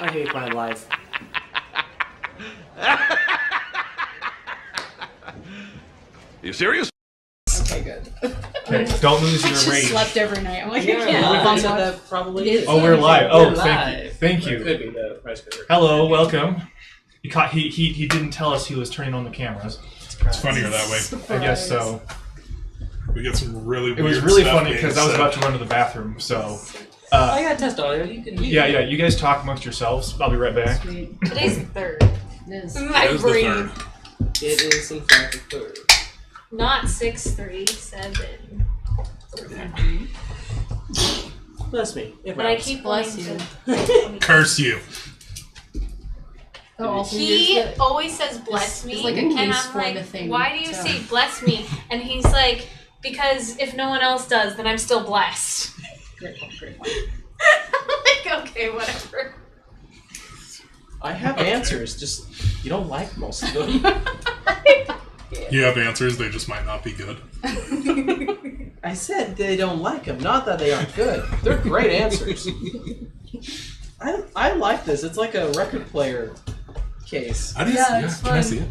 I hate my life. You serious? Okay, good. Okay, don't lose I your just rage. slept every night. I'm like, Yeah, I can't. I said that probably is. Oh, we're live. Oh, We're thank you. live. Thank It you. could be the price cutter. Hello, welcome. He didn't tell us he was turning on the cameras. It's funnier that way. I guess so. We get some really weird It was really stuff funny because I was about to run to the bathroom, so... I got test audio. You can. yeah, you guys talk amongst yourselves. I'll be right back. Sweet. Today's the 3rd. It is. My It is the brain. third. It is in fact the third. Not 637. Bless me. It But I rounds. keep Bless wanting you. to. Curse you. Oh, also He there's the- always says bless me. it's like a and case I'm for like, the thing, why do you so- say bless me? And he's like, because if no one else does, then I'm still blessed. Great one, great one. I'm like, okay, whatever. I have answers. Just you don't like most of them. You have answers, they just might not be good. I said they don't like them, not that they aren't good. They're great answers. I like this. It's like a record player case. I didn't Yeah, see it's Can I fun. see it?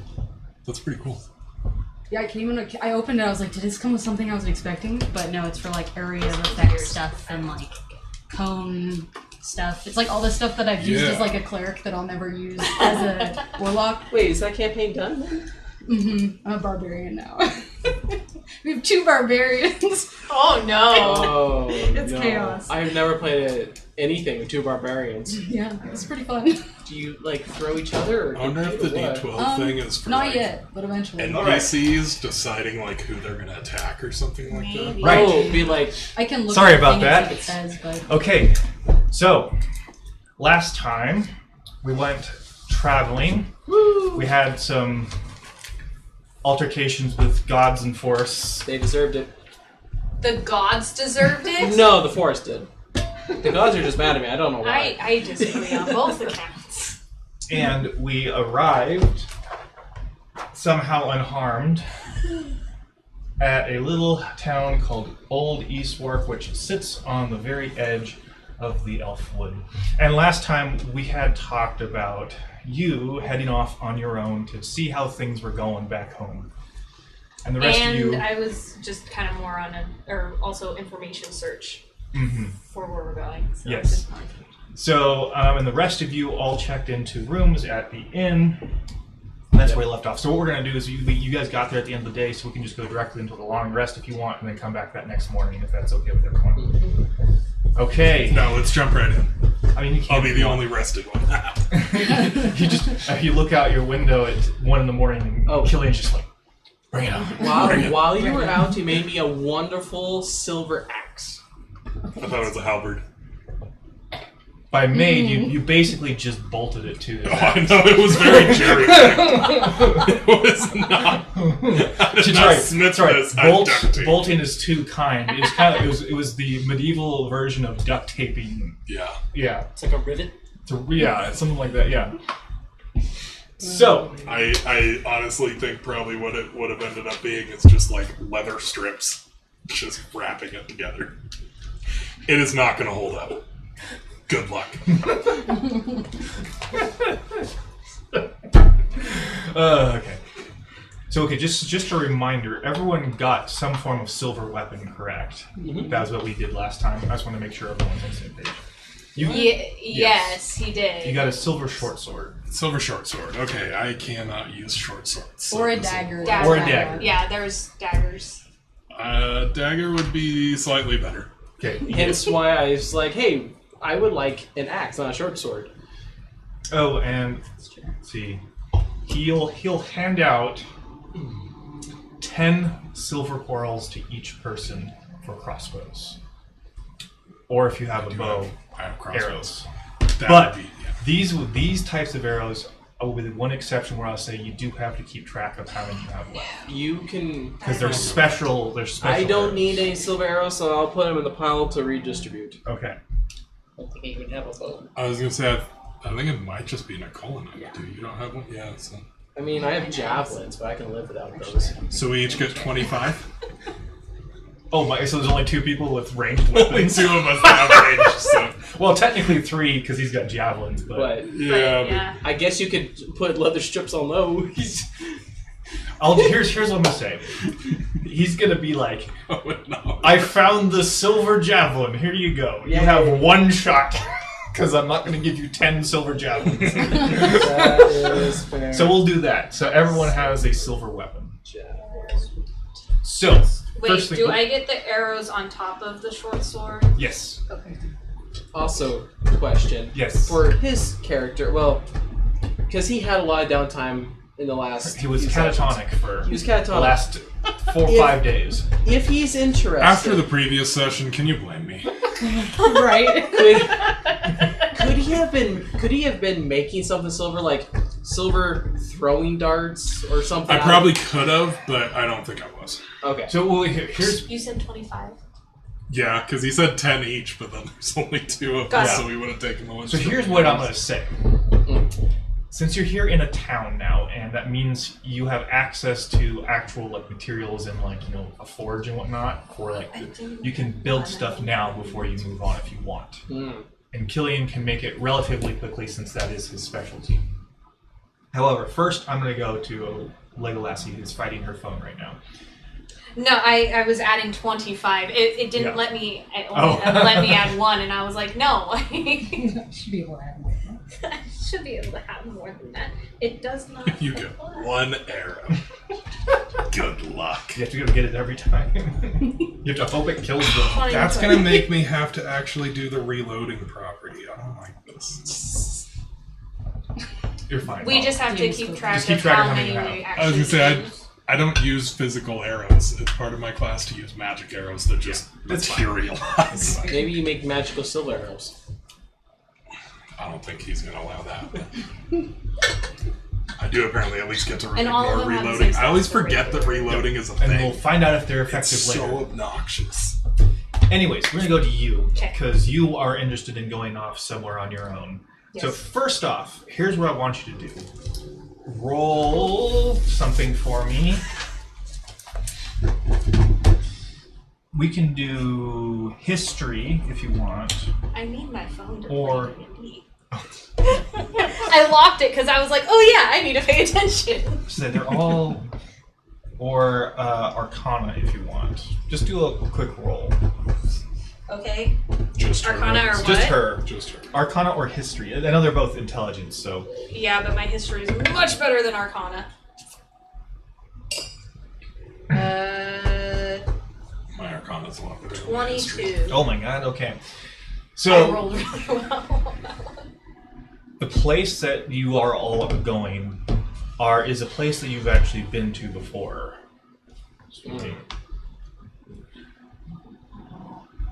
That's pretty cool. Yeah, I opened it, I was like, did this come with something I was expecting? But no, it's for like area of effect stuff and like cone stuff. It's like all the stuff that I've used Yeah. as like a cleric that I'll never use as a warlock. Wait, is that campaign done then? I'm a barbarian now. We have 2 barbarians. Oh no. Oh, It's no. chaos. I've never played anything with 2 barbarians. Yeah, it's pretty fun. Do you like throw each other? Or I wonder if the what? D12 thing is for Not like yet, but eventually. NPCs deciding like who they're gonna attack or something like that. Maybe. Right. Oh, be like I can look Sorry at the about thing and that. see what it says, but Okay, so last time we went traveling. We had some altercations with gods and forests. they deserved it. The gods deserved it? No, the forest did. The gods are just mad at me. I don't know why. I disagree on both accounts. And we arrived somehow unharmed at a little town called Old Eastwark, which sits on the very edge of the Elfwood. And last time we had talked about you heading off on your own to see how things were going back home. And the rest of you... I was just kind of more on also information search for where we're going. So Yes. just more information. So, and the rest of you all checked into rooms at the inn. And that's where we left off. So what we're going to do is you guys got there at the end of the day, so we can just go directly into the long rest if you want, and then come back that next morning if that's okay with everyone. Okay. No, let's jump right in. I mean, you can't. I'll be the only rested one. You just if you look out your window at 1 a.m. and Killian's just like, bring it on. While you were out, you made me a wonderful silver axe. I thought it was a halberd. By made, you basically just bolted it to Oh, I know, it was very Jerry. It was not. I did not snip this. I duct taped. Bolting is too kind. It was kind of it was the medieval version of duct taping. Yeah. Yeah. It's like a rivet. Yeah, something like that. Yeah. So I honestly think probably what it would have ended up being is just like leather strips, just wrapping it together. It is not going to hold up. Good luck. okay. So just a reminder, everyone got some form of silver weapon, correct? That was what we did last time. I just want to make sure everyone's on the same page. Yes, he did. You got a silver short sword. Silver short sword. Okay, I cannot use short swords. So or a this is- dagger. Or a dagger. Yeah, there's daggers. Dagger would be slightly better. Okay. Hence why I was like, hey, I would like an axe, not a short sword. Oh, and let's see, he'll hand out 10 silver quarrels to each person for crossbows, or if you have a bow, I have crossbows. arrows. That But would be, these types of arrows, with one exception, where I'll say you do have to keep track of how many you have left, You can. because they're special. They're special. I don't arrows. need any silver arrows, so I'll put them in the pile to redistribute. Okay. I don't think I even have a bow. I was gonna say I think it might just be Nicole and I do. You don't have one? Yeah. I mean, I have javelins, but I can live without those. So we each get 25. Oh my! So there's only 2 people with ranged weapons. 2 of us have range, so. Well, technically 3 because he's got javelins. But Yeah. I guess you could put leather strips on those. here's what I'm gonna say. He's gonna be like, Oh, no. I found the silver javelin. Here you go. You Yeah. have 1 shot because I'm not gonna give you 10 silver javelins. That is fair. So we'll do that. So everyone has a silver weapon. So Wait, first thing, do I get the arrows on top of the short sword? Yes. Okay. Also, question. Yes. For his character, well, because he had a lot of downtime in the last. He was few sessions. catatonic for He was catatonic. the last 4 or 5 days. If he's interested, After the previous session, can you blame me? Right. could he have been making something silver, like silver throwing darts or something? I probably could have, but I don't think I was. Okay. So here's You said 25. Yeah, because he said 10 each, but then there's only 2 of Got us, it. so we would have taken the one. So here's what I'm going to say. Since you're here in a town now, and that means you have access to actual like materials and like a forge and whatnot, for like you can build stuff now before you move on if you want. And Killian can make it relatively quickly since that is his specialty. However, first I'm going to go to Legolassie, who's fighting her phone right now. No, I was adding 25. It didn't Yeah. let me. It only let me add 1, and I was like, no. Should be able to have more. I should be able to have more than that. It does not. You get 1 arrow. Good luck. You have to go get it every time. You have to hope it kills them. Fine, That's fine. going to make me have to actually do the reloading property. I don't like this. You're fine. We just have to keep track, Just keep of track how of how many many you we have. I was actually going to say, use. I don't use physical arrows. It's part of my class to use magic arrows that just that's fine. materialize. Maybe you make magical silver arrows. I don't think he's going to allow that. I do apparently at least get to And all of ignore them have the reloading. same I always stats for forget that reloading is a And we'll thing. find out if they're It's effective later. so obnoxious. Anyways, we're going to go to you, Okay. because you are interested in going off somewhere on your own. So Yes. first off, here's what I want you to do. Roll something for me. We can do history if you want. I need my phone to Or- play D&D. I locked it because I was like, oh yeah, I need to pay attention. So they're all... Or Arcana if you want. Just do a quick roll. Okay. Just her. Arcana or what? Just her. Just her. Arcana or history. I know they're both intelligence, so... Yeah, but my history is much better than Arcana. My Arcana's a lot better than my 22. history. Oh my god, okay. I So... rolled really well. The place that you are all going is a place that you've actually been to before.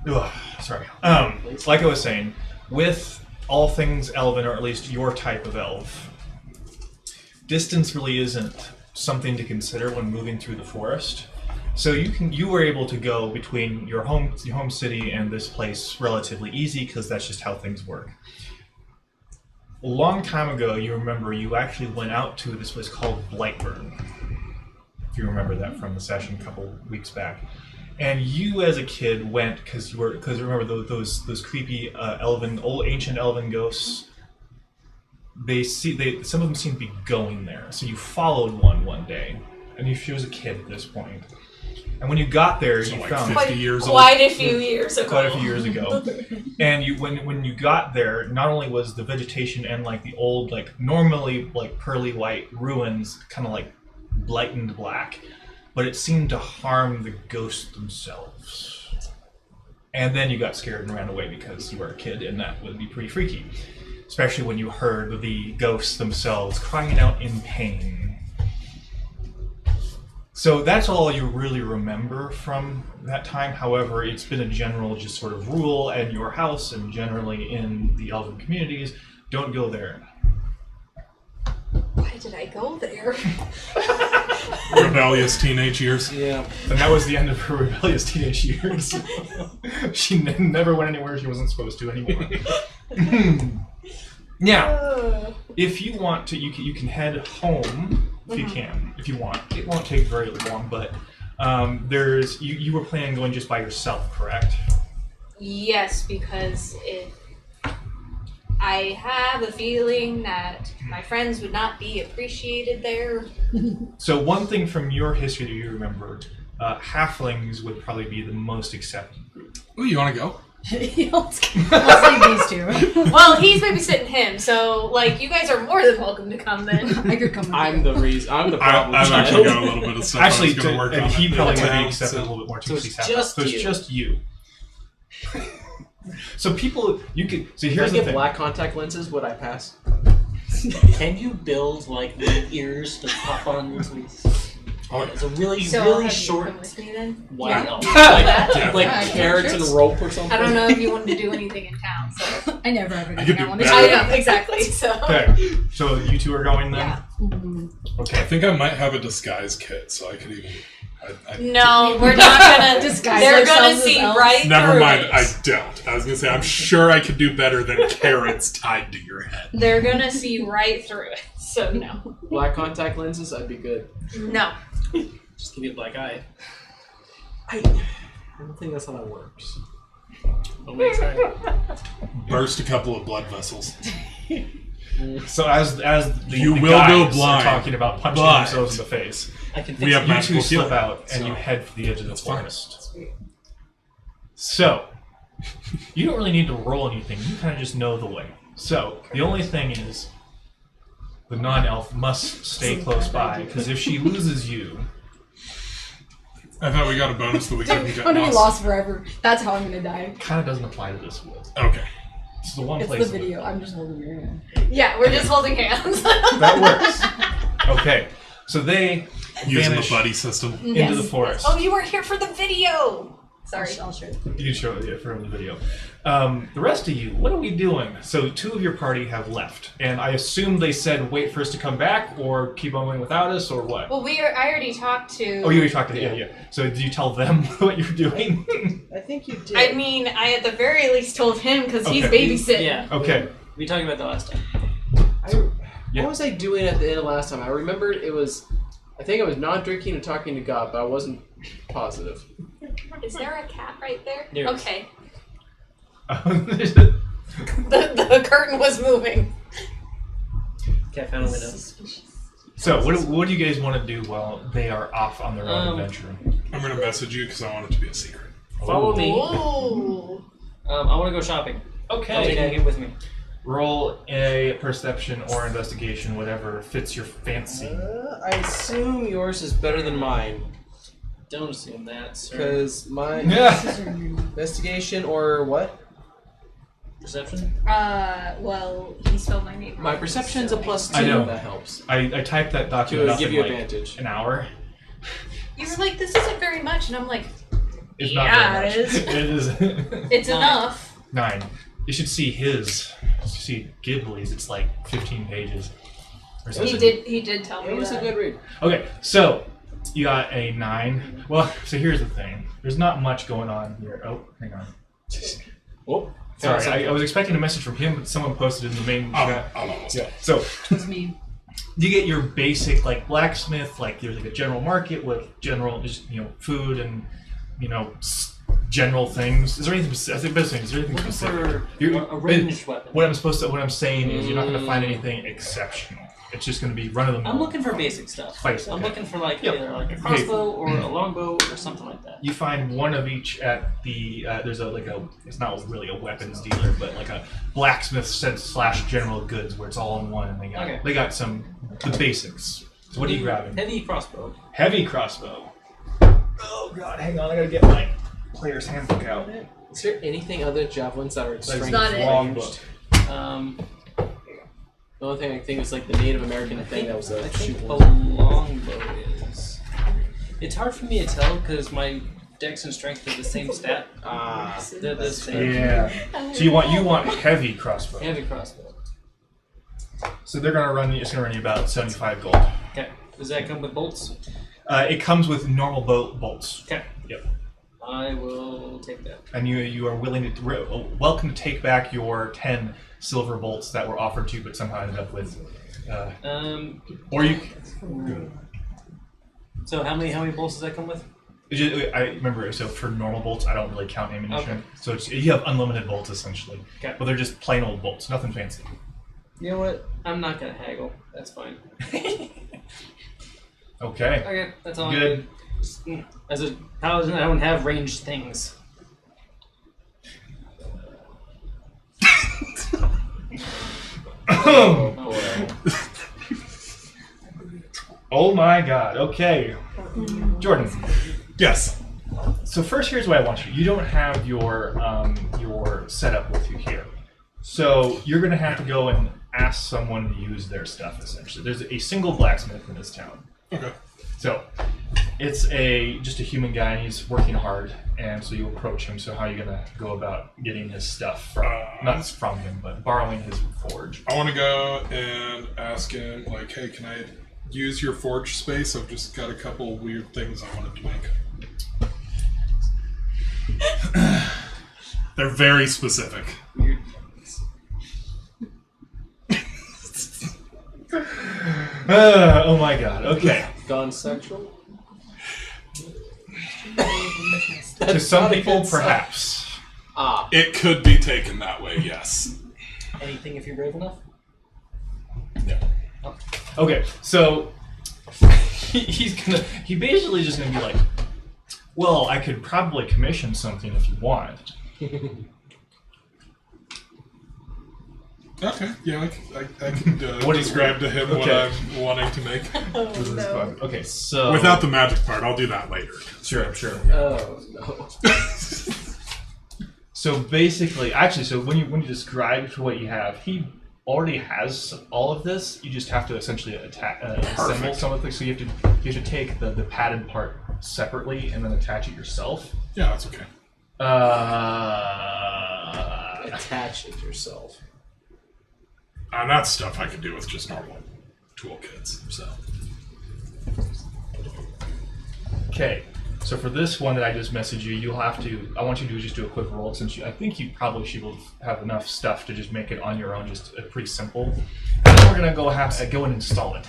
Ugh, sorry. Like I was saying, with all things elven, or at least your type of elf, distance really isn't something to consider when moving through the forest. So you were able to go between your home city and this place relatively easy because that's just how things work. A long time ago, you remember you actually went out to this place called Blightburn. If you remember that from the session a couple weeks back. And you, as a kid, went because remember those creepy ancient elven ghosts. Some of them seem to be going there. So you followed one day, and she was a kid at this point. And when you got there, So you like found 50 years old. Quite a few years ago. quite a few years ago. And when you got there, not only was the vegetation and like the old normally pearly white ruins kind of like blightened black, but it seemed to harm the ghosts themselves. And then you got scared and ran away because you were a kid, and that would be pretty freaky, especially when you heard the ghosts themselves crying out in pain. So that's all you really remember from that time. However, it's been a general just sort of rule at your house and generally in the elven communities, don't go there. Why did I go there? Rebellious teenage years. Yeah. And that was the end of her rebellious teenage years. She never went anywhere she wasn't supposed to anymore. Now, if you want to, you can head home if you can, if you want. It won't take very long, but There's you were planning on going just by yourself, correct? Yes, because I have a feeling that my friends would not be appreciated there. So one thing from your history that you remember, halflings would probably be the most accepted group. Ooh, you want to go? I'll save these two. Well, he's babysitting him, so like you guys are more than welcome to come then. I could come with I'm you. the reason. I'm the problem. I've actually got a little bit of stuff Actually, I was going to work on. he probably Yeah, would be so- accepted a little bit more too. so it's 'cause he's half- just so it's you. just you. So people, you could. So If I here's the get thing. black contact lenses, would I pass? Can you build like little ears to pop on into? Oh, It's a really, So really have you short come with me then? white Yeah. elf. Yeah. Like Yeah, carrots and sure. rope or something. I don't know if you wanted to do anything in town, so I never have I could anything I do want to better. I know exactly. So Okay, so you two are going then. yeah. I Okay. think I might have a disguise kit, so I could even. No, we're not gonna. Disguise They're gonna ourselves as see elves. right Never through mind, it. I don't. I was gonna say I'm sure I could do better than carrots tied to your head. They're gonna see right through it. So no, Black contact lenses, I'd be good. no. Just give you a black eye. I don't think that's how that works. Oh, wait, sorry. Burst a couple of blood vessels. So as the, You the will guys go are blind, talking about punching but- themselves in the face, I can fix We have it. you magical two slip slip, out and so you head for the edge of the that's fine. forest. So you don't really need to roll anything. You kind of just know the way. So the only thing is, the non-elf must stay close by because if she loses you, I thought we got a bonus that we couldn't I'm get gonna be lost. lost forever. That's how I'm gonna die. it kind of doesn't apply to this world. Okay. It's the one It's place the video. I'm just holding your hand. Yeah, we're just holding hands. that works. Okay, so they Using the vanish buddy system. into the forest. Oh, you weren't here for the video. Sorry. I'll show it. You can show it from the video. The rest of you, what are we doing? So two of your party have left, and I assume they said wait for us to come back, or keep on going without us, or what? Well, I already talked to. Oh, you already talked to yeah. So did you tell them what you're doing? I think you did. I mean, I at the very least told him because he's Okay. babysitting. Yeah. Okay. We talked about that last time. Yeah. What was I doing at the end of last time? I remembered it was. I think I was not drinking and talking to God, but I wasn't positive. Is there a cat right there? There is. Okay. The curtain was moving. Cat found a window. So what do you guys want to do while they are off on their own adventure? I'm gonna message you because I want it to be a secret. Follow me. Ooh. I want to go shopping. I'll take it with me. Roll a perception or investigation, whatever fits your fancy. I assume yours is better than mine, Don't assume that, sir. because my Yeah. investigation or what? Perception? Well, he spelled my name. My wrong, perception's so a plus 2. I know. That helps. I typed that To document up give in you like advantage. an hour. You were like, this isn't very much, and I'm like, It's Yeah, not very it much. is. It is. it's Nine. enough. 9. You should see his. You see Ghibli's. It's like 15 pages. Or something. He did tell me It was a that. good read. Okay, so you got a 9. Well, so here's the thing. There's not much going on here. Oh, hang on. Whoop. Sorry, I was expecting a message from him, but someone posted in the main chat. I'm almost Yeah. So It was me. you get your basic like blacksmith, like there's like a general market with general just food and general things. Is there anything? I think best thing. Is there anything Looking specific? for a ranged weapon. What I'm saying is you're not going to find anything exceptional. It's just going to be run of the mill. I'm looking for basic stuff. Basic, I'm okay. looking for like Yep. either like a crossbow or a longbow or something like that. You find one of each at the there's it's not really a weapons dealer, but like a blacksmith / general goods where it's all in one, and they got some the basics. So what are you grabbing? Heavy crossbow. Heavy crossbow. Oh god, hang on, I gotta get my player's handbook out. Is there anything other than javelins that are strength not it. ranged? The The only thing I think is like the Native American thing that was I a think shoot a one. longbow is. It's hard for me to tell because my dex and strength are the same stat. They're the same. Yeah. So you want heavy crossbow. Heavy crossbow. So they're gonna run you. It's gonna run you about 75 gold. Okay. Does that come with bolts? It comes with normal bolts. Okay. Yep. I will take that. And you are willing to welcome to take back your 10 silver bolts that were offered to you, but somehow ended up with. Or you. So how many bolts does that come with? I remember, so for normal bolts, I don't really count ammunition. Okay. So you have unlimited bolts, essentially. Okay. But they're just plain old bolts, nothing fancy. You know what? I'm not gonna haggle. That's fine. Okay. Okay, that's all. Good. As a paladin, I don't have ranged things. Oh boy. Oh my god, okay. Jordan, Yes. so first here's what I want you. You don't have your setup with you here. So you're going to have to go and ask someone to use their stuff, essentially. There's a single blacksmith in this town. Okay. So it's just a human guy, and he's working hard, and so you approach him. So how are you going to go about getting his stuff from, not from him, but borrowing his forge? I want to go and ask him, like, hey, can I use your forge space? I've just got a couple weird things I wanted to make. They're very specific. Oh my god, okay. Gone sexual? To some not a people, good sign. perhaps. Ah. It could be taken that way, yes. Anything if you're brave enough. Okay, so he basically just gonna be like, well, I could probably commission something if you want. Okay, yeah, I can What is- describe to him what okay. I'm wanting to make. Okay, so Without the magic part, I'll do that later. sure. Oh no. So basically, actually, so when you describe what you have, he already has all of this. You just have to essentially assemble some of the things. So you have to take the padded part separately and then attach it yourself. Yeah, that's okay. Attach it yourself. And that's stuff I could do with just normal toolkits, so. Okay, so for this one that I just messaged you, you'll have to. I want you to just do a quick roll since I think you probably should have enough stuff to just make it on your own, just pretty simple. And then we're gonna go and install it.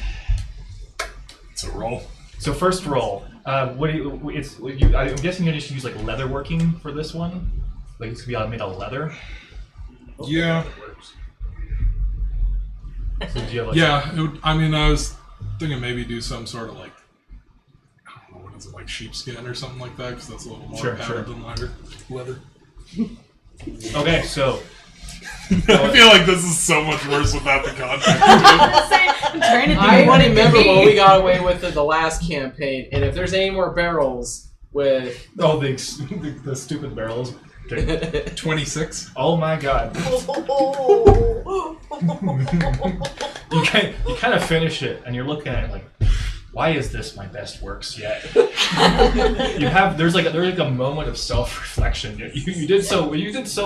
It's a roll. So first roll. I'm guessing you just use like leather working for this one. Like it's gonna be made out of leather. Yeah. So do you have, like, Yeah, I was thinking maybe do some sort of like, I don't know, what is it, like sheepskin or something like that, because that's a little more Sure, padded sure. than leather. Okay, so I feel like this is so much worse without the context. I'm trying to think I of what it could remember be. what we got away with in the last campaign, and if there's any more barrels with the stupid barrels. Okay. 26? Oh my god. You kind of finish it, and you're looking at it like, why is this my best works yet? There's like a moment of self-reflection. You did so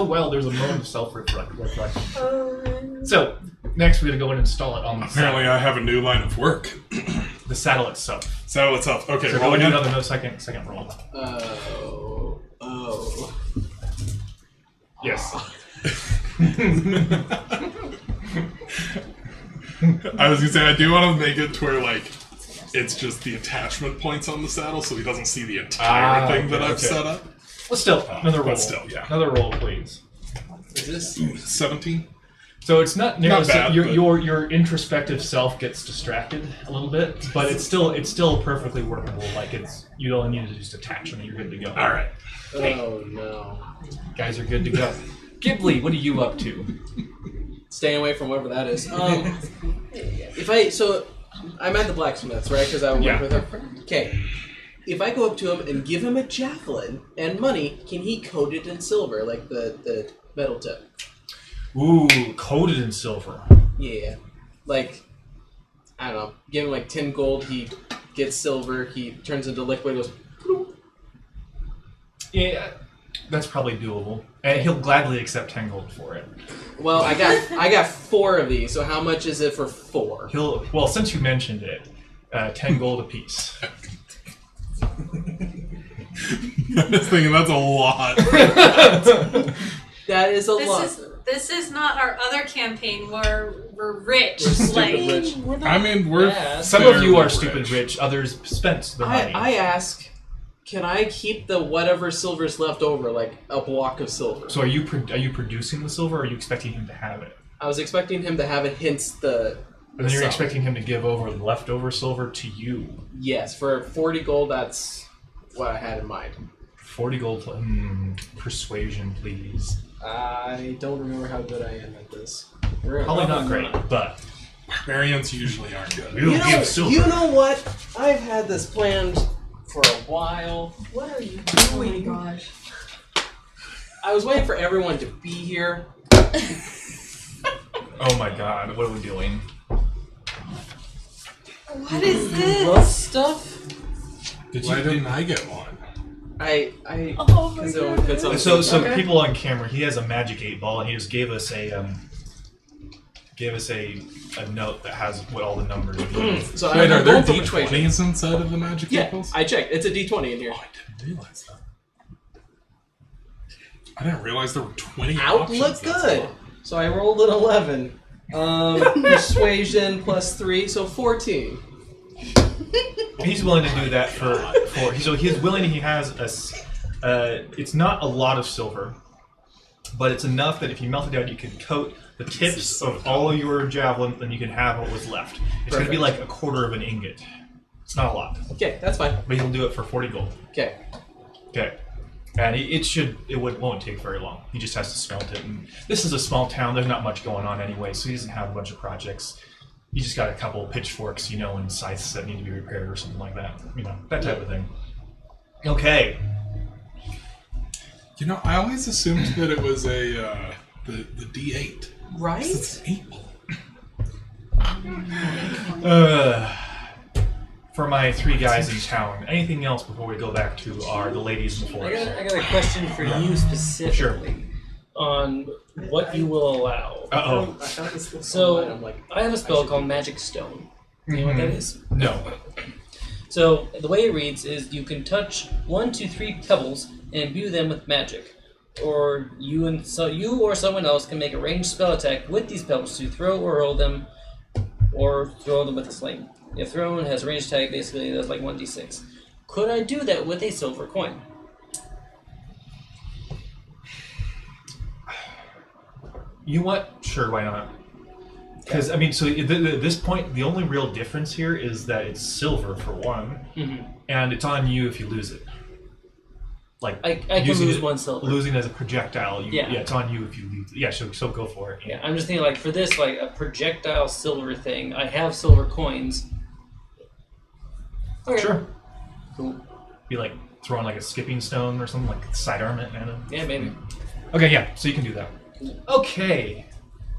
well. There's a moment of self-reflection. So next we're gonna go and install it on the Apparently saddle. I have a new line of work. The saddle itself. Saddle itself. Okay, So roll go and do again. another second roll. Oh. Yes. I was gonna say, I do want to make it to where, like, it's just the attachment points on the saddle, so he doesn't see the entire thing that I've okay. set up. Well, still another roll. But still, yeah. Another roll, please. Is this 17? So it's not nearly Not bad, but- your introspective self gets distracted a little bit, but it's still perfectly workable. Like you only need to just attach them and you're good to go. All right. Oh no. Guys are good to go. Ghibli, what are you up to? Staying away from whatever that is. So I'm at the blacksmith's, right? Because I work Yeah. with him. Okay. If I go up to him and give him a javelin and money, can he coat it in silver, like the metal tip? Ooh, coated in silver. Yeah. Like, I don't know. Give him like 10 gold, he gets silver, he turns into liquid, goes. Bloop. Yeah, that's probably doable, and he'll gladly accept 10 gold for it. Well, I got 4 of these, so how much is it for 4? Well, since you mentioned it, 10 gold apiece. I was thinking that's a lot. That is a lot. This is not our other campaign where we're rich. We're stupid like, rich. I mean, we're Yeah. Some of you are fairly stupid rich, others spent the money. I ask, Can I keep the whatever silver's left over, like a block of silver? So are you producing the silver, or are you expecting him to have it? I was expecting him to have it, hence the... And then you're sum. expecting him to give over the leftover silver to you. Yes, for 40 gold, that's what I had in mind. 40 gold. Persuasion, please. I don't remember how good I am at this. Probably not great, but Barbarians usually aren't good. we'll give silver. You know what? I've had this planned for a while. What are you Oh my doing? gosh. I was waiting for everyone to be here. Oh my god, what are we doing? What is this? Love stuff? Why didn't I get one? Oh my Because it only fits on So Okay. people on camera, he has a magic 8-ball, and he just gave us a note that has what all the numbers mean. So Wait, are I'm there going for persuasion. D20s inside of the magic Yeah, tables? I checked. It's a D20 in here. Oh, I didn't realize that. I didn't realize there were 20 Outlook options. That's good. a lot. So I rolled an 11. Persuasion plus 3, so 14. He's willing to do that so he's willing. He has it's not a lot of silver, but it's enough that if you melt it down, you can coat the tips of all of your javelins, and you can have what was left. It's going to be like a quarter of an ingot. It's not a lot, Okay, that's fine. but he'll do it for 40 gold. Okay. Okay. And won't take very long. He just has to smelt it. And this is a small town. There's not much going on anyway, so he doesn't have a bunch of projects. You just got a couple of pitchforks, and scythes that need to be repaired or something like that. That type of thing. Okay. You know, I always assumed that it was the D8. Right? It's an 8 ball. For my 3 guys in town, anything else before we go back to the ladies in the forest? I got a question for you specifically on what you will allow. Uh-oh. I found this online. So, I'm like, I have a spell called Magic Stone. You know what that is? No. So, the way it reads is you can touch 1 to 3 pebbles and imbue them with magic. Or you or someone else can make a ranged spell attack with these pebbles to throw or hurl them, or throw them with a sling. If thrown has a ranged attack, basically that's like 1d6. Could I do that with a silver coin? You know what? Sure, why not? Because, at this point, the only real difference here is that it's silver, for one, and it's on you if you lose it. Like, I can using lose it- 1 silver. Losing as a projectile, Yeah. it's on you if you lose it. Yeah, so go for it. Yeah, I'm just thinking like for this like a projectile silver thing, I have silver coins. Okay. Sure. Cool. Be like throwing like a skipping stone or something, like sidearm it, man. Yeah, maybe. Okay, yeah, so you can do that. Okay,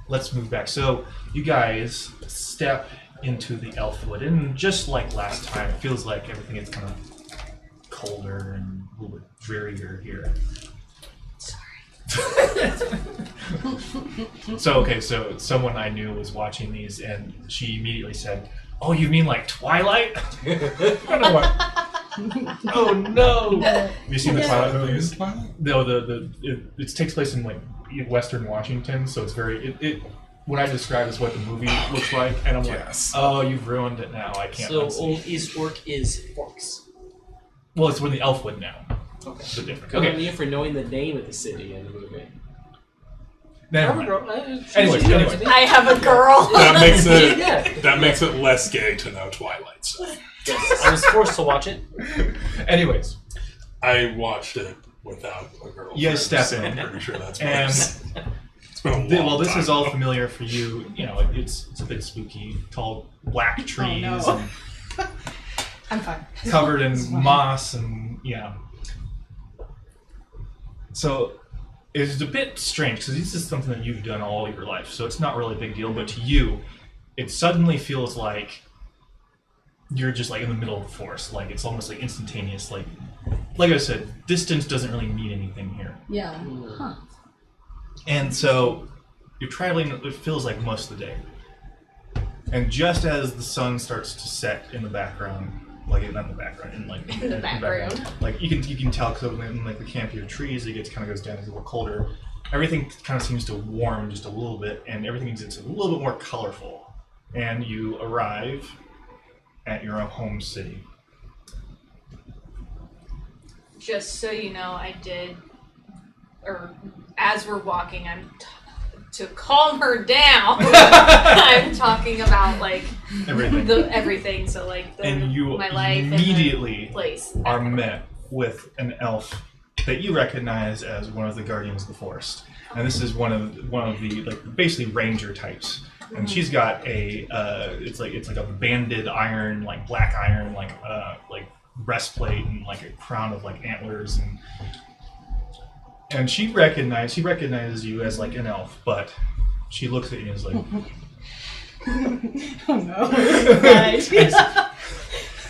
let's move back. So you guys step into the Elfwood, and just like last time, it feels like everything is kind of colder and a little bit drearier here. So someone I knew was watching these, and she immediately said, "Oh, you mean like Twilight?" I don't know. Oh no! Have you seen the Twilight movies? No, it takes place in like Western Washington, so it's very what I describe is what the movie looks like, and I'm Yes. like, oh, you've ruined it now. I can't. So unsee. Old East Orc is orcs. Well, it's with the Elfwood now. Okay. It's a different. good on Okay. you for knowing the name of the city in the movie. Never I'm a mind. girl. Anyways, She knows anyway. me. I have a girl. That makes it Yeah. that makes it less gay to know Twilight stuff. Yes, I was forced to watch it. Anyways, I watched it without a girl. You guys step in, I'm pretty sure that's and worse. It's been a long well, this time is all ago. familiar for you. It's a bit spooky. Tall black trees no. I'm fine. and covered in It's fine. moss, and So it's a bit strange because this is something that you've done all your life, so it's not really a big deal. But to you, it suddenly feels like you're just like in the middle of the forest. Like it's almost like instantaneous. Like I said, distance doesn't really mean anything here. Yeah. Huh. And so you're traveling, it feels like most of the day. And just as the sun starts to set in the background, like not the background, in the background. like you can tell because in like the canopy of trees, it kind of goes down, it's a little colder. Everything kind of seems to warm just a little bit, and everything gets a little bit more colorful. And you arrive at your home city. just so you know, I did, or as we're walking, to calm her down. I'm talking about like Everything. Everything. So like And you my life immediately and the place are met with an elf that you recognize as one of the guardians of the forest, and this is one of the like basically ranger types. And she's got a it's like a banded iron, like black iron, like breastplate and like a crown of like antlers, and she recognizes you as like an elf, but she looks at you and is like, Oh no.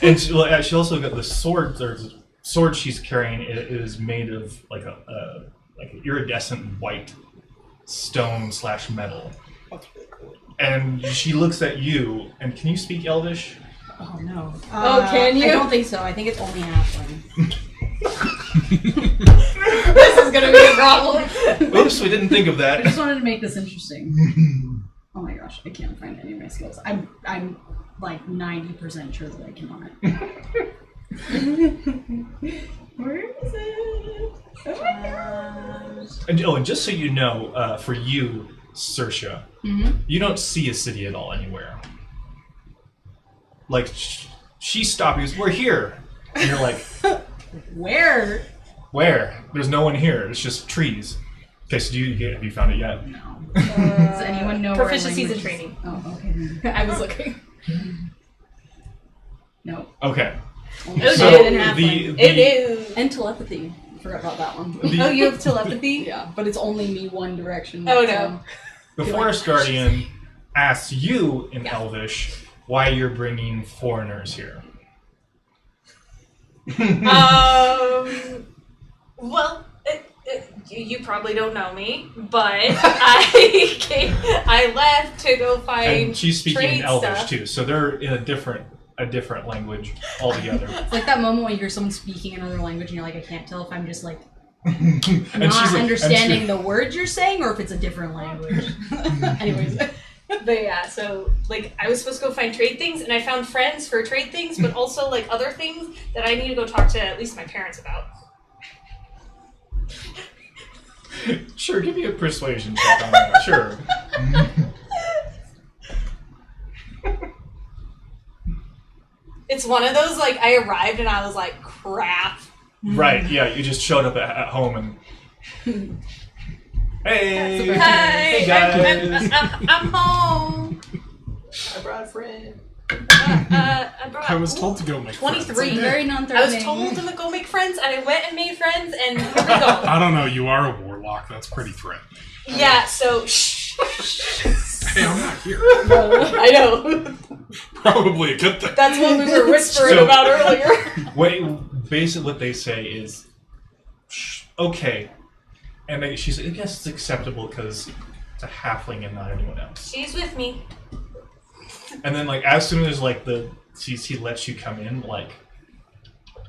and she also got the sword. Or the sword she's carrying is made of like an iridescent white stone / metal. And she looks at you, and can you speak Elvish? Oh no. can you? I don't think so. I think it's only halfling. This is gonna be a problem. Oops, we didn't think of I that. just wanted to make this interesting. Oh my gosh, I can't find any of my skills. I'm like 90% sure that I cannot. Where is it? Oh my gosh. And just so you know, for you, Saoirse, you don't see a city at all anywhere. Like, she stopped you, we're here. And you're like, Where? where? There's no one here. It's just trees. Okay, so have you found it yet? No. Does anyone know where Proficiencies in languages- training. Oh, okay. I was looking. No. Okay. Only Okay. So shit and halfling. It is. And telepathy. Forgot about that one. Oh, you have telepathy? Yeah, but it's only me one direction. Oh, no. the forest guardian asks you in Elvish why you're bringing foreigners here. Well, you probably don't know me, but I left to go find. And she's speaking trade in Elvish stuff. too, so they're in a different language altogether. It's like that moment when you hear someone speaking another language and you're like, I can't tell if I'm just like And she's not like- understanding the words you're saying or if it's a different language. Anyways. But yeah, so like I was supposed to go find trade things, and I found friends for trade things, but also like other things that I need to go talk to at least my parents about. Sure, give me a persuasion check on that. Sure. It's one of those like I arrived and I was like, crap. Right, yeah, you just showed up at home and... Hey! Hi, Hey guys! I'm home. I brought a friend. I brought. I was told to go make 23. friends. Very I non-threatening. was told to go make friends, and I went and made friends, and here we go. I don't know, you are a warlock, that's pretty threatening. Yeah, so shh. Hey, I'm not here. I know. Probably a good thing. That's what we were whispering So- about earlier. Basically what they say is, okay. And she's like, I guess it's acceptable because it's a halfling and not anyone else. She's with me. And then, like, as soon as, like, he lets you come in, like,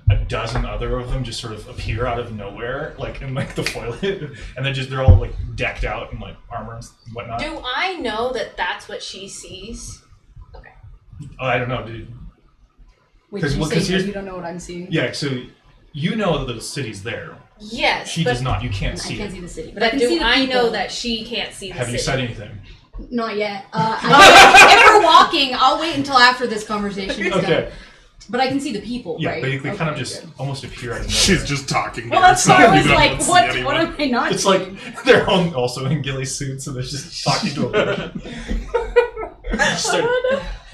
a dozen other of them just sort of appear out of nowhere, like, in, like, the foliage. And they're all, like, decked out in, like, armor and whatnot. Do I know that that's what she sees? Okay. Oh, I don't know, dude. Wait, 'Cause- did you well, say 'cause you here's- don't know what I'm seeing? Yeah, so you know that the city's there. Yes. She but, does not. You can't I see can't it. see the city. But, But I can see do the I people. know that she can't see the Have city? you said anything? Not yet. If we're walking, I'll wait until after this conversation is Okay. done. But I can see the people, Yeah, right? but they kind of Okay, just good. almost appear out of nowhere. She's just talking. Well, to that's why herself. I was You don't like, see what anyone. am I not It's seeing? like they're all also in ghillie suits and they're just talking to a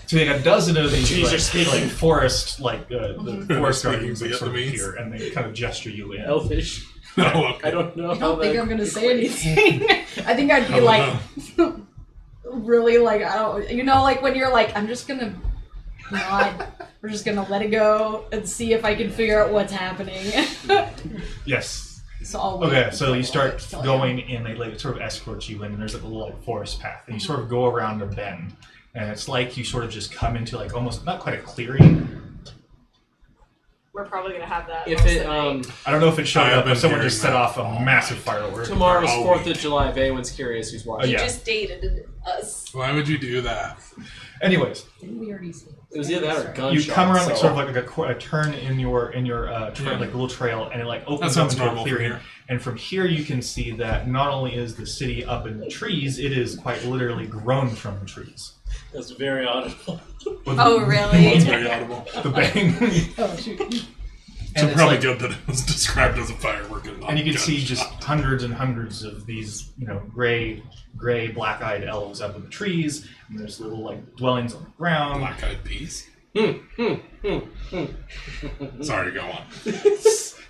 So they got a dozen of these like forest, like the forest guardians that sort of Vietnamese. appear, and they kind of gesture you in. Elfish. No, okay. I don't know. I don't think I'm gonna say anything. I think I'd be Oh, like, really like, I don't, you know, like when you're like, I'm just gonna nod. We're just gonna let it go and see if I can figure out what's happening. Yes. So I'll wait Okay, so until you I start tell you. going and they like sort of escort you in, and there's like a little like forest path, and you sort of go around a bend, and it's like you sort of just come into like almost not quite a clearing. We're probably gonna have that. If most it of the night. I don't know if it showed I've up, been but someone hearing just set that off a all massive night. firework. tomorrow's all 4th week. of July, if anyone's curious who's watching. yeah. Just dated us. Why would you do that? Anyways, Didn't we already say? It was either that or gunshot. You come around like so- sort of like a turn in your trail, like a little trail, and it like opens up sounds into a normal for clearing. here. And from here, you can see that not only is the city up in the trees, it is quite literally grown from the trees. That's very audible. Oh, really? It's very audible. The bang. Oh shoot. So it's probably like- good that it was described as a firework and not And you can see gunshot. just hundreds and hundreds of these, gray, black-eyed elves up in the trees, and there's little like dwellings on the ground. Black-eyed peas. Sorry, go on.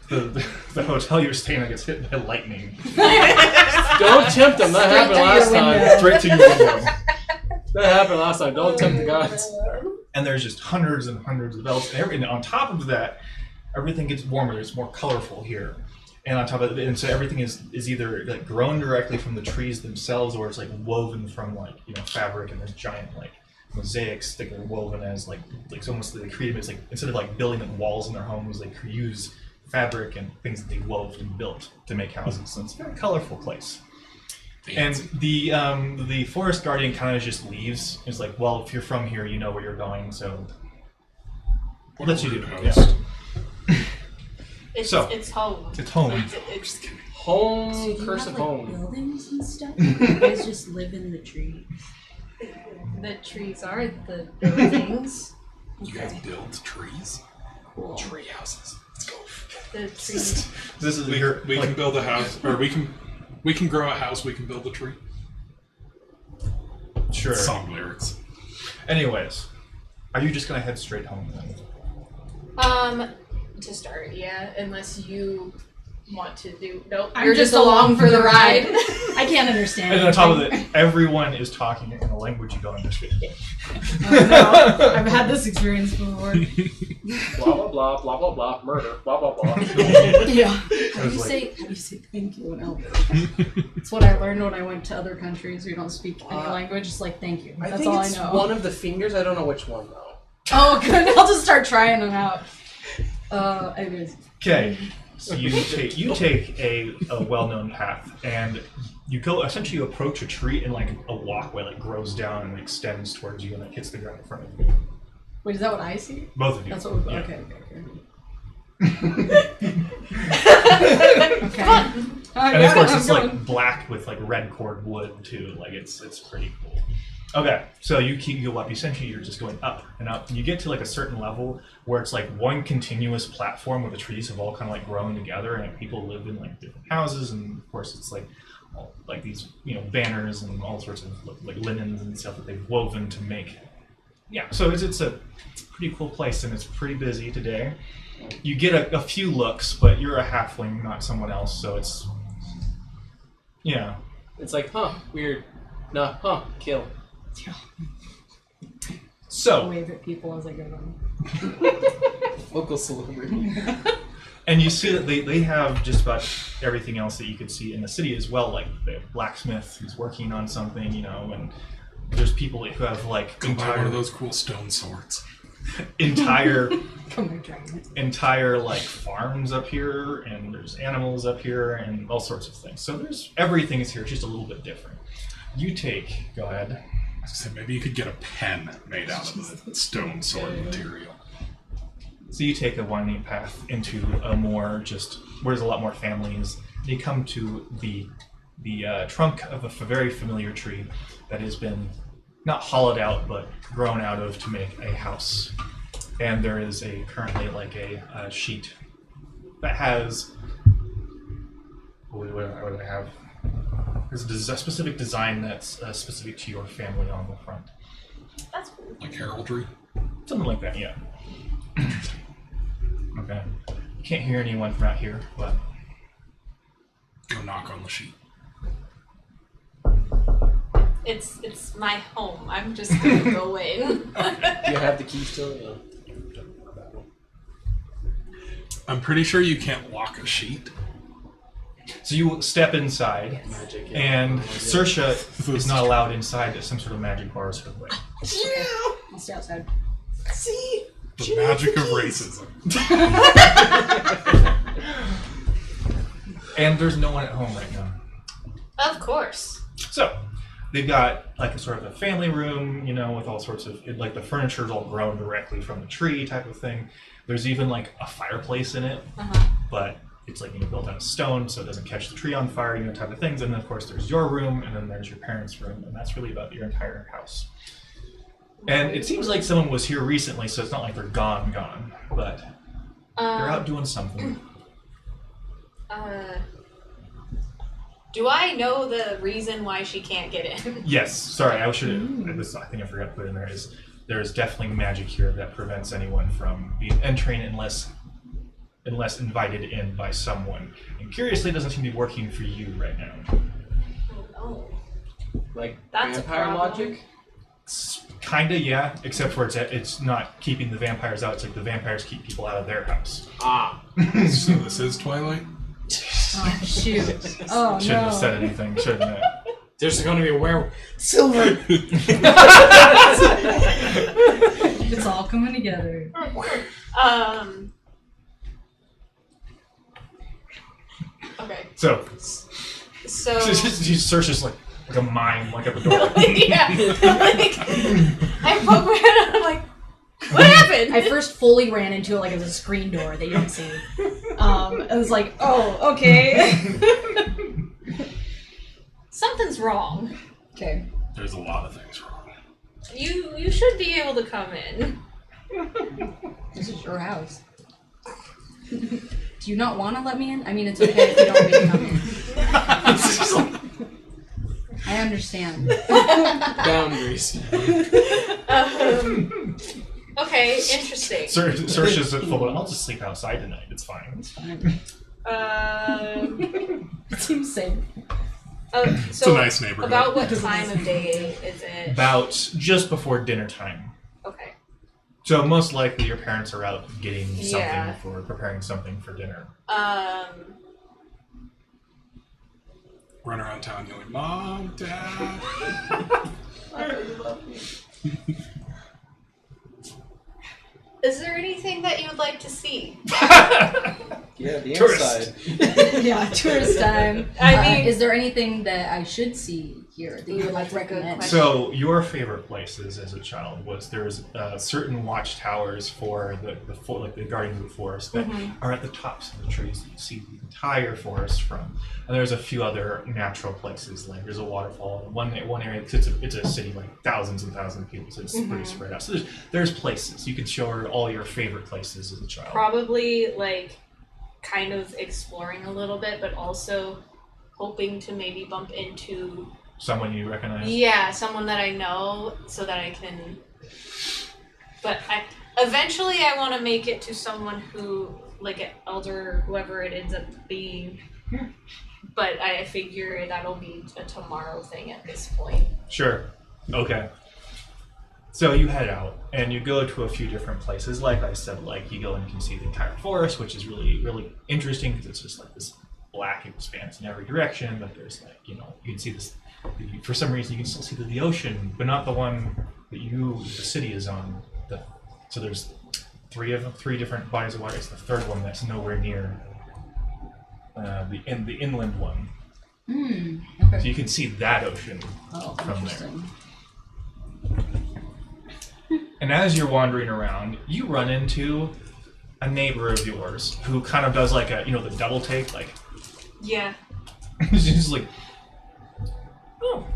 The hotel you're staying at gets hit by lightning Don't tempt them. That happened last time. straight to your window. That happened last time. Don't tempt the gods. And there's just hundreds and hundreds of elves. And on top of that, everything gets warmer. It's more colorful here. And on top of it, and so everything is either like grown directly from the trees themselves, or it's like woven from like fabric, and there's giant like mosaics that are woven as like almost they create as like instead of like building like walls in their homes, they use fabric and things that they wove and built to make houses. So it's a very colorful place. And the forest guardian kind of just leaves. It's like, well, if you're from here, you know where you're going, so we'll let you do it. Yeah. It's home. It's home. It's Home, So you curse have, of like, home. buildings and stuff? You guys just live in the tree. the trees are the buildings. You guys build trees? Cool. Tree houses. Let's go. The trees. This is We can build a house, or we can grow a house. We can build a tree. sure. Song lyrics. Anyways, are you just gonna head straight home then? To start, yeah. Unless you want to do. Nope. I'm You're just just along for the ride. I can't understand. And then on top of anything. it, everyone is talking in a language you don't understand. Oh, no. I've had this experience before. Blah blah blah blah blah blah. Murder. Blah blah blah. Yeah. How do was you like- say thank you in Elvish? It's what I learned when I went to other countries who don't speak any language. It's like thank you. I That's think all it's I know. one of the fingers. I don't know which one though. Oh, good. I'll just start trying them out. Anyways. Okay, so you take a well-known path, and you go essentially you approach a tree, and like a walkway like grows down and extends towards you, and it hits the ground in front of you. Wait, is that what I see? Both of you. That's what we Yeah. okay. And of course, it's like black with like red cord wood too. Like it's pretty cool. Okay, so you go up. Essentially, you're just going up and up, and you get to like a certain level where it's like one continuous platform where the trees have all kind of like grown together, and people live in like different houses, and of course, it's like all, like these banners and all sorts of like linens and stuff that they've woven to make. Yeah, so it's a pretty cool place, and it's pretty busy today. You get a few looks, but you're a halfling, not someone else, so it's It's like, weird. Nah, kill. So, wave at people as I go down. Local celebrity. and you see that they have just about everything else that you could see in the city as well. Like they have blacksmith who's working on something, and there's people who have like Go buy one of those cool stone swords. entire Come here, dragon. entire like farms up here, and there's animals up here, and all sorts of things. So everything is here, it's just a little bit different. Go ahead. I was gonna say, maybe you could get a pen made out of the stone sword material. So you take a winding path into a more just where there's a lot more families. You come to the trunk of a very familiar tree that has been not hollowed out but grown out of to make a house. And there is currently like a sheet that has what do I have? There's a specific design that's specific to your family on the front. That's cool. Like heraldry. Something like that, yeah. Okay. You can't hear anyone from out here, but Go knock on the sheet. It's my home. I'm just gonna go in. You have the key still? Yeah. I'm pretty sure you can't lock a sheet. so you step inside, Magic. Yeah. and Saoirse is not allowed inside some sort of magic bars her way. I'll stay outside. See? The magic of racism. And there's no one at home right now. Of course. So, they've got like a sort of a family room, you know, with all sorts of like the furniture's all grown directly from the tree type of thing. There's even like a fireplace in it, but it's like built out of stone, so it doesn't catch the tree on fire, type of things. And then of course there's your room, and then there's your parents' room, and that's really about your entire house. And it seems like someone was here recently, so it's not like they're gone, but they're out doing something. Do I know the reason why she can't get in? Yes. Sorry, I think I forgot to put in there is there's definitely magic here that prevents anyone from entering unless invited in by someone. And curiously, it doesn't seem to be working for you right now. Oh, Like that's vampire a problem. logic? Kinda, yeah. Except for it's not keeping the vampires out. It's like the vampires keep people out of their house. Ah. So this is Twilight? Oh shoot! Oh Shouldn't have no! said anything, shouldn't I? There's going to be a werewolf. Silver! It's all coming together. Okay. So she searches like a mime, like at the door. Yeah. Like, I poke my head out, I'm like, what happened? I first fully ran into it like it was a screen door that you don't see. I was like, oh, okay. Something's wrong. Okay. There's a lot of things wrong. You should be able to come in. This is your house. Do you not want to let me in? I mean, it's okay if you don't want me to come in. I understand. Boundaries. Okay, interesting. Searches it full. I'll just sleep outside tonight. It's fine. It's fine. It seems safe. So It's a nice neighborhood. About what time of day is it? About just before dinner time. Okay. So most likely your parents are out getting something Yeah. for preparing something for dinner. Run around town yelling, Mom, Dad. Is there anything that you would like to see? Yeah, the Tourist. inside. Yeah, tourist time. I mean- is there anything that I should see here that you would like to That's a good recommend? question. So your favorite places as a child was there's certain watchtowers for the guardians of the forest that are at the tops of the trees that you see the entire forest from. And there's a few other natural places, like there's a waterfall in one area, because it's a city like thousands and thousands of people, so it's pretty spread out. So there's places you can show her all your favorite places as a child. Probably like kind of exploring a little bit, but also hoping to maybe bump into Someone you recognize. someone that I know, so that I can. But eventually I want to make it to someone who, like an elder, whoever it ends up being. But I figure that'll be a tomorrow thing at this point. Sure. Okay. So you head out and you go to a few different places. Like I said, like you go and you can see the entire forest, which is really, really interesting because it's just like this black expanse in every direction. But there's like, you can see this. For some reason, you can still see the ocean, but not the one that the city is on. So there's three different bodies of water. It's the third one that's nowhere near the inland one. Okay. So you can see that ocean Oh, from there. interesting. And as you're wandering around, you run into a neighbor of yours who kind of does like a, the double take, like, Yeah. she's just like, oh,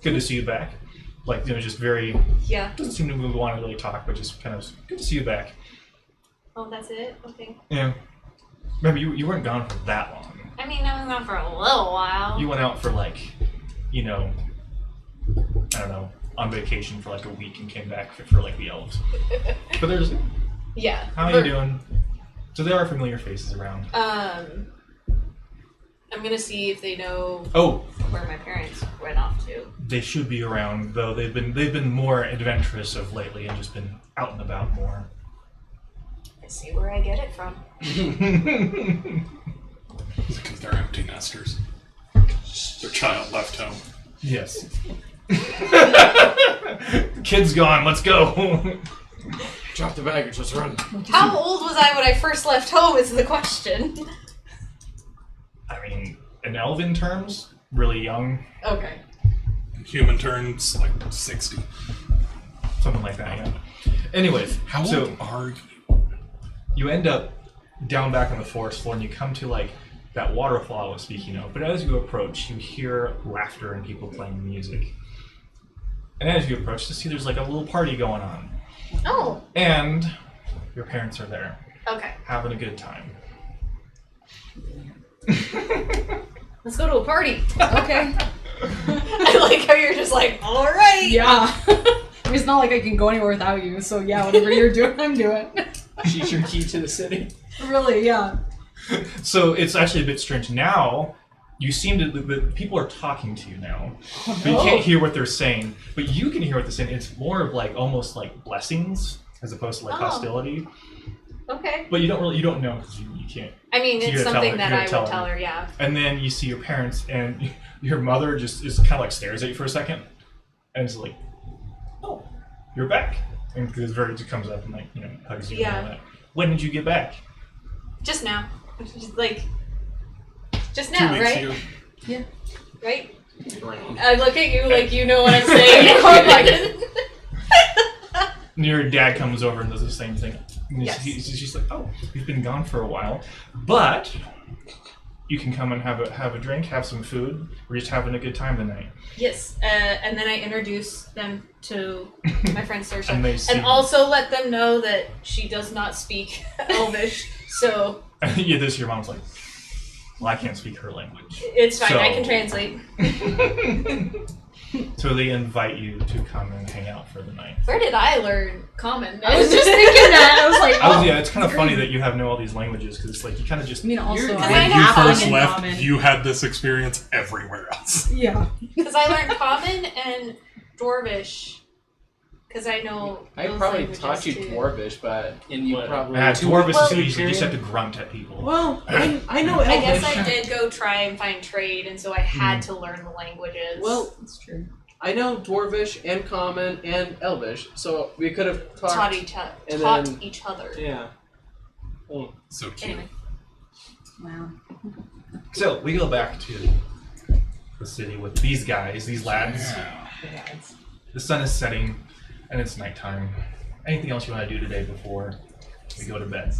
good to see you back. Like, just very, Yeah. doesn't seem to want to really talk, but just kind of, good to see you back. Oh, that's it? Okay. Yeah. Remember, you weren't gone for that long. I mean, I was gone for a little while. You went out for like, I don't know, on vacation for like a week and came back for like the elves. But there's, Yeah. how are you doing? So there are familiar faces around. I'm gonna see if they know Oh, where my parents went off to. they should be around, though they've been more adventurous of lately and just been out and about more. I see where I get it from. Because they're empty nesters. Their child left home. Yes. Kid's gone, let's go. Drop the baggage, let's run. How old was I when I first left home is the question. I mean, in elven terms, really young. Okay. human turns like 60. Something like that, yeah. Anyways, How so old are you? you end up down back on the forest floor and you come to like that waterfall I was speaking of. But as you approach, you hear laughter and people playing music. And as you approach, you see there's like a little party going on. Oh, And your parents are there, okay. having a good time. Let's go to a party. Okay. I like how you're just like, all right. Yeah. It's not like I can go anywhere without you, so yeah, whatever you're doing, I'm doing. She's your key to the city. Really, yeah. So it's actually a bit strange. Now, you seem to, the people are talking to you now. But you can't hear what they're saying. But you can hear what they're saying. It's more of like, almost like blessings, as opposed to like hostility. Okay. But you don't know, because you can't. I mean, So it's you're gonna something tell her- that I you're gonna would tell tell her. her, yeah. And then you see your parents, and your mother just is kind of like stares at you for a second. And it's like, oh, you're back. And because Verity comes up and like, hugs you and all that. When did you get back? Just now. Just like, just 2 now, weeks right? ago. Yeah. Right? I look at you like you know what I'm saying. I'm like, And your dad comes over and does the same thing. And Yes. she's like, oh, you've been gone for a while, but you can come and have a drink, have some food. We're just having a good time tonight. yes. And then I introduce them to my friend Saoirse. And they see- And also let them know that she does not speak Elvish, so Yeah, this your mom's like, well, I can't speak her language. it's fine. I can So- translate. So they invite you to come and hang out for the night. Where did I learn Common? I was just thinking that. I was like, oh. Yeah, it's kind of funny that you have know all these languages, because it's like you kind of just... I mean, also, You're- I when have you fun First in left, common. you had this experience everywhere else. Yeah. Because I learned Common and Dwarvish. Because I know. I those probably languages taught you too. Dwarvish, but you What? probably... Dwarvish is Well- so easy, you just have to grunt at people. Well, I know I Elvish. guess I did go try and find trade, and so I had to learn the languages. Well, That's true. I know Dwarvish and Common and Elvish, so we could have taught talked... each other. and Taught then- each other. Yeah. So cute. Anyway, Wow. So we go back to the city with these guys, these lads. Yeah. The sun is setting, and it's nighttime. Anything else you want to do today before we go to bed?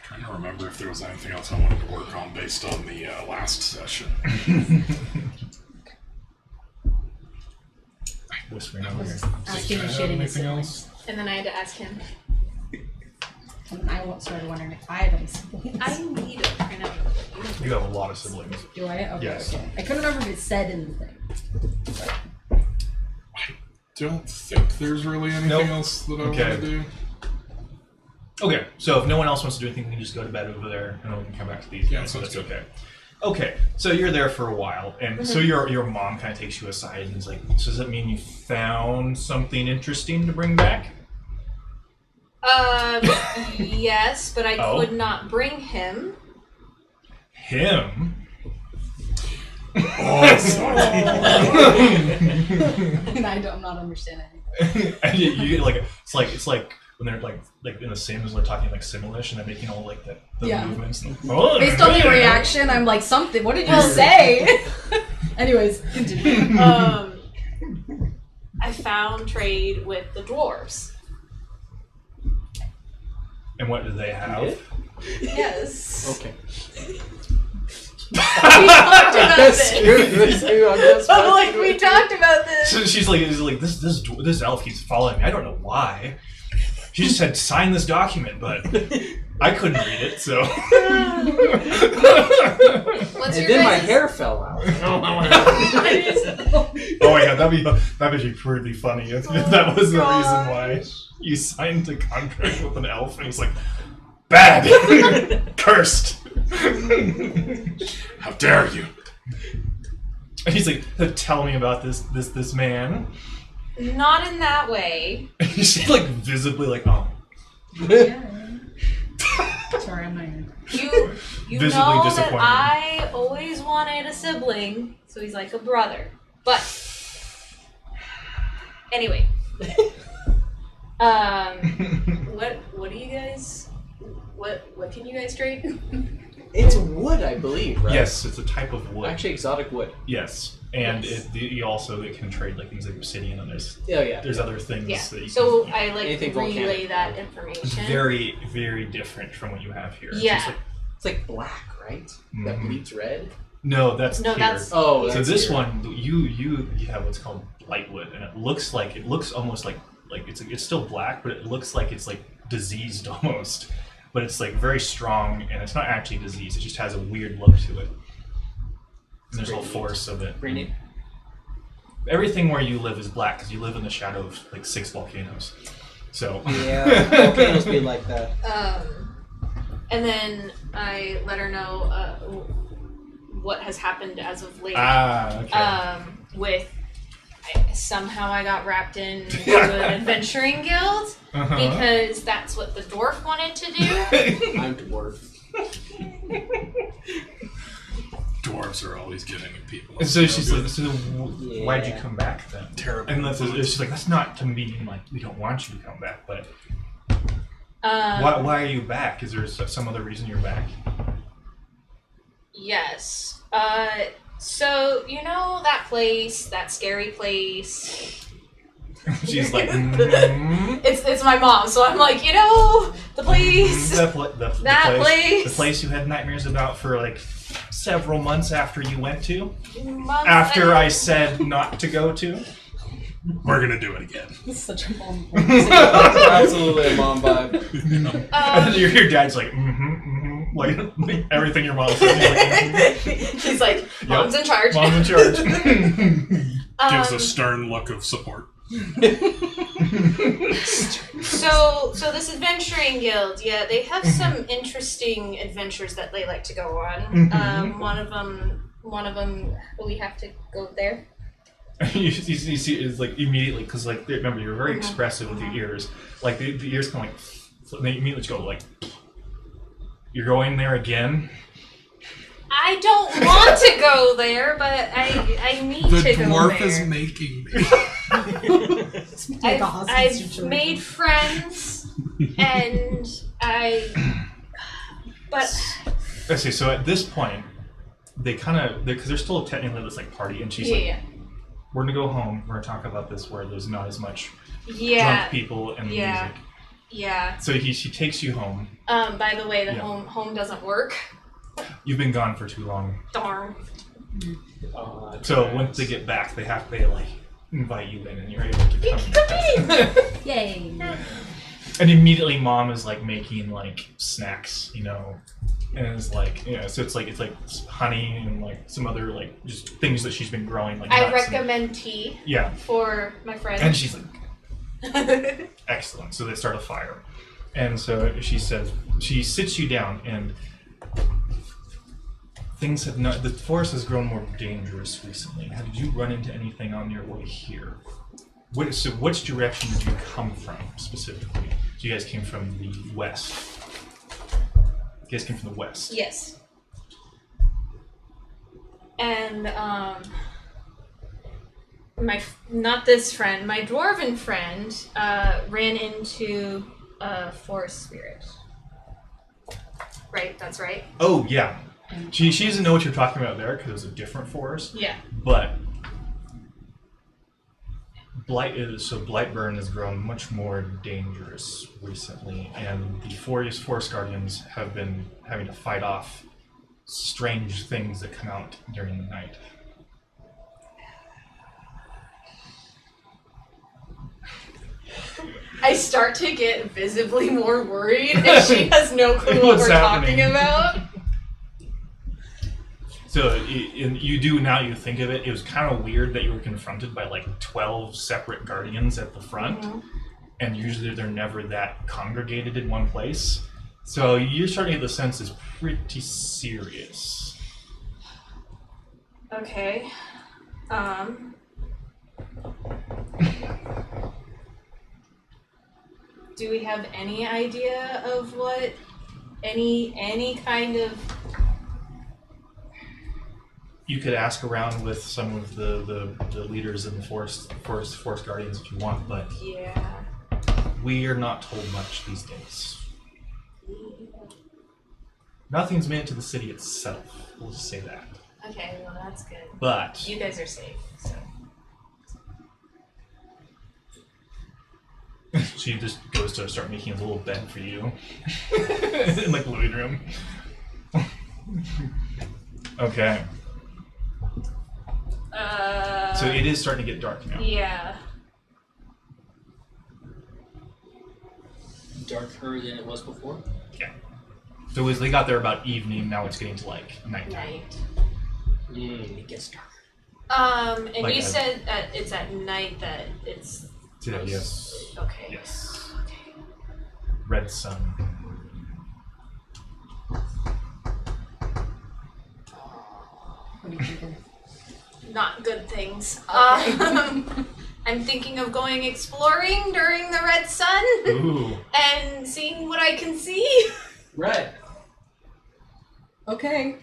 Trying to remember if there was anything else I wanted to work on based on the last session. Whispering over here. Asking the Have shit in his anything siblings. else? and then I had to ask him. And I started wondering if I have any siblings. I need it. I know. You have a lot of siblings. Do I? Okay, Yes. okay. I couldn't remember if it said in the thing. Don't think there's really anything Nope. else that I Okay. want to do. Okay, so if no one else wants to do anything, we can just go to bed over there, and then we can come back to these Yeah, guys. So sounds that's good. okay. Okay, so you're there for a while, and so your mom kind of takes you aside and is like, so does that mean you found something interesting to bring back? Yes, but I Oh. could not bring him. Him? Oh, sorry. And I'm not understanding anything. And you get like it's like when they're like in the Sims, they're talking like Simish, and they're making all like the Yeah. movements. Oh, Based on the yeah. reaction, I'm like, something. What did you say? Anyways, continue. I found trade with the dwarves. And what do they have? Yes. Okay. We talked about this. I'm Like we talked about this. So she's like this elf keeps following me. I don't know why. She just said sign this document, but I couldn't read it, so. What's And your then my guys' hair fell out. Oh my god, that'd be pretty funny if that was the reason why you signed a contract with an elf and he's like, bad, cursed. How dare you? And he's like, tell me about this man. Not in that way. She's like visibly like, oh. Sorry, I'm not even. You Visibly know that disappointed. I always wanted a sibling, so he's like a brother. But anyway, what do you guys what can you guys trade? It's wood, I believe, right? Yes, it's a type of wood. Actually, exotic wood. Yes, and Yes. it can trade like things like obsidian, and there's Yeah. other things Yeah. that you So can. I like Anything relay volcanic. that It's information. very, very different from what you have here. It's Yeah. just like- It's like black, right? That Mhm. bleeds red. no, that's No, here. that's Oh, So that's this here. one, you have what's called lightwood, and it looks almost like it's still black, but it looks like it's like diseased almost. But it's like very strong, and it's not actually diseased. It just has a weird look to it. And there's a whole force of it. Pretty neat. Everything where you live is black because you live in the shadow of like 6 volcanoes. So Yeah, volcanoes be like that. And then I let her know what has happened as of late. okay. With somehow I got wrapped into an adventuring guild because that's what the dwarf wanted to do. I'm dwarf. Dwarves are always getting at people. And so she's good. like, why'd you come back then? Terrible. And she's like, that's not to mean like we don't want you to come back, but why are you back? Is there some other reason you're back? Yes. So you know that place, that scary place. She's like, It's my mom, so I'm like, the place. the place. The place you had nightmares about for like several months after you went to? Months After I said not to go to? We're gonna do it again. It's such a mom. Absolutely a mom vibe. And your dad's like, like everything your mom says. He's like, mom's in charge. Mom's in charge. Gives a stern look of support. So this adventuring guild, yeah, they have some interesting adventures that they like to go on. One of them, we have to go there. you see it's like immediately, because like remember you're very expressive with your ears, like the ears kind of like they immediately go like, you're going there again. I don't want to go there, but I need The to go dwarf there. is making me. I've made friends, and but Let's see. So at this point, they kind of because they're still technically this like party, and she's like, yeah, "We're gonna go home. We're gonna talk about this where there's not as much yeah, drunk people and yeah. music." yeah. So she takes you home. By the way, the Yeah. home doesn't work. You've been gone for too long. Darn. So once they get back, they like invite you in, and you're able to come. Yay. And immediately, mom is like making like snacks, and it's like so it's like honey and like some other like just things that she's been growing. Like I nuts and- recommend tea yeah, for my friends. and she's like excellent. So they start a fire, and so she sits you down, and things have not. The forest has grown more dangerous recently. Did you run into anything on your way here? So which direction did you come from specifically? So you guys came from the west. You guys came from the west. Yes. And not this friend, my dwarven friend ran into a forest spirit. Right, that's right. Oh yeah, she doesn't know what you're talking about there because it was a different forest. Yeah. But Blightburn has grown much more dangerous recently, and the forest guardians have been having to fight off strange things that come out during the night. I start to get visibly more worried, and she has no clue what What's we're happening? talking about. So you do, now you think of it, it was kind of weird that you were confronted by like 12 separate guardians at the front, and usually they're never that congregated in one place. So you're starting to get the sense it's pretty serious. Okay. Do we have any idea of what any kind of? You could ask around with some of the leaders in the forest guardians if you want, but Yeah. we are not told much these days. Nothing's made it to the city itself. We'll just say that. Okay, well that's good. But You guys are safe, so. she just goes to start making a little bed for you in like the living room. Okay. So it is starting to get dark now. Yeah. Darker than it was before. Yeah. So as they got there about evening, now it's getting to like nighttime. Night. It gets darker. And Like you a- said it's at night that it's. Today, yes. Okay. Yes. Okay. Red sun. What are you thinking? Not good things. Okay. I'm thinking of going exploring during the red sun Ooh. and seeing what I can see. Right. Okay.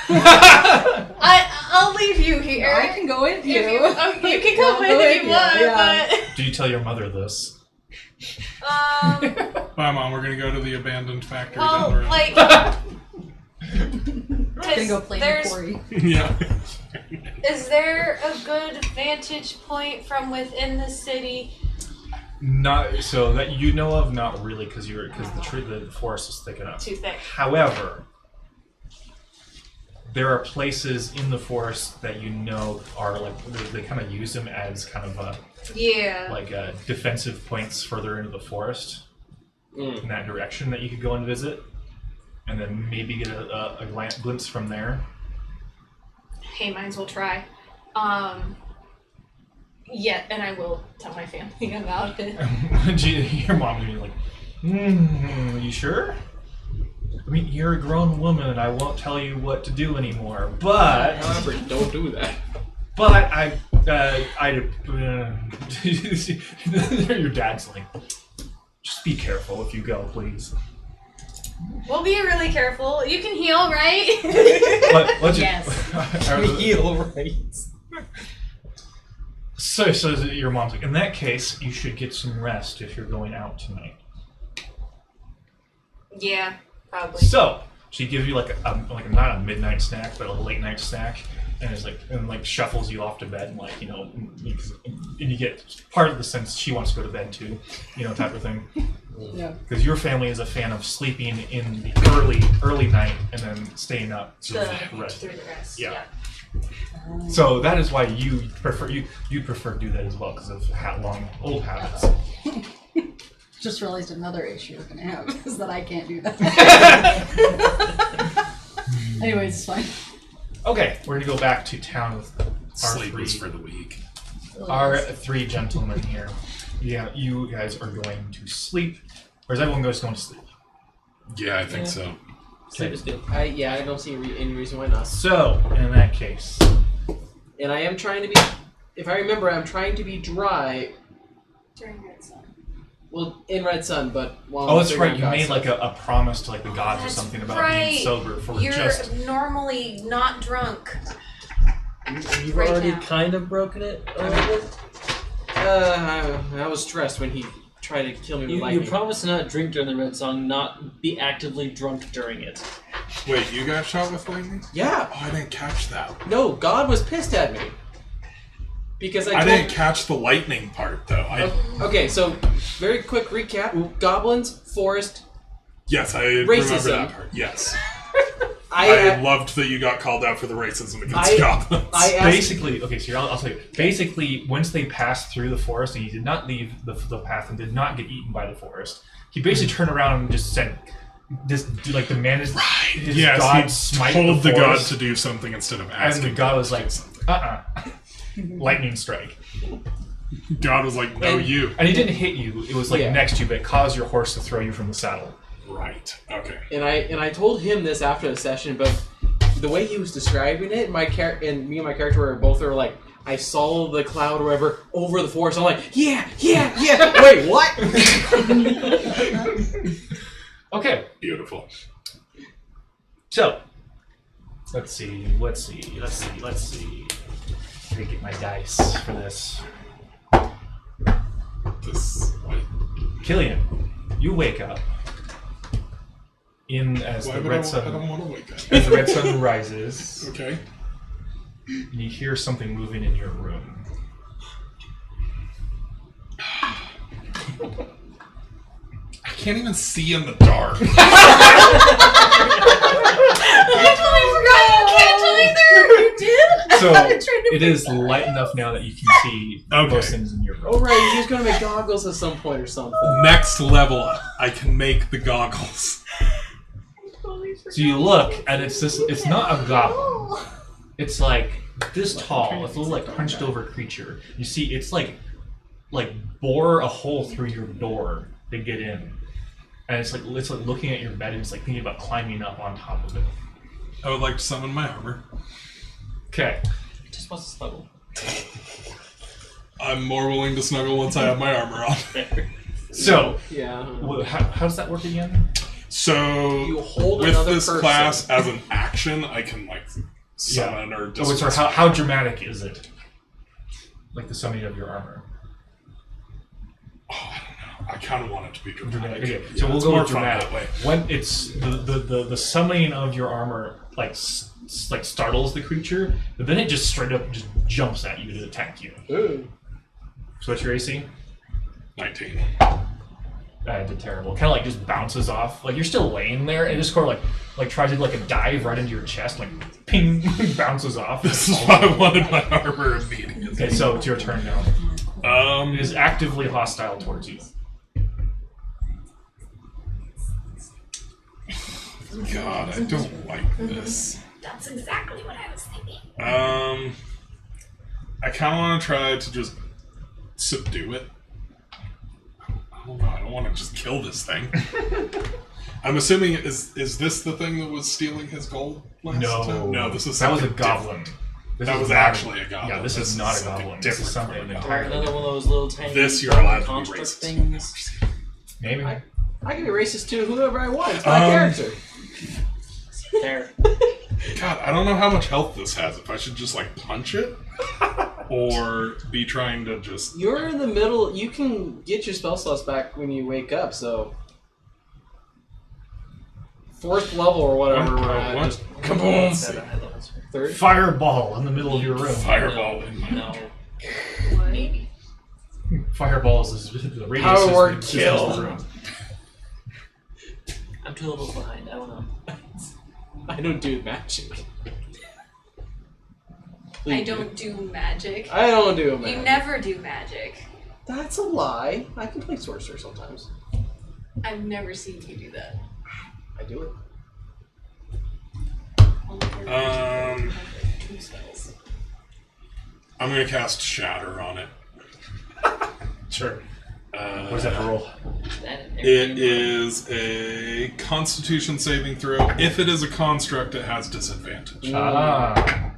I'll leave you here. I can go with you. If you can come I'll with go if with you you, want, yeah. Do you tell your mother this? but Bye, Mom. We're gonna go to the abandoned factory well, down the road. like, Gonna go play in the there's quarry. Yeah. is there a good vantage point from within the city? Not so that you know of, not really, because the forest is thick enough. Too thick. However, there are places in the forest that you know are like they kind of use them as kind of Yeah. like defensive points further into the forest in that direction that you could go and visit, and then maybe get a glimpse from there. Hey, might as well try. Yeah, and I will tell my family about it. Your mom's gonna be like, you sure? I mean, you're a grown woman, and I won't tell you what to do anymore. But, However, don't do that. but your dad's like, just be careful if you go, please. We'll be really careful. You can heal, right? Let's Yes. Heal, right? So your mom's like, in that case, you should get some rest if you're going out tonight. Yeah, probably. So she gives you like a not a midnight snack, but a late night snack, and is like shuffles you off to bed, and like and you get part of the sense she wants to go to bed too, type of thing. Yeah. Because your family is a fan of sleeping in the early night and then staying up to rest. Through the rest. Yeah. So that is why you prefer to do that as well, because of old habits. Just realized another issue we're gonna have is that I can't do that. Anyways, it's fine. Okay, we're gonna go back to town with Sleepers for the week. our three gentlemen here. Yeah, you guys are going to sleep, or is everyone going to sleep? Yeah, I think so. Sleep is good. I don't see any reason why not. So in that case, And I am trying to be, if I remember, I'm trying to be dry. During red sun. Well, in red sun, but while that's right. You made like a promise to like the gods or That's something about right. being sober for You're just. normally not drunk. You've Right already now. kind of broken it a little bit. I was stressed when he tried to kill me with You lightning. promised to not drink during the red song, not be actively drunk during it. Wait, you got shot with lightning? Yeah. Oh, I didn't catch that. No, God was pissed at me. Because I I told... didn't catch the lightning part, though. Okay, so very quick recap. Goblins, forest. Yes, I remember Racism. that part. Yes. I loved that you got called out for the racism against I- goblins. I asked... Basically, okay, so I'll tell you. Basically, once they passed through the forest and he did not leave the path and did not get eaten by the forest, he basically turned around and just said, "This like the man is his yes, god he smite told the god forest." to do something instead of And asking. the god was like, something. lightning strike. God was like, no, And- you. And he didn't hit you. It was like Yeah. next to you, but it caused your horse to throw you from the saddle. Right. Okay. And I told him this after the session, but the way he was describing it, me and my character were both like, I saw the cloud or whatever over the forest. I'm like, yeah. Wait, what? Okay, Beautiful. so let's see. Let me get my dice for this. This. Wait. Killian, you wake up as Why the would red I sun don't want to wake up. as the red sun rises, Okay. you hear something moving in your room. I can't even see in the dark. I totally forgot you can't either. You did? So I've been trying to it is figure that light out. enough now that you can see Okay. most things in your room. Oh right, he's gonna make goggles at some point or something. Next level, I can make the goggles. So you look, and it's not a goblin. It's like this tall. It's a little like hunched over creature. You see, it's like bore a hole through your door to get in, and it's like looking at your bed and it's like thinking about climbing up on top of it. I would like to summon my armor. Okay. It just wants to snuggle. I'm more willing to snuggle once I have my armor on. So Yeah. how does that work again? So You hold with another this person. class as an action, I can like summon or Oh, dismiss. sorry. How dramatic is it? Like the summoning of your armor. Oh, I don't know. I kind of want it to be dramatic. Okay, Yeah, so we'll it's go more with fun dramatic. that way. When it's the summoning of your armor like startles the creature, but then it just straight up just jumps at you to attack you. Ooh. So what's your AC? 19. I did terrible. Kind of like just bounces off. Like you're still laying there, and it just kind of like tries to do like a dive right into your chest, like ping, bounces off. This is why I wanted my armor immediately. Okay, so it's your turn now. It is actively hostile towards you. God, I don't like this. That's exactly what I was thinking. I kind of want to try to just subdue it. I don't know. I don't want to just kill this thing. I'm assuming is this the thing that was stealing his gold last time? No, this is that was a something goblin. This That is was not actually a goblin. Yeah, this is not a something goblin. This is different something from a entirely Another one of those little tiny This you're allowed to be construct racist. things. Maybe. I can be racist to whoever I want. It's my character. There. God, I don't know how much health this has. If I should just like punch it, or be trying to just. You're in the middle. You can get your spell slots back when you wake up. So 4th level or whatever. What? we're at, What? just kaboom. 3rd. Fireball in the middle of your room. Fireball. No. Maybe. Fireball is the radius Power is word the distance of kill. the room. I'm 2 levels behind. I don't know. I don't do magic. I don't do magic. I don't do You magic. never do magic. That's a lie. I can play sorcerer sometimes. I've never seen you do that. I do it. Two spells. I'm gonna cast Shatter on it. Sure. What is that for roll? It is a Constitution saving throw. If it is a construct, it has disadvantage. Ah.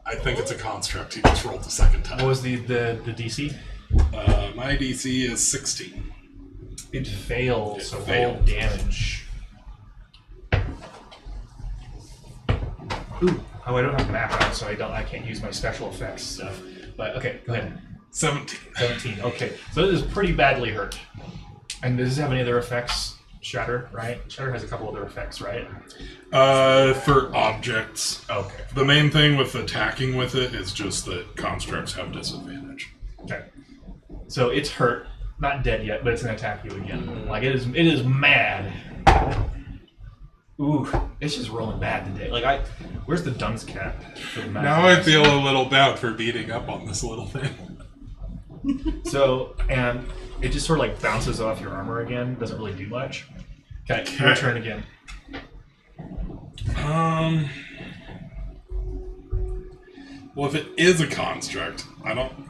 I think it's a construct. He just rolled the second time. What was the DC? My DC is 16. It failed, It so failed. roll damage. Ooh. Oh, I don't have map out, so I can't use my special effects stuff. But okay, go ahead. 17. 17. Okay, so it is pretty badly hurt. And does this have any other effects? Shatter, right? Shatter has a couple other effects, right? For objects. Okay. The main thing with attacking with it is just that constructs have disadvantage. Okay. So it's hurt, not dead yet, but it's gonna attack you again. Like it is mad. Ooh, it's just rolling bad today. Like where's the dunce cap? For the Now I feel a little bad for beating up on this little thing. So, and it just sort of like bounces off your armor again. Doesn't really do much. Okay, your turn again. Well, if it is a construct,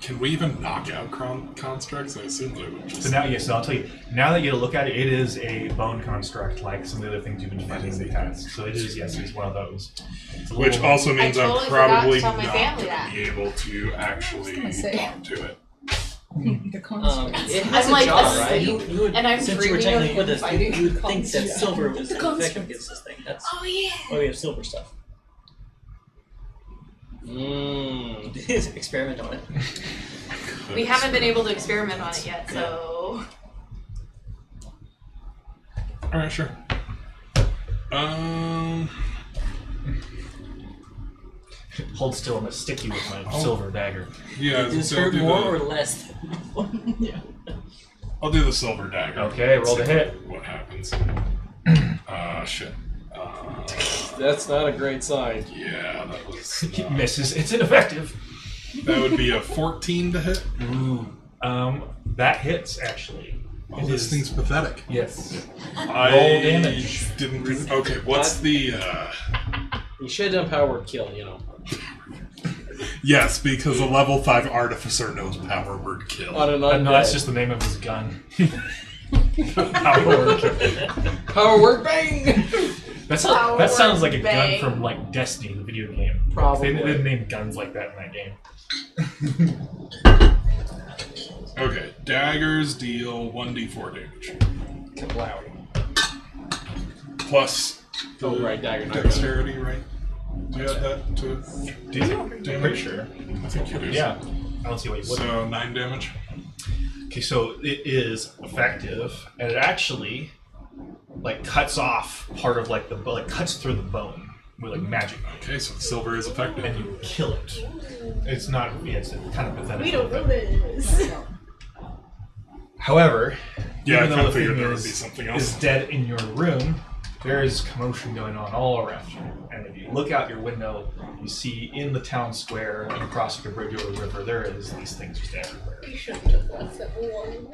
can we even knock out constructs? I assume they would just. So now, yes, so I'll tell you. Now that you look at it, it is a bone construct, like some of the other things you've been fighting in the past. So it is, yes, it's one of those. It's a Which little- also means I I'm totally forgot to probably tell my not family going that. to be able to actually gonna say. talk to it. The construct. It has I'm a like job, asleep, right? You would, and I'm since you were dreaming of technically with him us, fighting you would think that construct. silver was The effective construct. against this thing. That's Oh yeah. why we have silver stuff. Experiment on it. We haven't been able to experiment on it yet, so Alright, sure. Hold still, I'm gonna stick you with my silver dagger. Yeah, Does this so hurt more or less than before? I'll do the silver dagger. Okay, roll Let's to see hit. What happens? Shit. That's not a great sign. Yeah, that was. He misses. It's ineffective. That would be a 14 to hit. Ooh. That hits actually. Oh, this thing's pathetic. Yes. Roll damage. Didn't. Okay, what's the? You should have done power word kill, you know. Yes, because a level 5 artificer knows power word kill. On an undead. No, that's just the name of his gun. Power word kill. Power word bang! That sounds like a gun from like Destiny, the video game. Probably. They didn't name guns like that in that game. Okay, daggers deal 1d4 damage. Wow. Plus the right, dagger, not dexterity, right? Do you have that to Do you? damage? Pretty sure. I think you do. Yeah. I don't see why you wouldn't. So 9 damage. Okay, so it is effective, and it actually like cuts off part of like cuts through the bone with like magic, Okay, so the silver is effective. and you kill it. It's not. Yeah, it's kind of pathetic. We don't know this. However, Yeah, I even kind though of the figured thing there would be something else. is dead in your room, there is commotion going on all around you. And if you look out your window, you see in the town square and across the bridge over the river, there is these things just everywhere. We shouldn't have left that alone.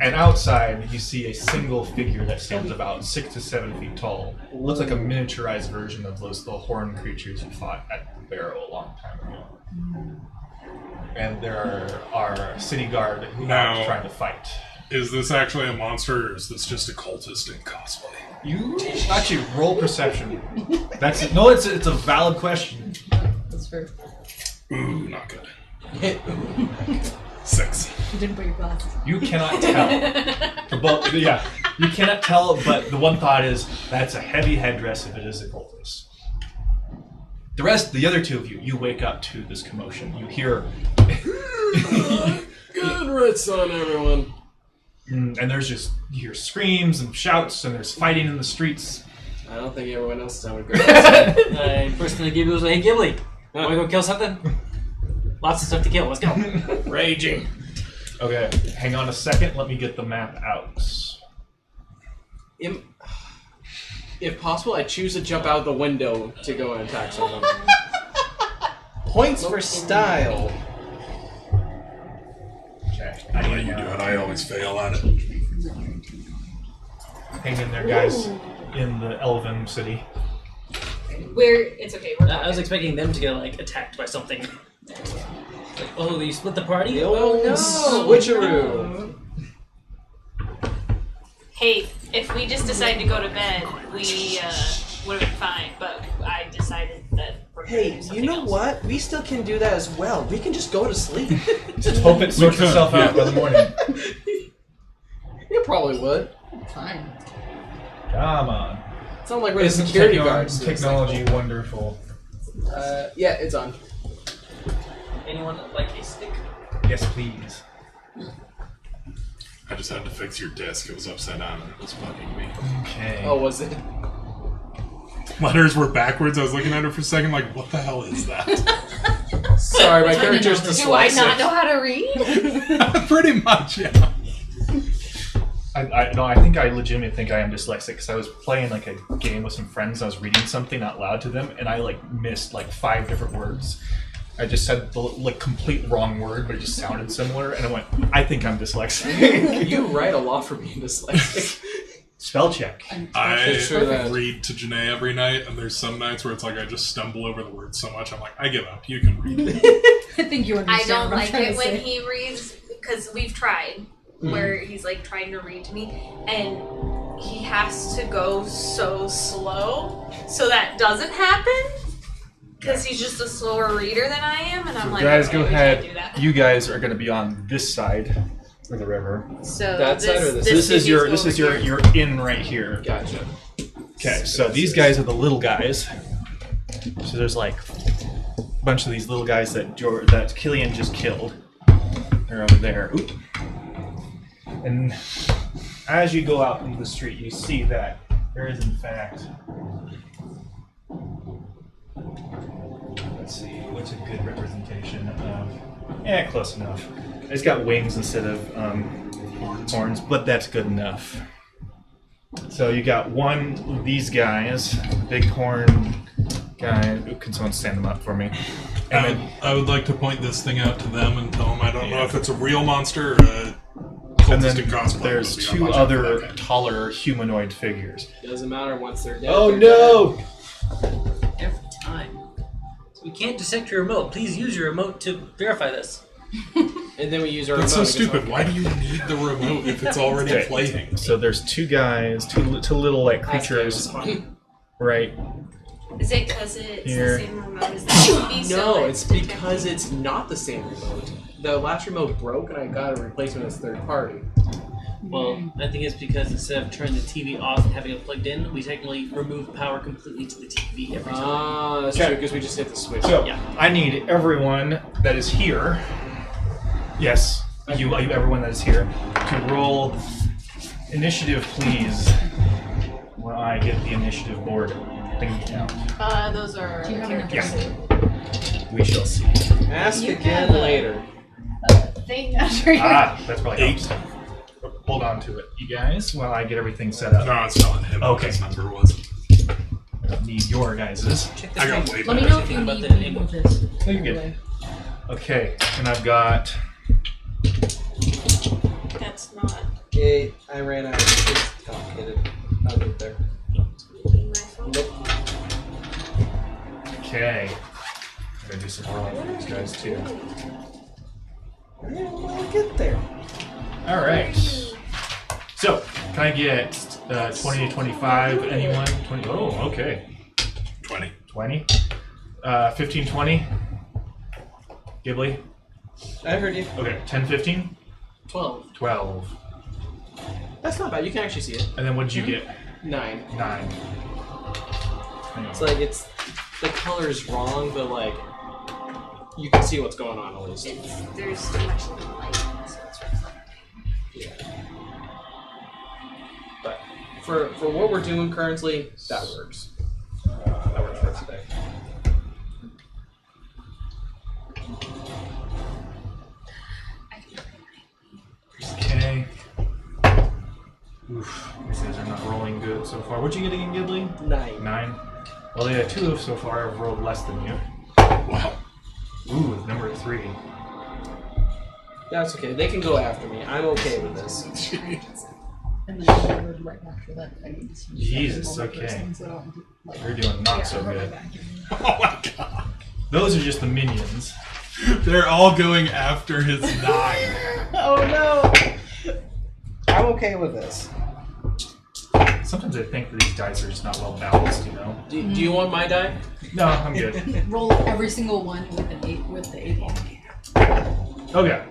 And outside, you see a single figure that stands about 6 to 7 feet tall. It looks like a miniaturized version of the horned creatures you fought at the Barrow a long time ago. And there are city guard who Now- are trying to fight. Is this actually a monster, or is this just a cultist in cosplay? You actually roll perception. That's it. No, it's a valid question. That's fair. Ooh, not good. 6. You didn't put your glasses on. You cannot tell. But yeah, you cannot tell. But the one thought is that's a heavy headdress if it is a cultist. The other two of you wake up to this commotion. You hear, Good rits on everyone. and you hear screams and shouts, and there's fighting in the streets. I don't think everyone else is having a good I personally give you a hey Ghibli. Want to go kill something? Lots of stuff to kill. Let's go. Raging. Okay, hang on a second. Let me get the map out. If possible, I choose to jump out the window to go and attack someone. Points for style. Okay, I'll let you do it. I always fail at it. hang in there, guys. In the Elven city. It's okay. We're I was expecting them to get like attacked by something. Like, oh, you split the party? The old switcheroo. Hey, if we just decide to go to bed, we would have been fine. But I decided that we're gonna do Hey, something you know else. what? We still can do that as well. We can just go to sleep. Just hope it sorts could, itself out by the morning. You probably would. Fine. Come on. Sound like we're the Isn't security guards. to this technology wonderful? thing. Yeah, it's on. Anyone like a stick? Yes, please. I just had to fix your disc. It was upside down and it was bugging me. Okay. Oh, was it? Letters were backwards. I was looking at it for a second, like, what the hell is that? Sorry, my character's dyslexic. Do I not know how to read? Pretty much, yeah. I think I legitimately think I am dyslexic because I was playing like a game with some friends. I was reading something out loud to them, and I like missed like 5 different words. I just said the like complete wrong word, but it just sounded similar, and I went, I think I'm dyslexic. You write a lot for being dyslexic. Spell check. I Sure that. read to Janae every night, and there's some nights where it's like I just stumble over the words so much, I'm like, I give up. You can read it. I think you understand. I don't what I'm like trying it to when say. he reads because we've tried where he's like trying to read to me and he has to go so slow so that doesn't happen because he's just a slower reader than I am and I'm like, Guys, okay, go we can't ahead. do that. You guys are going to be on this side of the river. So That side or this? This is your over here. your in right here. Gotcha. Okay, so these guys are the little guys. So there's like a bunch of these little guys that Killian just killed. They're over there. Oop. And as you go out into the street, you see that There is, in fact. Let's see, what's a good representation of. Close enough. It's got wings instead of horns, but that's good enough. So you got one of these guys, big horn guy. Can someone stand them up for me? And then, I would like to point this thing out to them and tell them I don't know if it's a real monster or a cultistic cosplay. there's movie. I'm two watching other that. taller humanoid figures. Doesn't matter once they're dead. Oh they're no! Every time. So we can't detect your remote. Please use your remote to verify this. dead. And then we use our That's so remote against stupid. our- Why do you need the remote if it's already Okay. playing? So there's two guys, two little like That's good. creatures, right? Is it because it's Here. the same remote as the TV? No, it's because it's not the same remote. The last remote broke and I got a replacement as third party. Well, I think it's because instead of turning the TV off and having it plugged in, we technically remove power completely to the TV every time. Ah, that's Okay. true because we just hit the switch. So Yeah. I need everyone that is here. Yes, you everyone that is here to roll initiative, please. While I get the initiative board thingy out. Those are Do you have enough characters. We shall see. Ask You again have a- later. Thing under your That's probably helps. Hold on to it, you guys, while I get everything set up. No, it's telling him Okay. what his number was. I don't need your guys's. Check the I got screen. way Let me better. know if you About need the me angle. with this. Oh, you're good. Okay, and I've got. That's not Hey, I ran out. It's complicated. I'll get there. my phone. Nope. Okay. I'm gonna do some rolling for these guys too. Yeah, I'll get there. Alright. So, can I get 20 to 25? Anyone? 20? Oh, okay. 20. 20? 15, 20? Ghibli? I heard you. Okay, 10, 15? 12. 12. That's not bad. You can actually see it. And then what did you get? 9. 9. It's like it's the color's wrong, but like you can see what's going on at least. There's too much light, so it's reflecting. But for what we're doing currently, that works. That works for us today. Okay. Oof, these guys are not rolling good so far. What'd you get again, Ghibli? 9. 9. Well, the two so far have rolled less than you. Wow. Ooh, number 3. That's okay. They can go after me. I'm okay with this. And then I would right after that. I need to see Jesus, all of those okay. things that I'll, like, You're doing not so right good. back in. Oh my god. Those are just the minions. They're all going after his 9. Oh no! I'm okay with this. Sometimes I think that these dice are just not well balanced, you know? Do you want my die? No, I'm good. Roll every single one with an 8 with the 8 ball. Okay.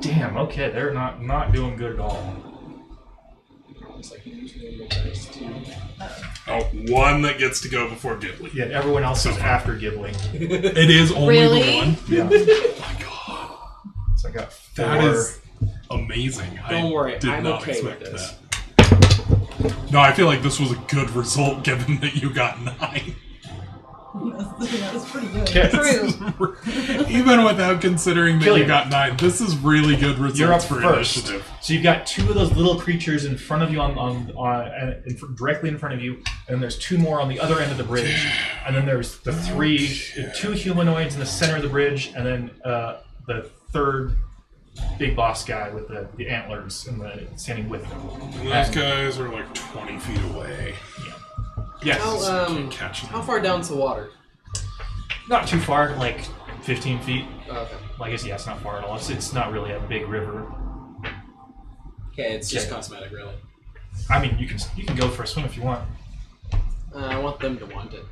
Damn, okay, they're not doing good at all. It's like usually the dice too. Oh, one that gets to go before Ghibli. Yeah, everyone else is after Ghibli. It is only Really? the one. Yeah. Oh my god. So I got 4. That is amazing. Don't worry, did I'm not okay with expect this. that. No, I feel like this was a good result given that you got 9. That's pretty good. Okay. True. Even without considering that Killian. you got 9, this is really good results You're up for first. initiative. So you've got 2 of those little creatures in front of you directly in front of you, and then there's 2 more on the other end of the bridge, and then there's the 2 humanoids in the center of the bridge, and then the third big boss guy with the antlers and standing with them. And those guys are like 20 feet away. Yes. Can't catch them. How far down's the water? Not too far, like 15 feet. Okay. Well, I guess, yeah, it's not far at all. It's not really a big river. Okay, it's just Okay. cosmetic, really. I mean, you can go for a swim if you want. I want them to want it.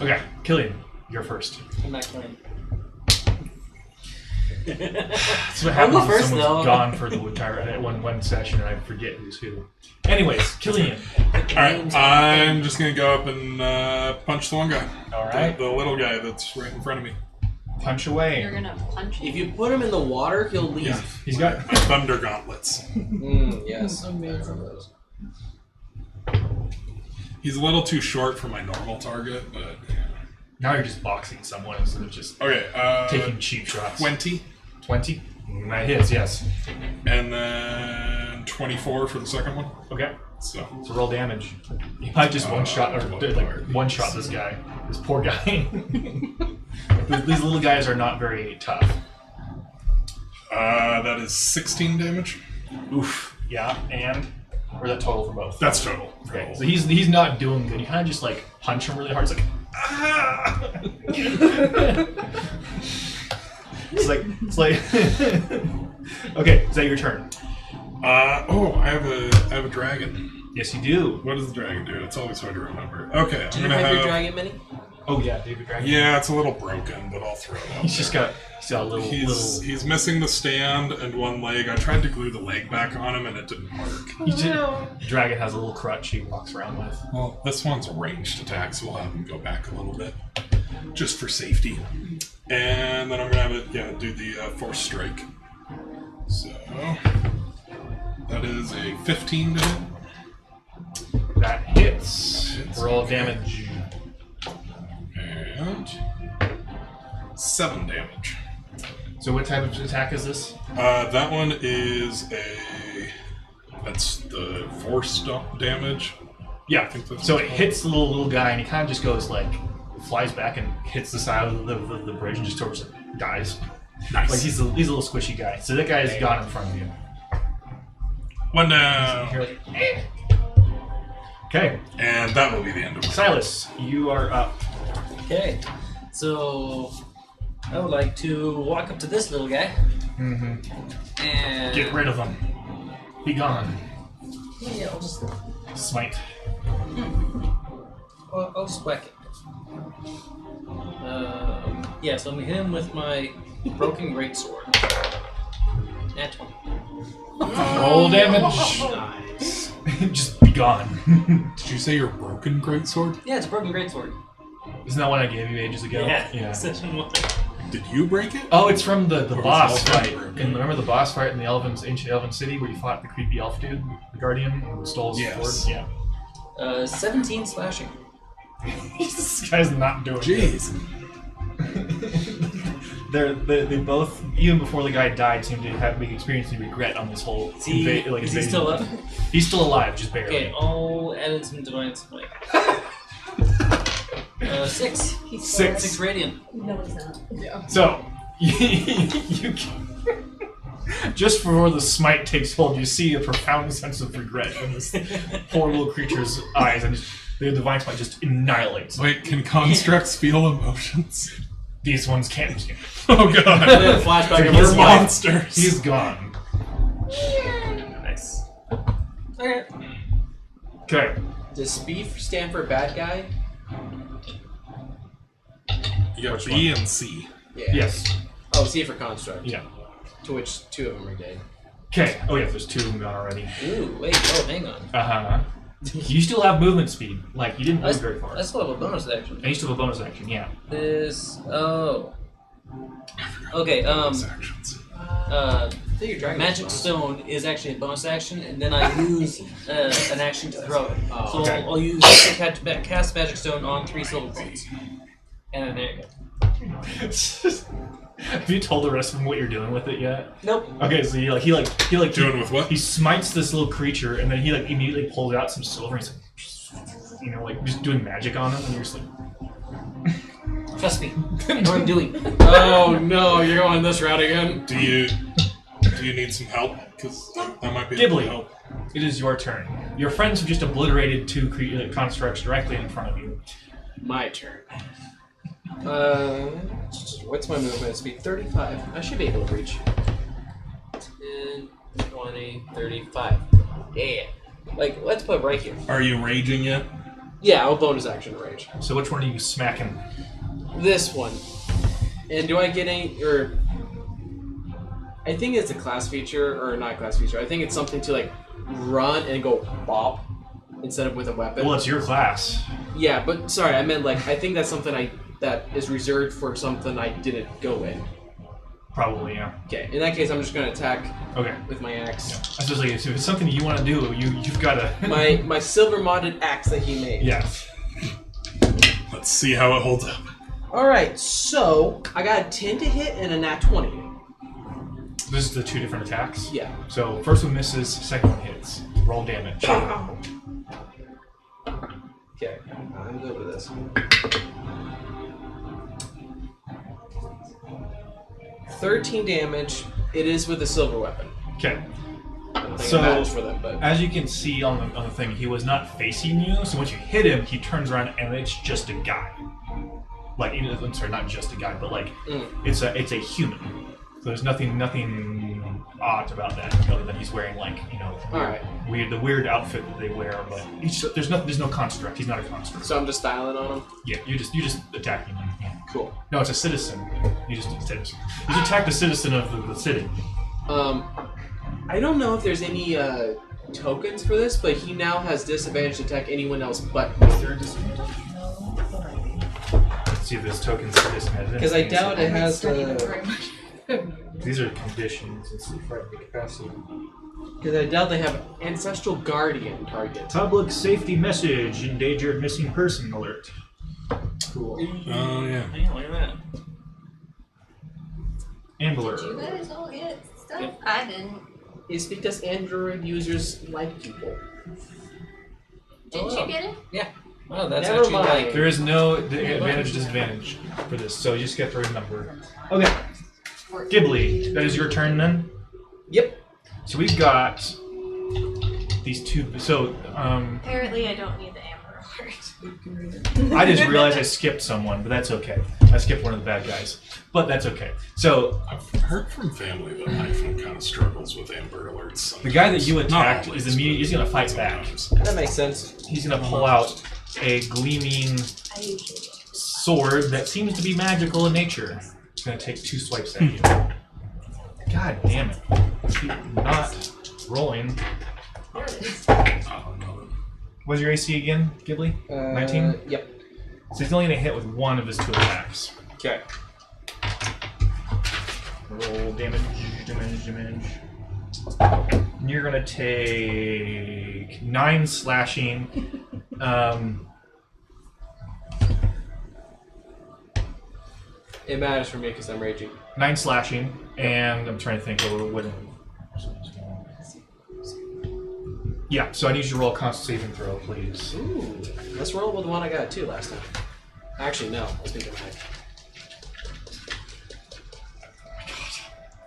Okay, Killian, you're first. I'm not playing. That's what I'll happens go when first, someone's though. gone for the entire one session and I forget who's who. Anyways, Killian. Alright, I'm just gonna go up and punch the one guy. Alright. The little guy that's right in front of me. Punch You're away. gonna punch If him. you put him in the water, he'll leave. Yeah. He's got My thunder gauntlets. Yes. Amazing. I remember those. He's a little too short for my normal target, but Now you're just boxing someone instead of just taking cheap shots. 20. 20? That hits, yes. And then 24 for the second one. Okay. So roll damage. You might just one-shot, or one-shot this guy. This poor guy. These little guys are not very tough. that is 16 damage. Oof. Yeah, and? Or is that total for both? That's total. Okay, so he's not doing good. You kind of just like punch him really hard. It's like, ah! it's like. Okay, is that your turn? I have a dragon. Yes, you do. What does the dragon do? It's always hard to remember. Okay, Do I'm you gonna have your have. dragon mini? Oh yeah, David Dragon. Yeah, it's a little broken, but I'll throw it out. He's there. got a little. He's missing the stand and one leg. I tried to glue the leg back on him and it didn't work. Dragon has a little crutch he walks around with. Well, this one's a ranged attack, so we'll have him go back a little bit, just for safety. And then I'm gonna have it, do the force strike. So that is a 15 to hit. That hits. Roll damage. And 7 damage. So what type of attack is this? That one is that's the force damage. Yeah. I think that's So what it it's hits the little guy, and he kind of just goes like, flies back and hits the side of the bridge and just sort of dies. Nice. Like he's a little squishy guy. So that guy is gone in front of you. One down. You're like, eh. Okay, And that will be the end of my Silas, you are up. Okay, so I would like to walk up to this little guy Mm-hmm. and Get rid of him. Be gone. Yeah, I'll just Smite. I'll just whack it. Yeah, so I'm gonna hit him with my broken greatsword. Nat 20. Roll damage. Nice. Just be gone. Did you say your broken greatsword? Yeah, it's a broken greatsword. Isn't that one I gave you ages ago? Yeah. Session 1. Did you break it? Oh, it's from the Or boss was it all fight. broken? And remember the boss fight in the ancient Elven city where you fought the creepy elf dude, the guardian, and stole his Yes. sword? Yeah. 17 slashing. This guy's not doing Jeez. They both, even before the guy died, seem to have been experiencing regret on this whole Is he invasion. still up? He's still alive, just barely. Okay, I'll add in some divine smite. 6. Six. 6 radiant. No, it's not. Yeah. So, you just before the smite takes hold, you see a profound sense of regret in this poor little creature's eyes, and the divine smite just annihilates. Wait, can constructs feel emotions? These ones can't. Oh And god. then flashback of We're his life. monsters. He's gone. Nice. Okay. Okay. Does B stand for bad guy? You got B and C. Yeah. Yes. Oh, C for construct. Yeah. To which 2 of them are dead. Okay. Oh yeah, there's 2 of them gone already. Ooh, wait, oh, hang on. Uh-huh. You still have movement speed. Like, you didn't move very far. I still have a bonus action. And you still have a bonus action, yeah. Okay, Actions. I think your dragon Magic is Stone is actually a bonus action, and then I use an action to throw it. Oh, So okay. I'll use cast Magic Stone on 3 silver coins. And then there you go. Have you told the rest of them what you're doing with it yet? Nope. Okay, so he Doing with what? He smites this little creature, and then he like immediately pulls out some silver. And he's like, like just doing magic on him, and you're just like, Trust me. I know what I'm doing. Oh no, you're going this route again. Do you need some help? Because I might be able to Dibley, help. it is your turn. Your friends have just obliterated 2 constructs directly in front of you. My turn. What's my movement speed? 35. I should be able to reach. 10, 20, 35. Yeah. Like, let's put right here. Are you raging yet? Yeah, I'll bonus action rage. So which one are you smacking? This one. And do I get any, or... I think it's a class feature, or not a class feature. I think it's something to, like, run and go bop instead of with a weapon. Well, it's your class. Yeah, but sorry, I meant, like, I think that's something that is reserved for something I didn't go in. Probably, yeah. Okay, in that case, I'm just going to attack Okay. with my axe. I was just like, if it's something you want to do, you've got to. My silver modded axe that he made. Yes. Let's see how it holds up. Alright, so I got a 10 to hit and a nat 20. This is the 2 different attacks. Yeah. So first one misses, second one hits. Roll damage. Okay, I'm good with this. 13 damage. It is with a silver weapon. Okay. I don't think So- it matters for them, but As you can see on the thing, he was not facing you. So once you hit him, he turns around and it's just a guy. Like, I'm sorry, not just a guy, but like it's a human. So there's nothing odd about that, other than he's wearing like the weird outfit that they wear. But there's no construct. He's not a construct. so I'm just styling on him. Yeah, you just attacking him. Yeah. Cool. No, it's a citizen. You just attacked a citizen of the city. I don't know if there's any tokens for this, but he now has disadvantage to attack anyone else but me. Let's see if there's tokens for this. Because I doubt it has Very much. These are conditions. It's the frightening capacity. Because I doubt they have ancestral guardian targets. Public safety message: endangered missing person alert. Cool. Oh, yeah. Yeah, look at that. Ambler. Did you guys all get stuff? Yep. I didn't. It's because Android users like people. Did you get it? Yeah. Oh, that's Never actually mind. like. There is no advantage disadvantage for this, so you just get to remember. Okay. Ghibli, that is your turn then. Yep. So we've got these two. So Apparently, I don't need the Amber Alert. I just realized I skipped someone, but that's okay. I skipped one of the bad guys, but that's okay. So I've heard from family that Hyphen kind of struggles with Amber Alerts. Sometimes. the guy that you Not attacked always, is immediately he's gonna fight back. sometimes. That makes sense. He's gonna pull out a gleaming I usually do. sword that seems to be magical in nature. He's gonna take 2 swipes at you. God damn it! Keep not rolling. There it is. Oh, no. What's your AC again, Ghibli? 19? Yep. So he's only gonna hit with one of his 2 attacks. Okay. Roll damage. And you're gonna take 9 slashing. It matters for me because I'm raging. 9 slashing, and I'm trying to think what. Yeah, so I need you to roll a constitution saving throw, please. Ooh. Let's roll with the one I got 2 last time. Actually, no. Let's make it mine.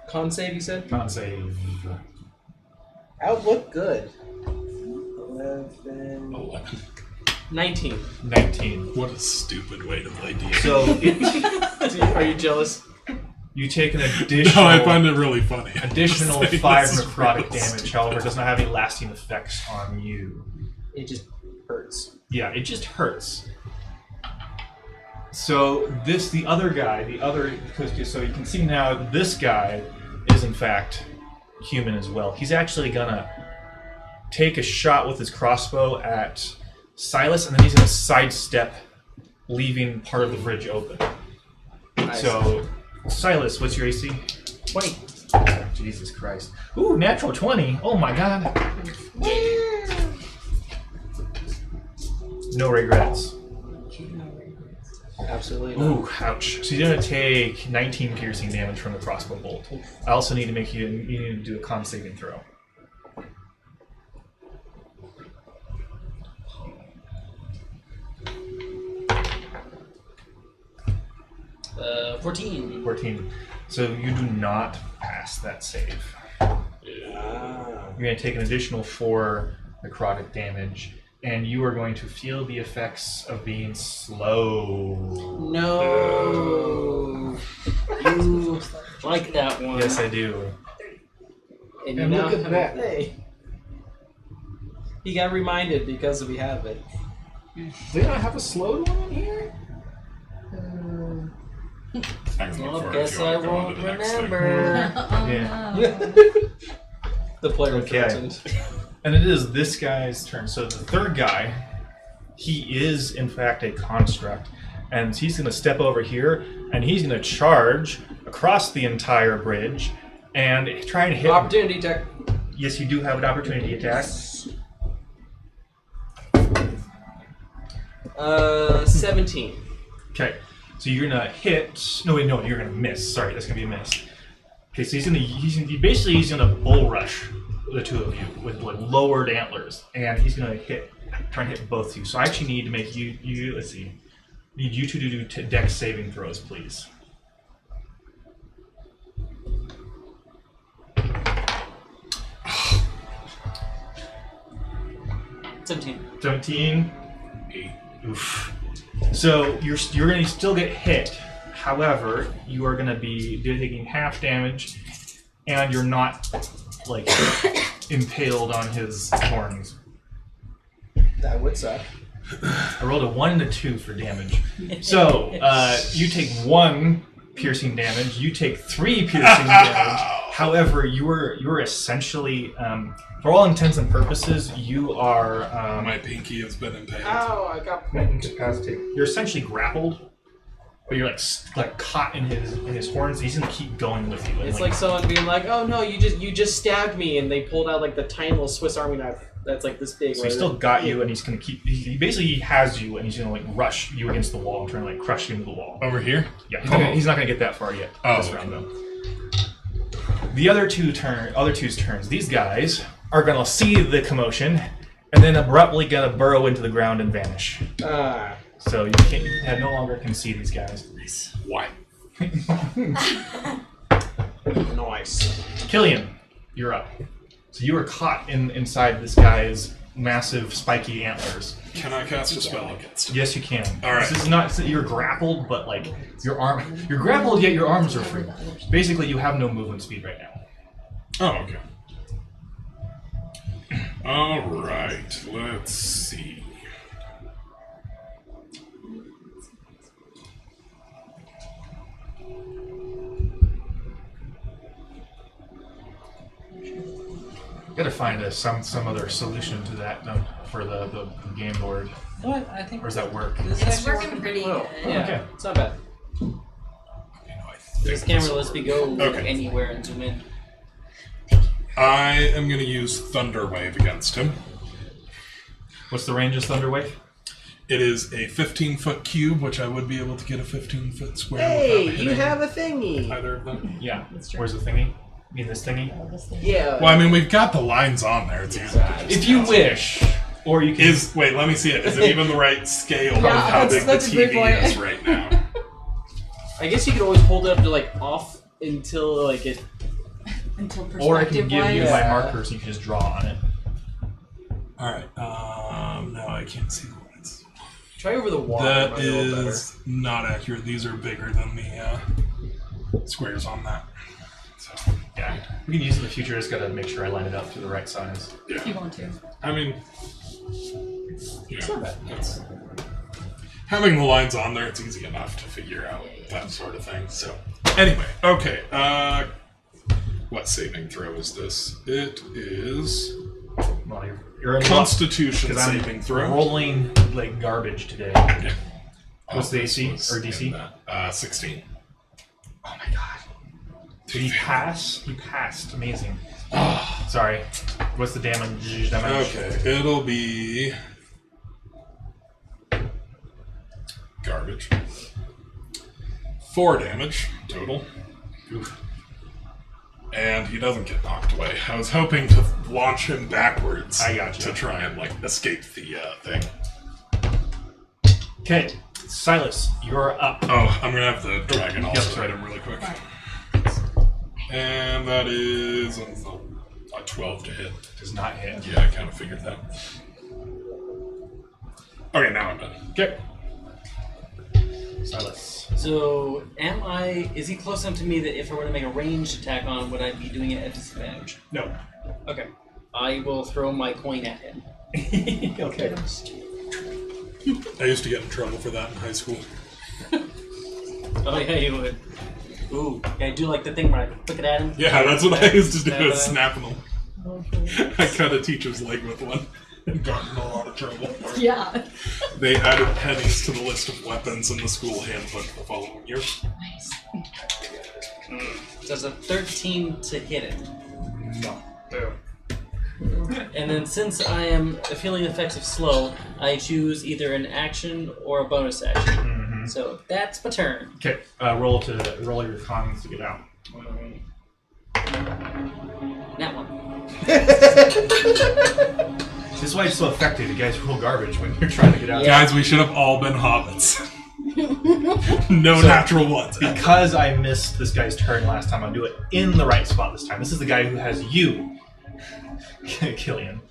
Con save, you said? Con save. That would look good. 11. 11. 19. 19. What a stupid way to play D&D. So it, Are you jealous? you take an additional. No, I find it really funny. Additional Like, 5 this is necrotic real damage, stupid. however, it does not have any lasting effects on you. It just hurts. Yeah, it just hurts. So the other guy, so you can see now this guy is in fact human as well. He's actually gonna take a shot with his crossbow at Silas, and then he's gonna sidestep, leaving part of the bridge open. Nice. So, Silas, what's your AC? 20. Jesus Christ. Ooh, natural 20. Oh my god. No regrets. Absolutely not. Ooh, ouch. So you're gonna take 19 piercing damage from the crossbow bolt. I also need to make you need to do a con saving throw. 14. 14. So you do not pass that save. You're gonna take an additional 4 necrotic damage, and you are going to feel the effects of being slow. No. You like that one. Yes, I do. And you And now look at have that. a day. He got reminded because we have it. Did I have a slowed one in here? I can look Well, for it guess if you I want to go on won't to the next thing. remember. Yeah. The player Okay. threatened. And it is this guy's turn. So the third guy, he is in fact a construct, And he's going to step over here, and he's going to charge across the entire bridge and try and hit... Opportunity attack. Yes, you do have an opportunity attack. 17. Okay, so you're going to hit... No, wait, no, you're going to miss. Sorry, that's going to be a miss. Okay, so he's going to bull rush the two of you with like lowered antlers, and he's going to try and hit both of you. So I actually need to make you let's see. Need you two to do dex saving throws, please. $17. 17. 8. Oof. So you're going to still get hit. However, you are going to be taking half damage, and you're not like impaled on his horns. That would suck. I rolled a 1 and a 2 for damage. So you take 1 piercing damage. You take 3 piercing damage. However, you are essentially, for all intents and purposes, you are. My pinky has been impaled. Ow! I got incapacitated. You're essentially grappled, but you're like caught in his horns. He's gonna keep going with you. It's like someone being like, "Oh no, you just stabbed me," and they pulled out like the tiny little Swiss Army knife that's like this big. So he still got you, and he's gonna keep. He basically has you, and he's gonna like rush you against the wall, trying to like crush you into the wall. Over here? Yeah, he's not gonna get that far yet. This round though. The other two's turns. These guys are gonna see the commotion, and then abruptly gonna burrow into the ground and vanish. So you no longer can see these guys. Why? Nice. Killian, you're up. So you were caught inside this guy's massive spiky antlers. Can I cast a spell against him? Yes, you can. All right. This is not you're grappled, but like you're grappled yet your arms are free. Basically, you have no movement speed right now. Oh, okay. All right. Let's see. Gotta find some other solution to that for the game board. What? I think. Or does that work? This is It's actually working pretty well. good. Yeah, Okay. it's not bad. This camera lets me go Okay. anywhere and zoom in. I am going to use Thunder Wave against him. What's the range of Thunder Wave? It is a 15-foot cube, which I would be able to get a 15-foot square Hey, without you hitting have a thingy. either of them. Yeah. Where's the thingy? You mean this thingy? Yeah. Well, I mean, we've got the lines on there. It's easy to just If you cast. wish, or you can. Wait, let me see it. Is it even the right scale of Yeah, how big that's the a good TV point. is right now? I guess you could always hold it up to like off until like it. Until Or I can perspective give you wise. my Yeah. markers and you can just draw on it. All right. No, I can't see the lines. Try over the water. That might be a little is not accurate. These are bigger than the squares on that. So, Yeah. We can use it in the future. I just gotta make sure I line it up to the right size. If you want to. I mean, It's not bad. having the lines on there, it's easy enough to figure out that sort of thing. So, anyway, okay. What saving throw is this? It is Well, you're in Constitution because I'm saving throw. rolling like garbage today. Yeah. What's the this AC was or DC? in that. 16. Oh my god. Did he pass? He passed. Amazing. Sorry. What's the damage? Okay, it'll be garbage. 4 damage total. Oof. And he doesn't get knocked away. I was hoping to launch him backwards. I gotcha. To try and like escape the thing. Okay, Silas, you're up. Oh, I'm gonna have the dragon Yep, also sorry. hit him really quick. And that is a 12 to hit. Does not hit. Yeah, I kind of figured that. Okay, now I'm done. Okay. Silas. So, is he close enough to me that if I were to make a ranged attack on him, would I be doing it at disadvantage? No. Okay. I will throw my coin at him. Okay. I used to get in trouble for that in high school. Oh, yeah, you would. Ooh, yeah, I do like the thing where I flick it at him. Yeah, that's what I used to do, Snap is it. snapping them. I cut a teacher's leg with one. Gotten in a lot of trouble. Yeah. They added pennies to the list of weapons in the school handbook the following year. Nice. Does a 13 to hit it. No. And then since I am feeling the effects of slow, I choose either an action or a bonus action. Mm-hmm. So that's my turn. Okay, roll your cons to get out. That one. This is why it's so effective. You guys roll garbage when you're trying to get out. Guys, we should have all been hobbits. No natural ones. Because I missed this guy's turn last time, I'll do it in the right spot this time. This is the guy who has you, Killian.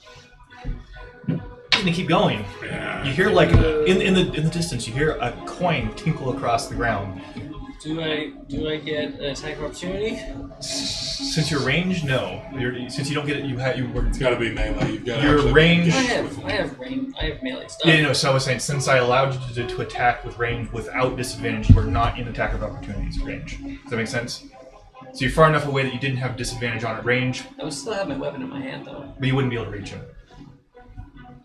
He's gonna keep going. Yeah. You hear like in the distance, you hear a coin tinkle across the ground. Do I get an attack of opportunity? Since your range, no. Since you don't get it, It's got to be melee. You've got your range. I have range. I have melee stuff. Yeah, no. So I was saying, since I allowed you to attack with range without disadvantage, you are not in attack of opportunities range. Does that make sense? So you're far enough away that you didn't have disadvantage on it range, I would still have my weapon in my hand though. but you wouldn't be able to reach him.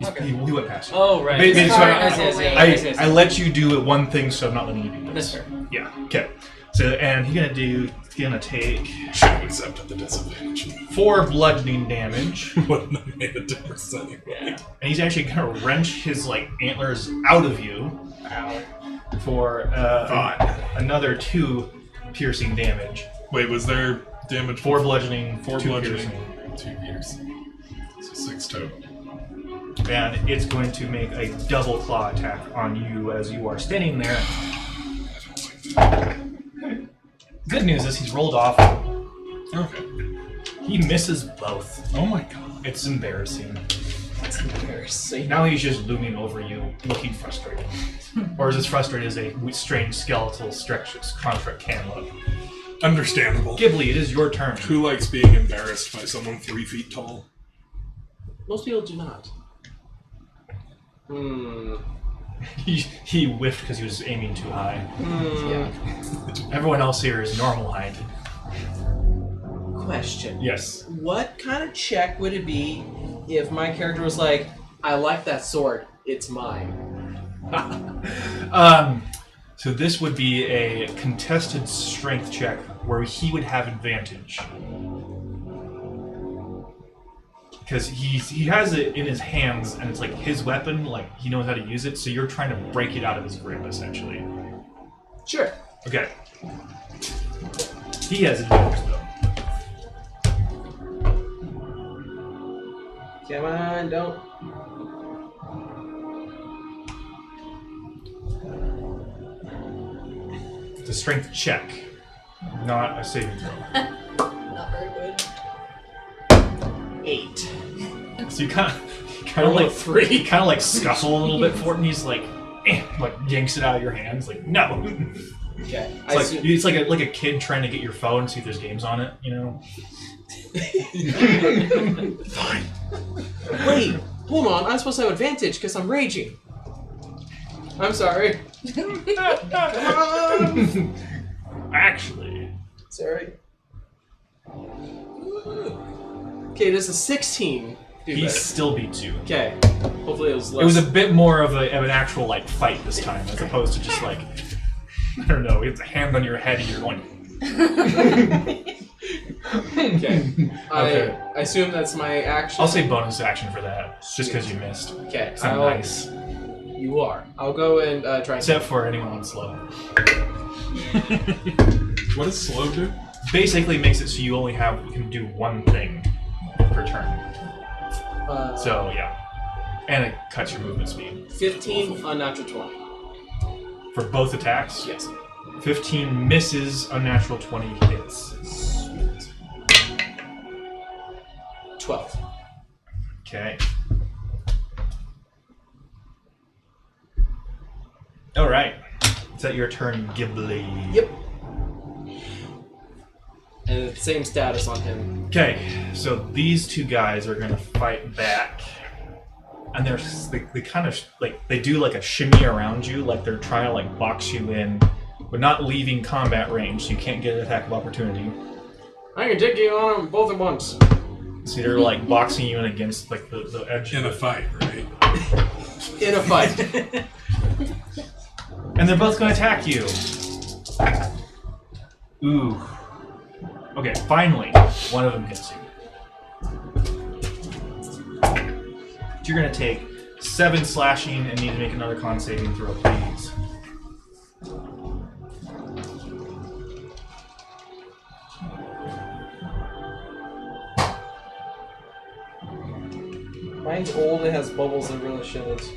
Okay. He went past you. Oh right. Maybe far I see, enough away. I see. I let you do one thing, so I'm not letting you do That's this. fair. Yeah. Okay. So and he's gonna take Should have accepted the disadvantage. 4 bludgeoning damage, Wouldn't have made a difference anyway. Yeah. and he's actually gonna wrench his antlers out of you for another 2 piercing damage. Wait, was there damage? 4 bludgeoning, 4 2 bludgeoning, piercing. 2 piercing. So 6 total. And it's going to make a double claw attack on you as you are standing there. Good news is he's rolled off. Okay. He misses both. Oh my god. It's embarrassing. That's embarrassing. Now he's just looming over you, looking frustrated. Or as frustrated as a strange skeletal construct can look. Understandable. Ghibli, it is your turn. Who likes being embarrassed by someone 3 feet tall? Most people do not. He whiffed because he was aiming too high. Yeah. Everyone else here is normal height. Question. Yes. What kind of check would it be if my character was like, I like that sword, it's mine? So this would be a contested strength check where he would have advantage. Because he has it in his hands, and it's like his weapon, like he knows how to use it, so you're trying to break it out of his grip, essentially. Sure. Okay. He has advantage, though. Come on, don't. It's a strength check, not a saving throw. Not very good. 8. So you kind of like 3. kind of like scuffle a little bit for it, and he's like yanks it out of your hands, like no. Okay. It's like a kid trying to get your phone, see if there's games on it, you know. Fine. Wait, hold on. I'm supposed to have advantage because I'm raging. I'm sorry. Come on. Actually, Sorry. Okay, this is 16. he still beats you. Okay. Hopefully it was less. It was a bit more of an actual fight this time, as opposed to just I don't know, it's a hand on your head and you're going. Okay. Okay. I assume that's my action. I'll say bonus action for that, just because you missed. Okay. So nice. You are. I'll go and try. Except for anyone on slow. What does slow do? Basically makes it so you can do one thing per turn. So yeah, and it cuts your movement speed. 15 unnatural 20. For both attacks. Yes. 15 misses, unnatural 20 hits. Sweet. 12. Okay. All right. Is that your turn, Ghibli? Yep. And the same status on him. Okay, so these two guys are gonna fight back, and they kind of they do a shimmy around you, like they're trying to box you in, but not leaving combat range, so you can't get an attack of opportunity. I can take you on them both at once. So they're like boxing you in against like the edge. In a fight, right? In a fight. And they're both going to attack you. Ooh. Okay, finally, one of them hits you. You're going to take 7 slashing and need to make another con saving throw, please. Mine's old and has bubbles and really shivers.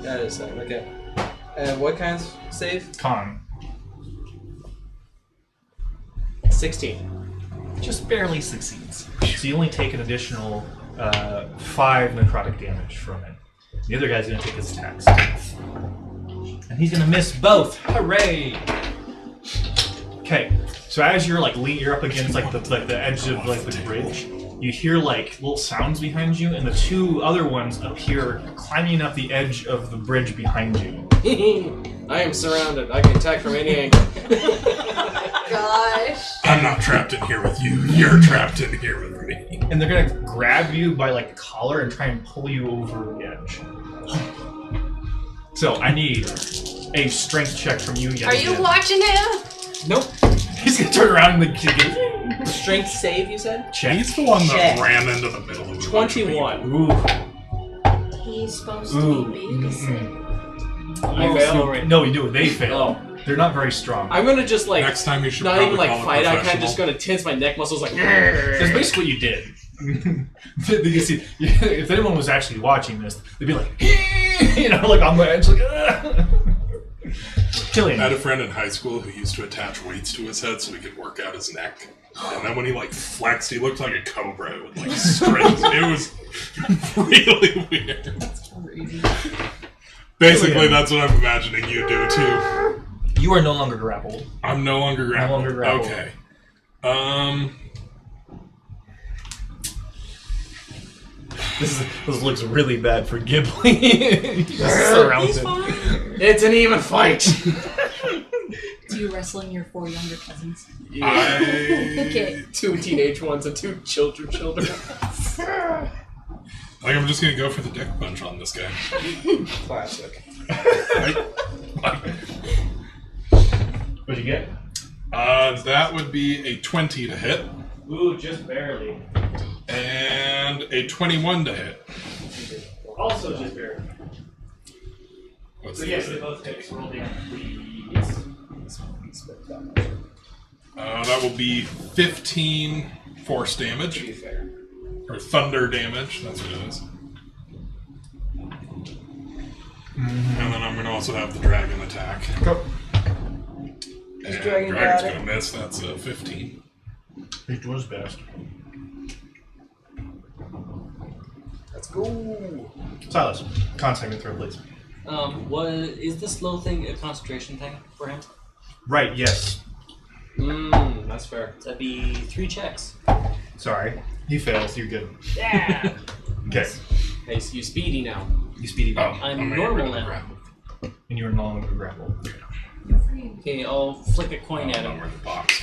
That is sad. Okay. And what kind of save? Con. 16. Just barely succeeds. So you only take an additional 5 necrotic damage from it. The other guy's going to take his attacks. And he's going to miss both. Hooray! Okay, so as you're like you're up against like the edge of like the bridge, you hear like little sounds behind you, and the 2 other ones appear climbing up the edge of the bridge behind you. I am surrounded. I can attack from any angle. Gosh. I'm not trapped in here with you. You're trapped in here with me. And they're gonna grab you by like the collar and try and pull you over the edge. So I need a strength check from you. Are you watching him? Nope. He's gonna turn around and Strength save, you said? check. He's the one that Check. ran into the middle of a bunch of 21. Ooh. He's supposed to Ooh. be babysitting. I fail. No, you do. They fail. Oh. They're not very strong. I'm gonna just like Next time you should not probably even like call a fight. I kind of professional. just gonna tense my neck muscles like. That's basically what you did. You see, if anyone was actually watching this, they'd be like, you know, like on the edge, like. Killian. I had a friend in high school who used to attach weights to his head so he could work out his neck. And then when he like flexed, he looked like a cobra with like strings. It was really weird. Basically, that's what I'm imagining you do too. You are no longer grappled. I'm no longer grappled. No longer grappled. Okay. This looks really bad for Ghibli. He just surrounds him. It's an even fight. Do you wrestling your 4 younger cousins? Okay. 2 teenage ones and 2 children. Like, I'm just gonna go for the dick punch on this guy. Classic. What'd you get? That would be a 20 to hit, Ooh, just barely. and a 21 to hit. Also just barely. What's So the yes, other? they both hit. So roll down, please. That will be 15 force damage. To be fair. Or thunder damage, that's what it is. And then I'm going to also have the dragon attack. Go. And dragon dragon's got it. going to miss, that's a 15. He was best. Let's go. Silas, con saving throw, please. What is the slow thing a concentration thing for him? Right, yes. That's fair. That'd be 3 checks. Sorry. He fails, you're good. Yeah. Okay. Hey, so you speedy now. You speedy down. I'm gonna normal get rid of the now. grapple. And you are no longer grappled. Okay, I'll flick a coin at I don't know him. where the box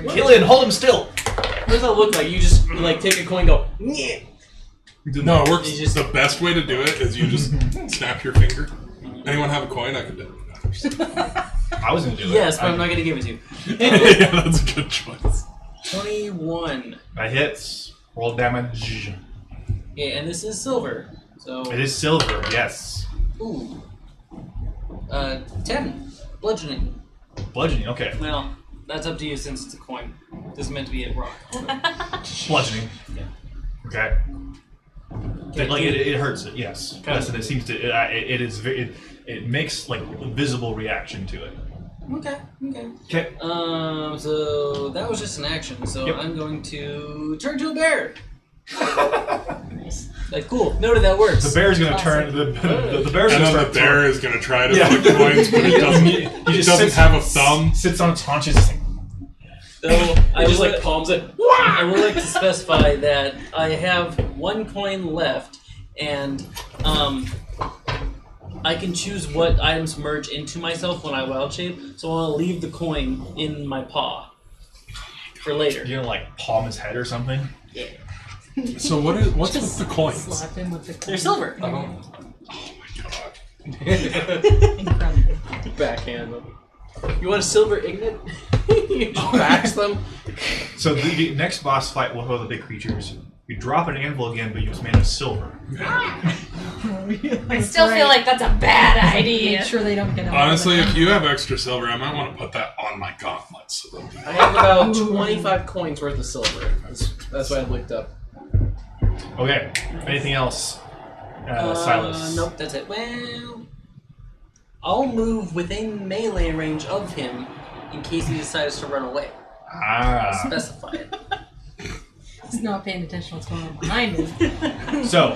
went. Killian, hold him still! What does that look like? You just like take a coin and go, yeah. No, it works. You just- The best way to do it is you just snap your finger. Anyone have a coin? I can do it. I was gonna do it. Yes, but I'm not going to give it to you. Yeah, that's a good choice. 21. That hits. Roll damage. Okay, and this is silver. So, It is silver, yes. ooh. 10. Bludgeoning. Bludgeoning, okay. Well, that's up to you since it's a coin. This is meant to be a rock. Bludgeoning. Yeah. Okay. It hurts it, yes. Yes, and it seems to. It makes like a visible reaction to it. Okay, okay. Okay. So that was just an action, so Yep. I'm going to turn to a bear. Like, cool, noted that works. The bear's gonna turn. The bear's And gonna then the start. bear is going to try to Yeah. flip coins, but it doesn't. He It just doesn't sits- have a thumb. Sits on its haunches. Just like, So I just like palms it. I would like to specify that I have 1 coin left, and I can choose what items merge into myself when I wild shape, so I want to leave the coin in my paw for later. You're gonna like palm his head or something? Yeah. So what's with the coins? Slap him with the coin. They're silver. Oh my god. Incredible. Backhand them. You want a silver ignet? You just backs them. So the next boss fight with one of the big creatures, you drop an anvil again, but it's made of silver. I still feel like that's a bad idea. Make sure they don't get out. Honestly, if you have extra silver, I might want to put that on my gauntlets. So I have about 25 coins worth of silver. That's what I looked up. Okay. Anything else, Silas? Nope, that's it. Well, I'll move within melee range of him in case he decides to run away. Ah. Specify it. He's not paying attention to what's going on behind him. So,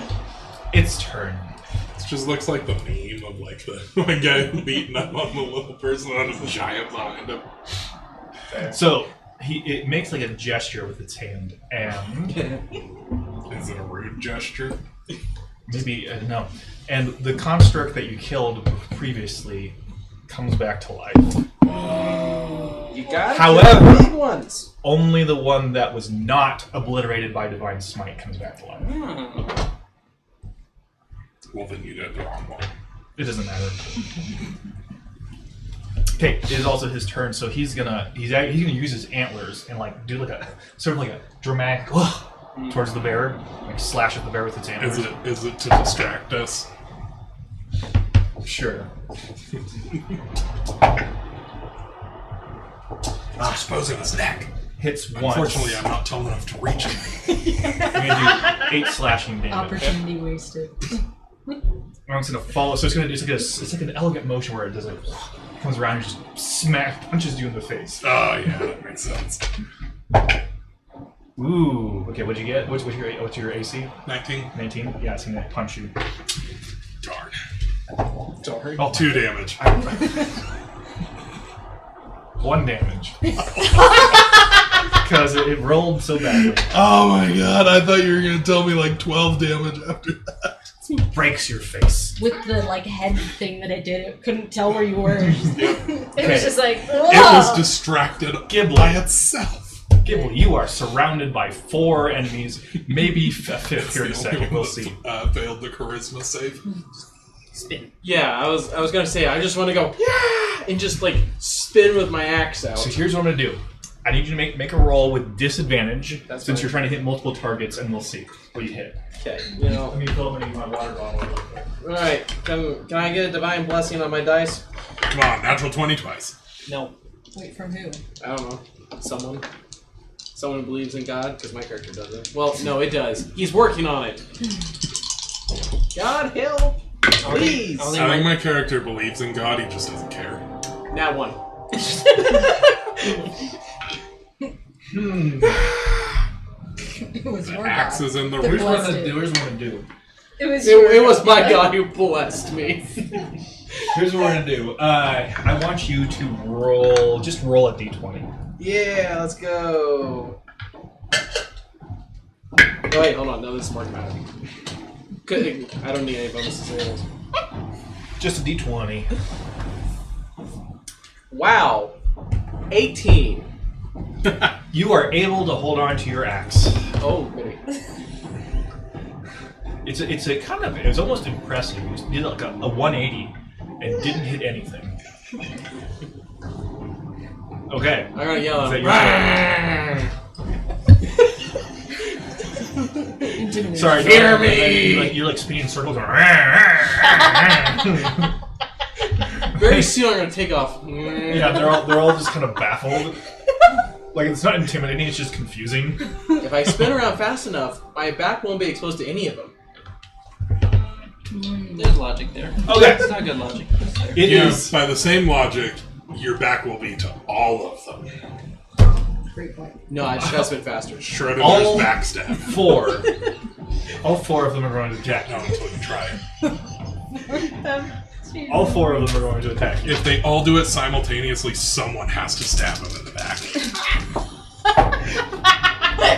its turn. it just looks like the meme of like the one guy beating up on the little person on a giant behind him. So, it makes like a gesture with its hand, and Is it a rude gesture? maybe, no. And the construct that you killed previously comes back to life. You got However- the big ones. Only the one that was not obliterated by Divine Smite comes back to life. Well, then you did the wrong one. It doesn't matter. Okay, it is also his turn, so he's gonna use his antlers and like do like a sort of like a dramatic towards the bear, like slash at the bear with its antlers. Is it to distract us? Sure. Exposing his neck. Hits once. Unfortunately, I'm not tall enough to reach him. I'm gonna do 8 slashing damage. Opportunity wasted. I'm just gonna follow. So it's like an elegant motion where it does like comes around and just punches you in the face. Oh yeah, that makes sense. Ooh. Okay, what'd you get? What's your AC? 19. 19. Yeah, it's gonna punch you. Darn. Sorry. Oh, 2 damage. 1 damage. Because it rolled so badly. Oh my god, I thought you were gonna tell me like 12 damage after that. Breaks your face. With the like head thing that it did, it couldn't tell where you were. It was just like, It was distracted Ghibli. by itself. Ghibli, you are surrounded by 4 enemies, maybe a fifth here in a second. We'll see. Failed the charisma save. Spin. Yeah, I was gonna say I just want to go yeah and just like spin with my axe out. So here's what I'm gonna do. I need you to make a roll with disadvantage, That's since fine. you're trying to hit multiple targets, and we'll see what you hit. Okay, Let me fill up my water bottle real quick. All right. Can I get a divine blessing on my dice? Come on, natural 20 twice. No. Wait, from who? I don't know. Someone who believes in God, because my character doesn't. Well, no, it does. He's working on it. God help! Please. I I think my character believes in God, he just doesn't care. Nat 1. It was your Axe God. is in the The room. blessed Here's what I'm gonna do. it was It was my God who blessed me. Here's what we're gonna do. I want you to roll. Just roll a d20. Yeah, let's go. Oh, wait, hold on. No, this is more dramatic. I don't need any bonuses. Just a d20. Wow. 18. You are able to hold on to your axe. Oh, goody. It's a kind of. It was almost impressive. You did like a 180 and didn't hit anything. Okay. I'm gonna yell Is at that him. Intimidation. Sorry. Fear no, me! You're like spinning in circles. Going, Very soon I'm gonna take off. yeah, they're all just kind of baffled. Like it's not intimidating. It's just confusing. If I spin around fast enough, my back won't be exposed to any of them. There's logic there. Okay. It's not good logic. It Yeah, is. by the same logic, your back will be to all of them. Great point. No, I just gotta spin faster. Shredder's All- backstab. 4. All 4 of them are going to attack Not you. until you try it. All 4 of them are going to attack you. If they all do it simultaneously, someone has to stab them in the back.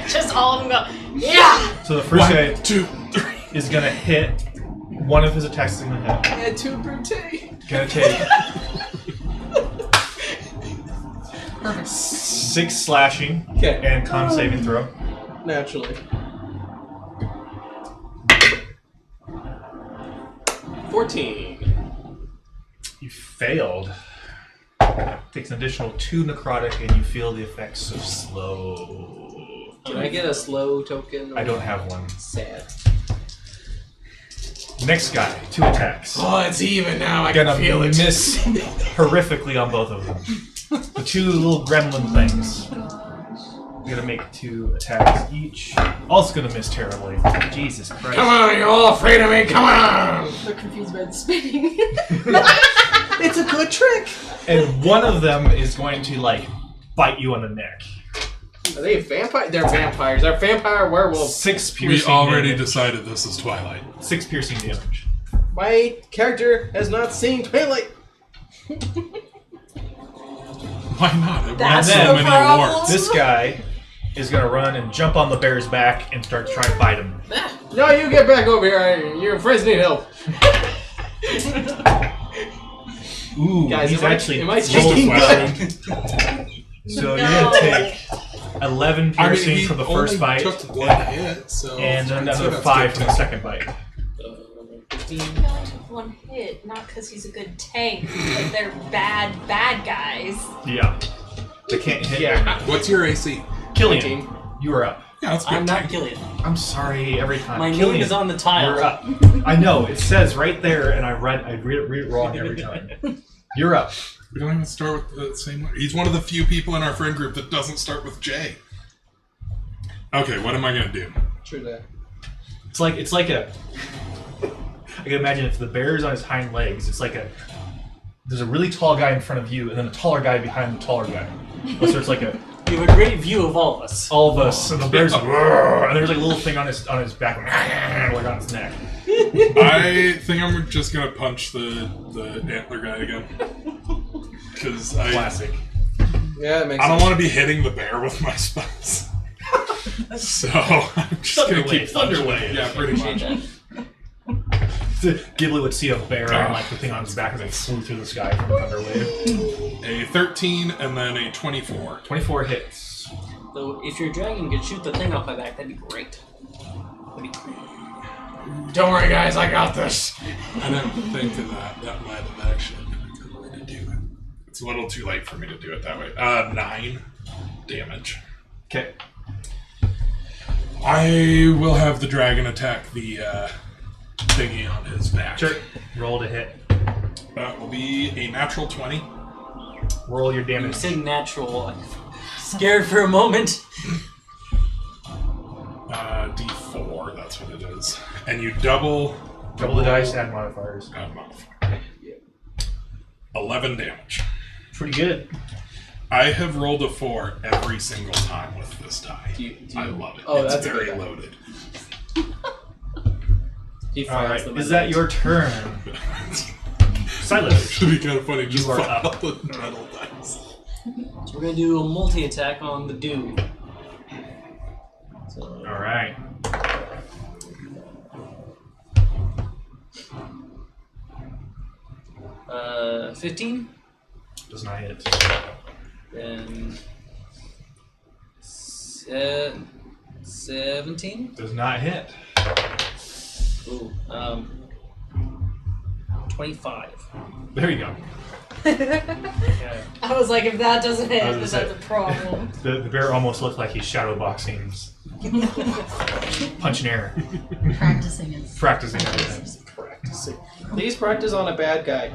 just all of them go, yeah! So the first guy 1, 2, 3. is going to hit One of his attacks is gonna hit. Yeah, two brute. Gonna take Perfect. 6 slashing Okay. and con saving throw. Naturally. 14. You failed. Takes an additional 2 necrotic, and you feel the effects of slow. Can I get a slow token? I don't have one. Sad. Next guy, 2 attacks. Oh, it's even now. I Gonna can feel it. miss horrifically on both of them. The 2 little gremlin things. Gonna make 2 attacks each. Also gonna miss terribly. Jesus Christ. Come on, you're all afraid of me. Come on. They're confused by the spinning. It's a good trick. And one of them is going to, like, bite you on the neck. Are they vampires? They're vampires. They're vampire werewolves. 6 piercing We already damage. decided this is Twilight. 6 piercing damage. My character has not seen Twilight. Why not? It won That's so the many problem. awards. This guy is gonna run and jump on the bear's back and start trying to bite him. No, you get back over here. Your friends need help. Ooh, Guys, he's am I actually taking Weapon. So you're gonna take 11 piercing he from the first only bite, took one hit, so and then I'd say another that's 5 good from the too. second bite. 15. He only took one hit, not because he's a good tank, but they're bad guys. Yeah. They can't hit. Yeah. What's your AC? Killian, 19. you are up. Yeah, that's good. I'm not tank. Killian. I'm sorry every time. My Killian, name is on the tile. You're up. I know, it says right there, and I read it wrong every time. You're up. We don't even start with the same letter. He's one of the few people in our friend group that doesn't start with J. Okay, what am I gonna do? True that. It's like a. I can imagine if the bear is on his hind legs, it's like there's a really tall guy in front of you, and then a taller guy behind the taller guy. So it's like You have a great view of all of us. all of us, and the bear's and there's like a little thing on his back, like on his neck. I think I'm just gonna punch the antler guy again. Because Classic. Yeah, it makes I don't sense. want to be hitting the bear with my spells. So I'm just gonna keep punching it. Yeah, pretty much. Ghibli would see a bear and like the thing on his back as they flew through the sky from a thunder wave. A 13 and then a 24. 24 hits. So if your dragon could shoot the thing off my back, that'd be great. That'd be great. Don't worry, guys. I got this. I didn't think of that. That might have actually been a good way to do it. It's a little too late for me to do it that way. 9 damage. Okay. I will have the dragon attack the thingy on his back. Sure. Roll to hit. That will be a natural 20. Roll your You damage. said natural. I'm scared for a moment. D4, that's what it is. And you double Double the dice, add modifiers. add modifier. 11 damage. Pretty good. I have rolled a 4 every single time with this die. Do you- I love it. Oh, it's that's a very good die. loaded. He All right. fires them Is in that the- your turn? Silas. Should be kind of funny. Just You are follow up. the metal dice. So we're gonna do a multi-attack on the dude. So, All right. uh, 15, Does not hit. then 17. Does not hit. Ooh, 25. There you go. Okay. I was like, if that doesn't hit, I then was that's gonna a problem. The bear almost looked like he's shadowboxing, punching air, Practicing is. practicing everything. Practicing. Please practice on a bad guy.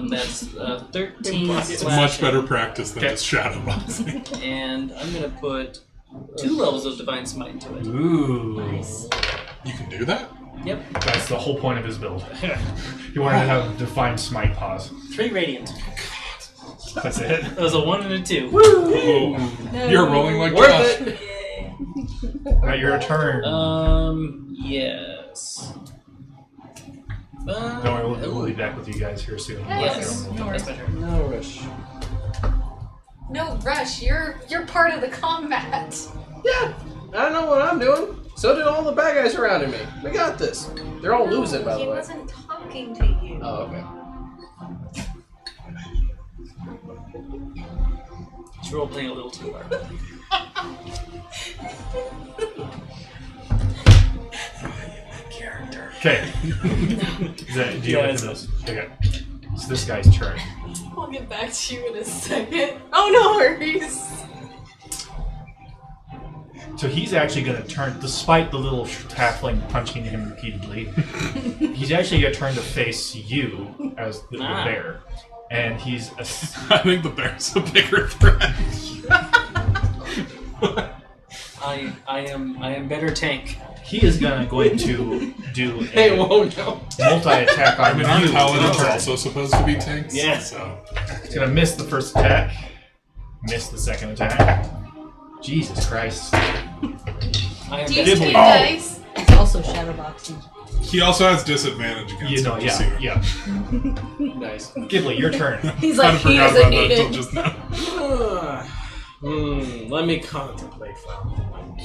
That's 13 It's slashing, much better practice than Okay. just shadow boxing. and I'm gonna put 2 levels of divine smite into it. Ooh. Nice. You can do that? Yep, That's the whole point of his build. He wanted to have defined smite pause. 3 radiant. That's it. That was a 1 and a 2. Oh, you're rolling like Worth Josh. it. Now your turn. Yes. Don't worry, we'll be back with you guys here soon. Yes. No worries. That's my turn. No rush. No, Rush, you're part of the combat. Yeah, I know what I'm doing. So did all the bad guys surrounding me. We got this. They're all losing, by the He way. wasn't talking to you. Oh, okay. He's role playing a little too hard. Okay. Do you have this? Okay. It's this guy's turn. I'll get back to you in a second. Oh, no worries. So he's actually going to turn, despite the little halfling punching him repeatedly, he's actually going to turn to face you as the bear. And he's... I think the bear's a bigger threat. I am better tank. He is going to do a Hey, whoa, no. multi-attack on I mean, aren't you. paladins also supposed to be tanks? Yeah. So. He's going to miss the first attack, miss the second attack. Jesus Christ. I am Do you better skip tank. dice? It's also shadowboxing. He also has disadvantage against You know, him, just so you know. yeah. Nice. Ghibli, your turn. He's I like, he forgot doesn't about that need until it. just now. Let me contemplate for a moment.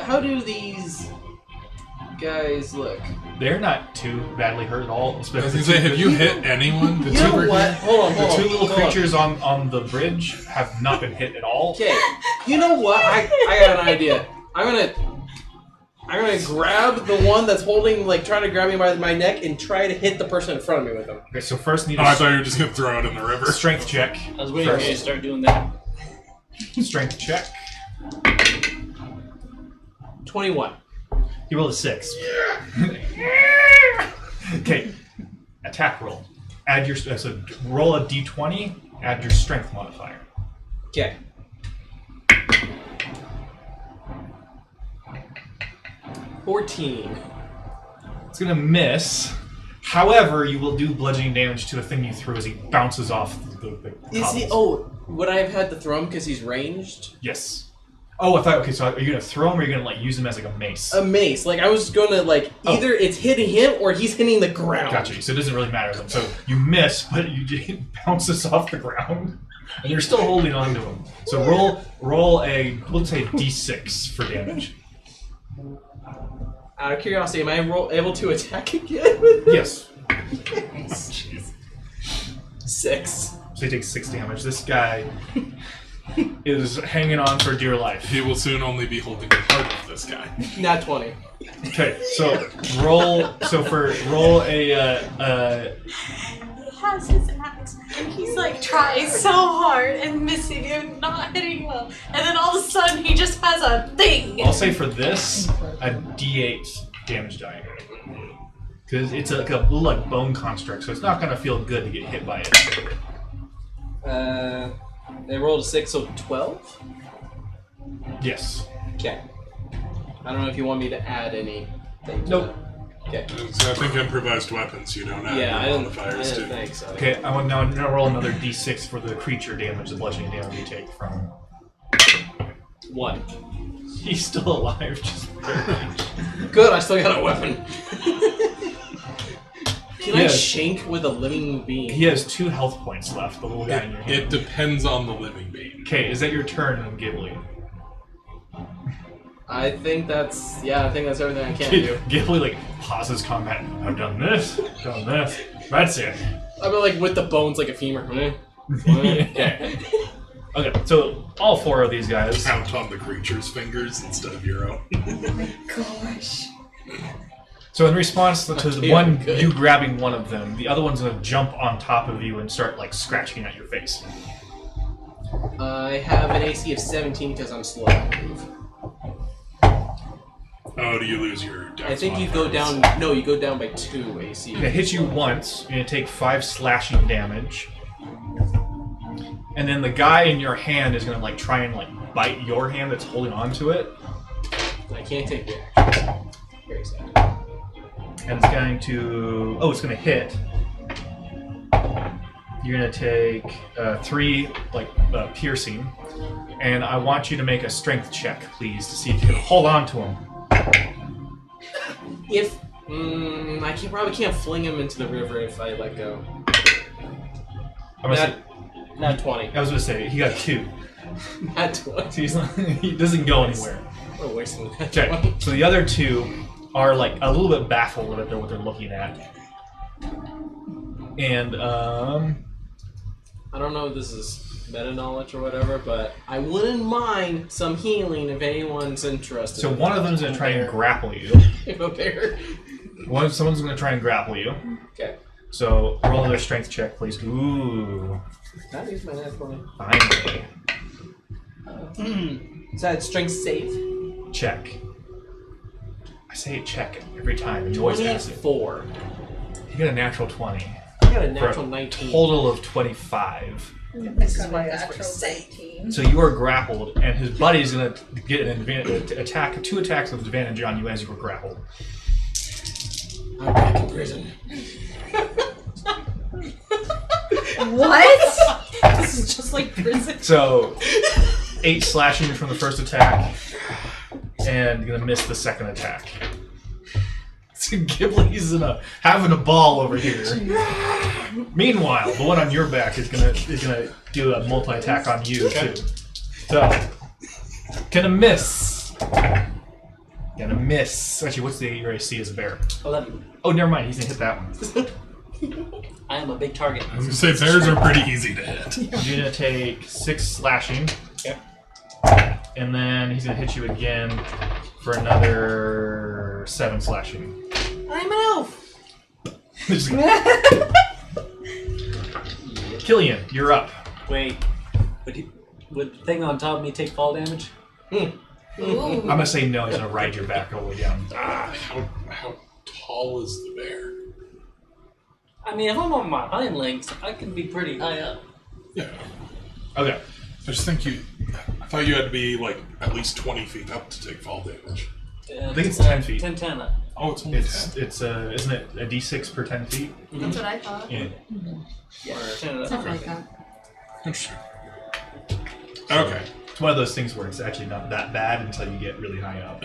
How do these guys look? They're not too badly hurt at all. I was going to say, have you hit anyone? You know what? Hold on, The two little hold on. creatures on the bridge have not been hit at all. Okay, you know what? I got an idea. I'm gonna grab the one that's holding, like, trying to grab me by my neck and try to hit the person in front of me with him. Okay, so first need Oh, I a thought you were just going to throw it in the river. strength check. I was waiting for you to start doing that. Strength check. 21. You rolled a 6. Okay, attack roll. Add your so roll a d20. Add your strength modifier. Okay. 14. It's gonna miss. However, you will do bludgeoning damage to a thing you threw as he bounces off the Is he? cobbles. Oh, would I have had to throw him because he's ranged? Yes. Oh, I thought. Okay, so are you gonna throw him or are you gonna like use him as like a mace? A mace. Like I was gonna like either it's hitting him or he's hitting the ground. Gotcha. So it doesn't really matter then. So you miss, but it bounces off the ground, and you're still holding on to him. So roll a let's say d6 for damage. Out of curiosity, am I able to attack again with Yes. Jeez. 6. So he takes 6 damage. This guy is hanging on for dear life. He will soon only be holding part of this guy. Not 20. Okay, so roll a He has his axe, and he's like trying so hard and missing and not hitting well. And then all of a sudden, he just has a thing. I'll say for this a d8 damage die. Because it's like a little like bone construct, so it's not gonna feel good to get hit by it. They rolled a 6, so 12? Yes. Okay. I don't know if you want me to add anything to Nope. that. Okay. So I think improvised weapons, you don't have Yeah, I modifiers didn't too. think so. Okay, I'm now gonna roll another d6 for the creature damage, the bludgeoning damage you take from. 1. He's still alive, just barely. Good, I still got a weapon. Can I Yeah. shank with a living being? He has 2 health points left, the little guy in your hand. It depends on the living being. Okay, is that your turn, Ghibli? I think that's everything I can do. Ghibli like pauses combat. I've done this, done this. That's it. I mean, like with the bones, like a femur. Okay. Okay, so all 4 of these guys. Count on the creature's fingers instead of your own. Gosh. So in response to the Okay, one good. you grabbing one of them, the other one's gonna jump on top of you and start like scratching at your face. I have an AC of 17 because I'm slow to move. Oh, do you lose your dex I think you go modifiers? down. No, you go down by 2 AC. It hits you once, you're gonna take 5 slashing damage. And then the guy in your hand is gonna like try and like bite your hand that's holding on to it. I can't take reactions. Very sad. And it's going to... Oh, it's going to hit. You're going to take 3 piercing. And I want you to make a strength check, please, to see if you can hold on to him. If probably can't fling him into the river if I let go. I'm gonna That- say, Not 20. I was going to say, he got 2. Not 20. So he's not, he doesn't go anywhere. We're wasting that. Okay, so the other 2 are like a little bit baffled at what they're looking at. And, I don't know if this is meta knowledge or whatever, but I wouldn't mind some healing if anyone's interested. so one of them is going to try and grapple you. If a bear. Someone's going to try and grapple you. Okay. So roll another strength check, please. Ooh, That is my natural. finally. Is that strength save? Check. I say check every time, and you always pass it. 24. You get a natural 20. I got a For natural a 19. total of 25. This is why I was 18. So you are grappled, and his buddy is going to get an advantage, attack 2 attacks with advantage on you as you were grappled. I'm back in prison. What? This is just like prison. So 8 slashing from the first attack, and you're going to miss the second attack. So Ghibli's having a ball over here. Meanwhile, the one on your back is gonna do a multi-attack on you too. So gonna miss. Actually, what's your AC as a bear? 11. Oh, never mind. He's gonna hit that one. I am a big target. I was gonna say bears are pretty easy to hit. You're gonna take 6 slashing. Okay. And then he's gonna hit you again for another 7 slashing. I'm an elf. Killian, you're up. Wait, would the thing on top of me take fall damage? I'm gonna say no. He's gonna ride your back all the way down. How tall is the bear? I mean, if I'm on my hind legs, I can be pretty high up. Yeah. Okay. I just think I thought you had to be like at least 20 feet up to take fall damage. I think it's 10 feet. 10 up. Oh, it's only 10. It's isn't it a d6 per 10 feet? That's what I thought. Yeah. Yeah, 10 up. Something like that. Interesting. Okay. It's one of those things where it's actually not that bad until you get really high up.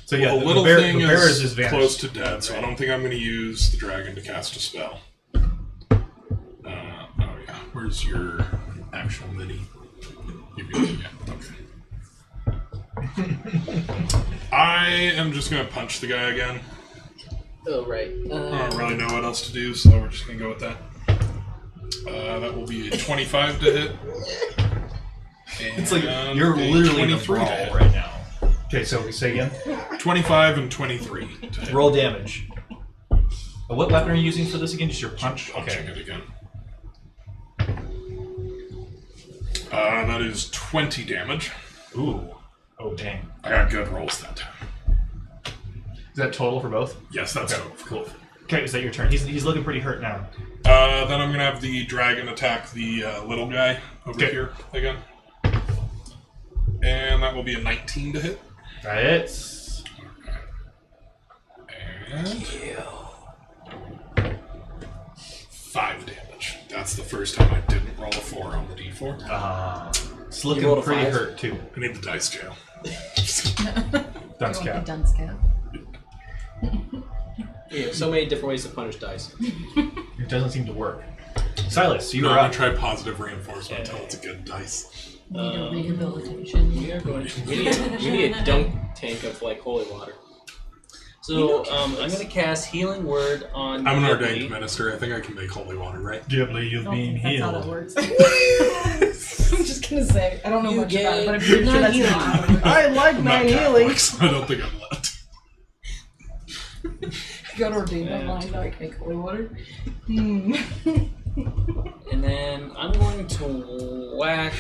So yeah, Well, the little bear, thing the bear is is disadvantaged. close to dead, so I don't think I'm going to use the dragon to cast a spell. Oh yeah, where's your actual mini? I am just going to punch the guy again. Oh, right. I don't really know what else to do, so we're just going to go with that. That will be a 25 to hit. It's like And you're a literally in a 23 to brawl hit. right now. Okay, so say again. 25 and 23 to hit. Roll damage. What weapon are you using for this again? Just your punch? Punching it again. That is 20 damage. Ooh. Oh, dang. I got good rolls that time. Is that total for both? Yes, that's Okay, good. cool. Okay, is that your turn? He's looking pretty hurt now. Then I'm going to have the dragon attack the little guy over here again. And that will be a 19 to hit. That hits. And 5 damage. That's the first time I didn't roll a 4 on the d4. It's looking rolled a pretty 5? hurt too. I need the dice jail. Dunce You want cap. the dunce cap. Yeah, so many different ways to punish dice. It doesn't seem to work. Silas, you I'm are going up. to try positive reinforcement until it's a good dice. Need a rehabilitation. We are going to. We need a dunk tank of like holy water. So, I'm going to cast Healing Word on I'm an Ghibli. ordained minister. I think I can make holy water, right? Ghibli, you've been That's how that healed. works. I'm just gonna say, I don't know You much about it, but I'm get pretty sure that's 9 not how it works. I like I'm my not healing. Catholic, so I don't think I'm allowed. You got ordained online, now I can make holy water. Hmm. And then I'm going to whack.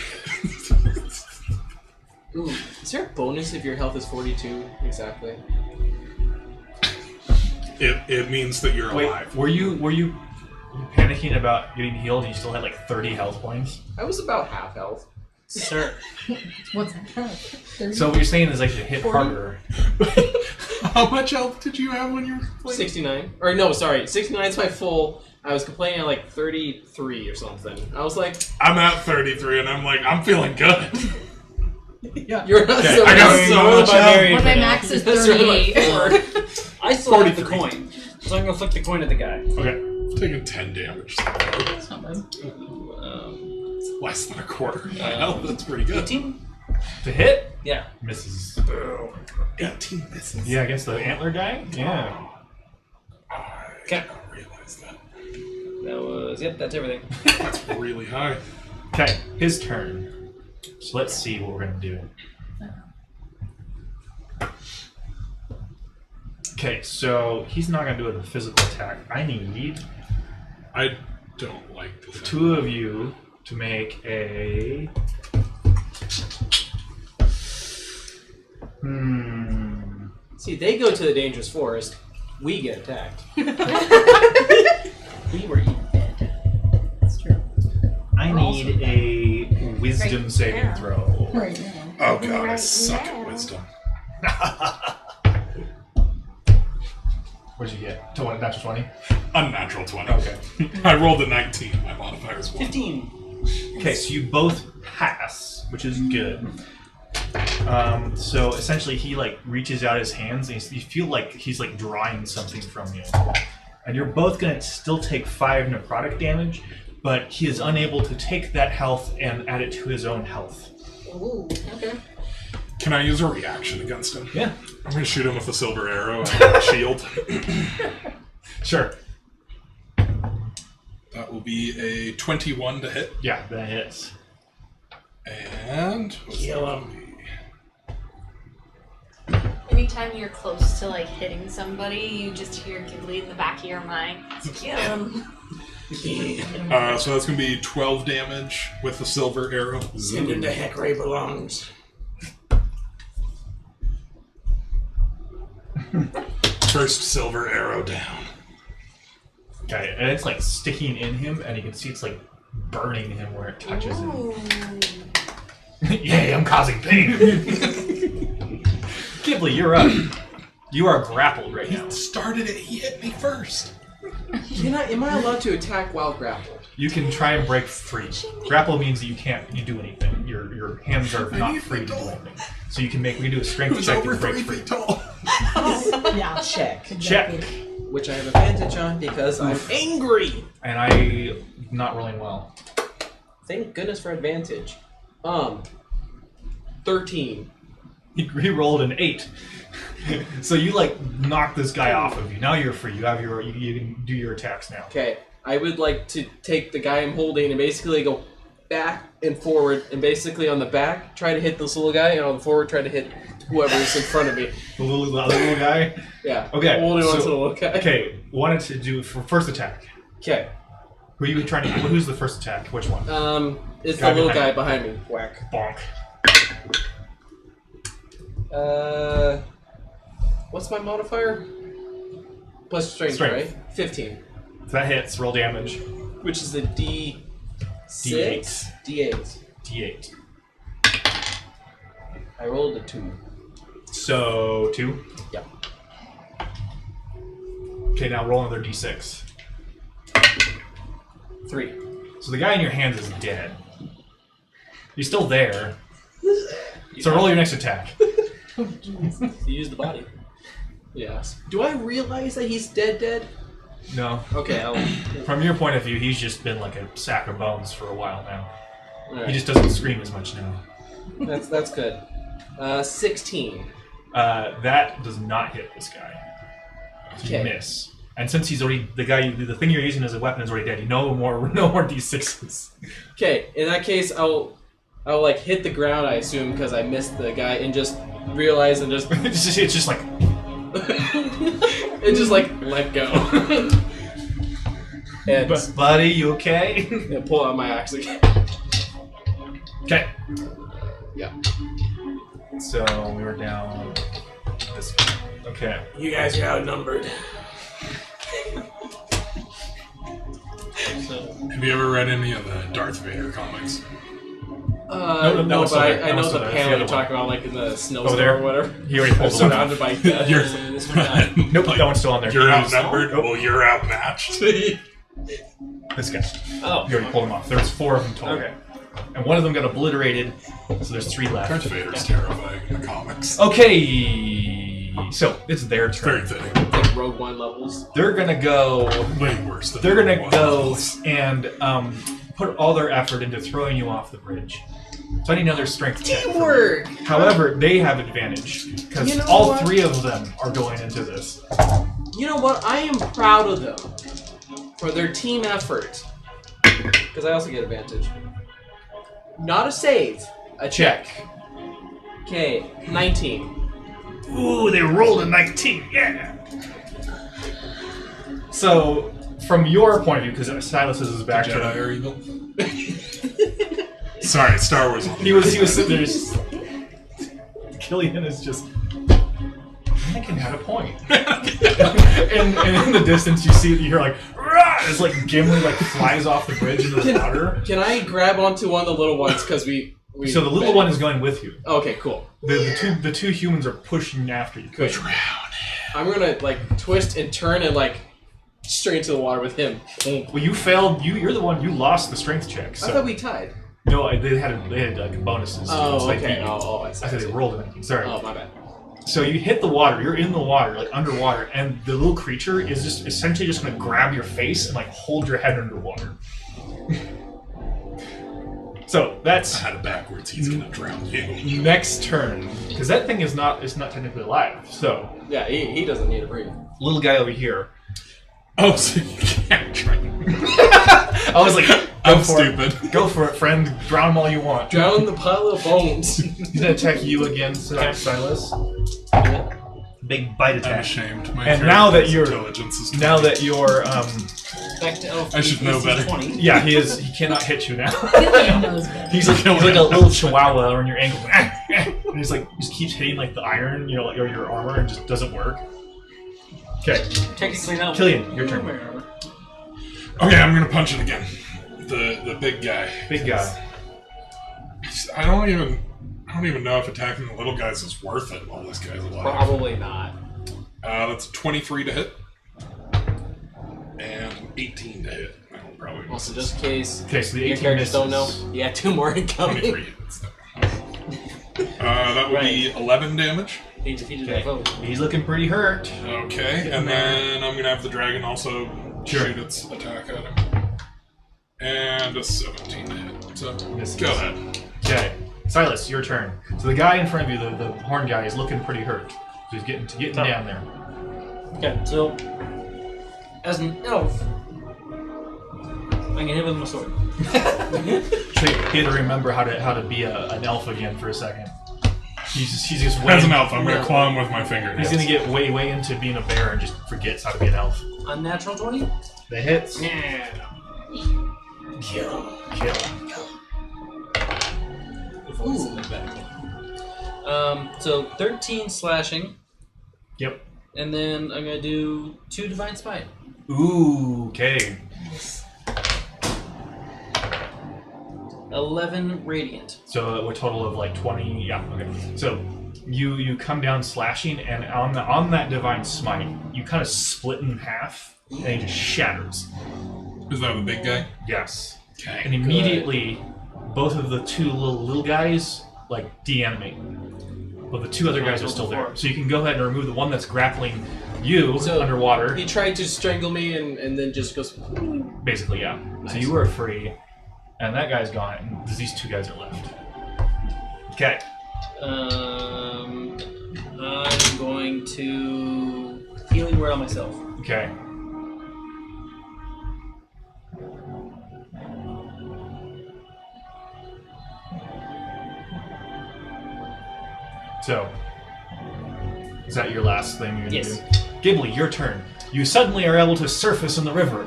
Ooh, Is there a bonus if your health is 42? Exactly. It means that you're Wait, alive. were you panicking about getting healed and you still had like 30 health points? I was about half health. sir. What's that? So what you're saying is I should hit 40? harder. How much health did you have when you were playing? 69. Or no, sorry. 69 is my full. I was complaining at like 33 or something. I was like, I'm at 33 and I'm like, I'm feeling good. you're not Okay, so I got so much health. When my max is That's really 38. like 4. I still have the 43. coin, so I'm gonna flick the coin at the guy. Okay. Taking 10 damage. That's not bad. Less than a quarter. I know, that's pretty good. 18? To hit? Yeah. Misses. 18 misses. Yeah, against the antler guy? Yeah. I Okay. didn't realize that. That was, yep, that's everything. That's really high. Okay, his turn. So let's see what we're going to do. Okay, so he's not going to do a physical attack. I need I don't like the the two of you to make a... See, they go to the dangerous forest. We get attacked. We were dead. That's true. I need a wisdom saving now. throw. Right now. Oh god, I Right suck now. at wisdom. What'd you get? To what, natural 20? Unnatural 20. Okay. I rolled a 19. My modifier is 1. 15. Okay, so you both pass, which is good. So essentially, he like reaches out his hands, and you feel like he's like drawing something from you, and you're both gonna still take 5 necrotic damage, but he is unable to take that health and add it to his own health. Ooh, okay. Can I use a reaction against him? Yeah, I'm going to shoot him with a silver arrow and a shield. sure. That will be a 21 to hit. Yeah, that hits. And... Kill him. Anytime you're close to like hitting somebody, you just hear giggly in the back of your mind. Kill him. So that's going to be 12 damage with the silver arrow. Send him to heck where he belongs. First silver arrow down. Okay, and it's like sticking in him, and you can see it's like burning him where it touches him. Ooh. Yay, I'm causing pain. Ghibli, you're up. You are grappled right now. Started it, he hit me first. Am I allowed to attack while grappled? You can try and break free. Grapple means that you can't do anything. Your hands are not free to do anything. So you can do a strength Who's check over to break 3 free. feet tall? Yeah. Check. Check. Which I have advantage on because I'm angry. And I'm not rolling well. Thank goodness for advantage. 13. He rolled an 8. So you like knock this guy off of you. Now you're free. You can do your attacks now. Okay, I would like to take the guy I'm holding and basically go back and forward, and basically on the back try to hit this little guy, and on the forward try to hit whoever's in front of me. The other little guy. Yeah. Okay. Holding on so- to the little guy. Okay. Wanted to do for first attack. Okay. Who are you trying to? Who's the first attack? Which one? It's Guy the little behind guy behind me. Whack. Bonk. What's my modifier? Plus strength, Strength. right? 15. So that hits. Roll damage. Which is a D6? D8. D8. I rolled a 2. So 2. Yep. Okay, now roll another D6. 3. So the guy in your hands is dead. He's still there. So roll your next attack. Use the body. Yes. Do I realize that he's dead? No. Okay, I'll... From your point of view, he's just been like a sack of bones for a while now. Alright. He just doesn't scream as much now. That's good. 16. That does not hit this guy. So you Okay. miss. And since he's already the thing you're using as a weapon is already dead, no more D6s. Okay, in that case, I'll like hit the ground, I assume, because I missed the guy, and just realize and just it's just like and just like let go. And buddy, you okay? and pull out my axe again. Okay. Yeah. So we were down this way. Okay. You guys are outnumbered. Have you ever read any of the Darth Vader comics? No, was but still there. I That was know still the there. panel The you're other talking about, like in the Over snowstorm there. or whatever. He already I'm pulled one off. surrounded by death. You're, This one not. Nope, that one's still on there. you're He was- outnumbered? Well, you're outmatched. This guy. Oh. You already pulled him off. There's 4 of them total. Okay. And one of them got obliterated, so there's 3 left. Darth Vader's terrifying in the comics. Okay, so it's their Very turn. fitting. Rogue One levels. They're gonna go. Way worse than They're gonna Rogue go One. and put all their effort into throwing you off the bridge. So I need another strength check. from you. Teamwork! However, they have advantage because You know all what? 3 of them are going into this. You know what? I am proud of them for their team effort. Because I also get advantage. Not a save, a check. Okay, 19. Ooh, they rolled a 19. Yeah. So, from your point of view, because Silas is his back to Jedi are evil. Sorry, Star Wars. he was sitting there. Killian is just. Anakin had a point. and in the distance, you hear like, "Rah!" It's like Gimli like flies off the bridge into the water. Can I grab onto one of the little ones? Because we So the little one is going with you. Okay, cool. The two humans are pushing after you. Good. I'm gonna like twist and turn and like straight into the water with him. Well, you failed. You're the one. You lost the strength check. So. I thought we tied. No, they had like bonuses. Oh, It's like okay. the- I I said they rolled it. Sorry. Oh, my bad. So you hit the water. You're in the water, like underwater, and the little creature is just essentially just going to grab your face and like hold your head underwater. So that's I had it backwards. He's gonna drown you. next turn because that thing is not technically alive. So Yeah, he doesn't need to breathe. little guy over here. Oh, so you can't drown. I was like, I'm for it. stupid. Go for it, friend. Drown him all you want. Drown the pile of bones. He's gonna attack you again, Silas. Big bite I'm attack. ashamed. My And now that character's you're intelligence is 20. now that you're Back to elf. I should know AC better. 20. yeah, he cannot hit you now. Killian knows better. He's like a little chihuahua on your ankle, and he's like just keeps hitting like the iron, or your armor, and just doesn't work. Okay, Technically, no. Killian, your turn. Okay, I'm gonna punch it again. The big guy. Big guy. I don't even know if attacking the little guys is worth it while this guy's alive. Probably not. That's 23 to hit. And 18 to hit. That'll probably Also, just in case Okay, so the 18 your characters don't know, misses. you got 2 more 23 incoming. hits. That would be 11 damage. He defeated that vote. He's looking pretty hurt. Okay, and then I'm gonna have the dragon also shoot its attack at him. And a 17 to hit. So Misses. go ahead. Okay, Silas, your turn. So the guy in front of you, the horn guy, is looking pretty hurt. So he's getting down there. Okay, so as an elf, I can hit him with my sword. So he had to remember how to be an elf again for a second. He's just As an way, elf, I'm gonna claw him with my fingernails. he's gonna get way into being a bear and just forgets how to be an elf. Unnatural 20? The hits. Yeah. Kill. So 13 slashing, Yep. and then I'm gonna do 2 divine smite. Ooh, okay. 11 radiant. So a total of like 20. Yeah. Okay. So you come down slashing, and on that divine smite, you kind of split in half, and it just shatters. Is that the big guy? Yes. Okay. And immediately, both of the two little guys like deanimate. But the 2 other guys are still there. So you can go ahead and remove the one that's grappling you So, underwater. He tried to strangle me and then just goes. Basically, yeah. So Nice. you are free, and that guy's gone. And these 2 guys are left. Okay. I'm going to healing word on myself. Okay. So, is that your last thing you're gonna Yes. do? Ghibli, your turn. You suddenly are able to surface in the river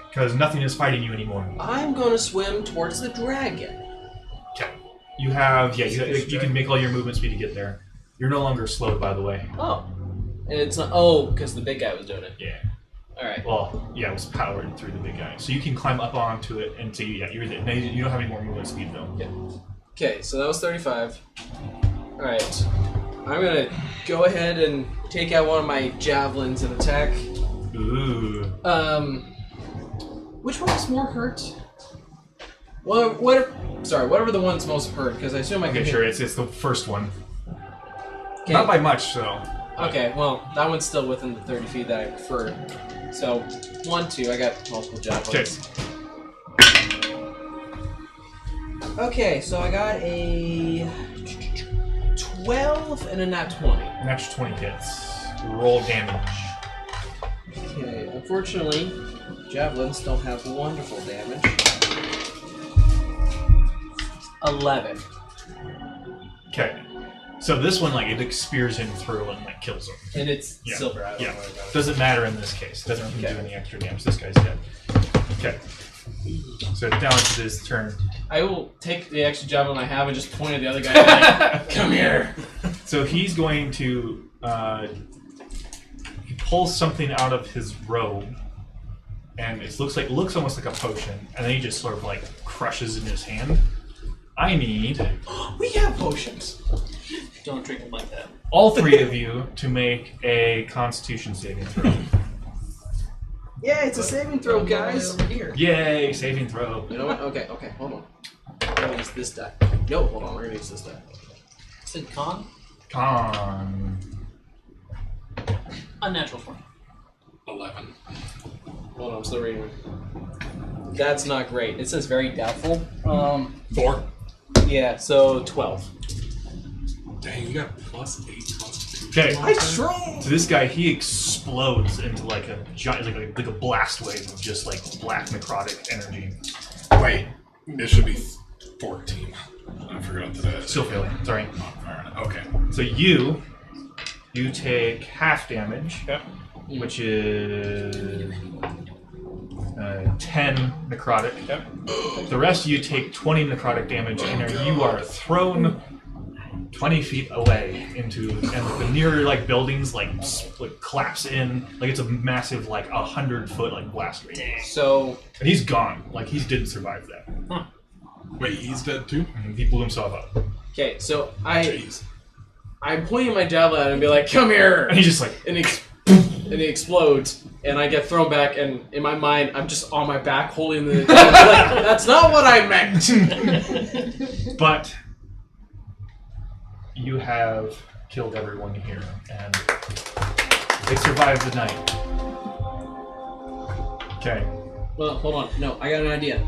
because nothing is fighting you anymore. I'm gonna swim towards the dragon. Okay. You have you can make all your movement speed to get there. You're no longer slowed, by the way. Oh. And it's not. Oh, because the big guy was doing it. Yeah. Alright. Well, yeah, it was powered through the big guy, so you can climb up onto it and so you're there. No, you don't have any more movement speed though. Yeah. Okay, so that was 35. Alright. I'm gonna go ahead and take out one of my javelins and attack. Ooh. Which one is more hurt? Well, whatever the one's most hurt, because I assume I can Okay, hit- sure. It's the first one. Okay. Not by much, so. Okay, well, that one's still within the 30 feet that I prefer. So, 1, 2, I got multiple javelins. Okay, so I got a 12 and a nat 20. Natural 20 hits. Roll damage. Okay, unfortunately, javelins don't have wonderful damage. 11. Okay. So this one, like, it spears him through and, like, kills him. And it's Yeah. silver, I don't Yeah. worry about it. Doesn't matter in this case. Doesn't do any extra damage. This guy's dead. Okay. So now it's his turn. I will take the extra javelin I have and just point at the other guy like, come here! So he's going to, he pulls something out of his robe, and it looks almost like a potion, and then he just sort of like crushes in his hand. I need We have potions! Don't drink them like that. all three of you to make a Constitution saving throw. Yeah, it's a saving throw, guys! Over here. Yay, saving throw. You know what? Okay, hold on. I'm gonna use this die. No, hold on, we're gonna use this die. Said con? Con. Unnatural 20. 11. Hold on, I'm still reading. That's not great. It says very doubtful. 4. Yeah, so 12. Dang, you got +8, +2. Okay. I tried! So this guy, he explodes into like a giant, like a blast wave of just like black necrotic energy. Wait, it should be 14. I forgot that. Still failing. Sorry. Okay. So you take half damage, Yep. which is 10 necrotic. Yep. The rest of you take 20 necrotic damage, and you are thrown 20 feet away into, and the near like buildings like collapse in, like it's a massive like 100-foot like blast radius. So, And he's gone. Like he didn't survive that. Wait, he's dead too? And he blew himself up. okay, so Jeez. I'm pointing my javelin at him and be like, come here! And he's just like, And he explodes, and I get thrown back, and in my mind, I'm just on my back holding the javelin. Like, that's not what I meant! but you have killed everyone here, and they survived the night. Okay. Well, hold on. No, I got an idea.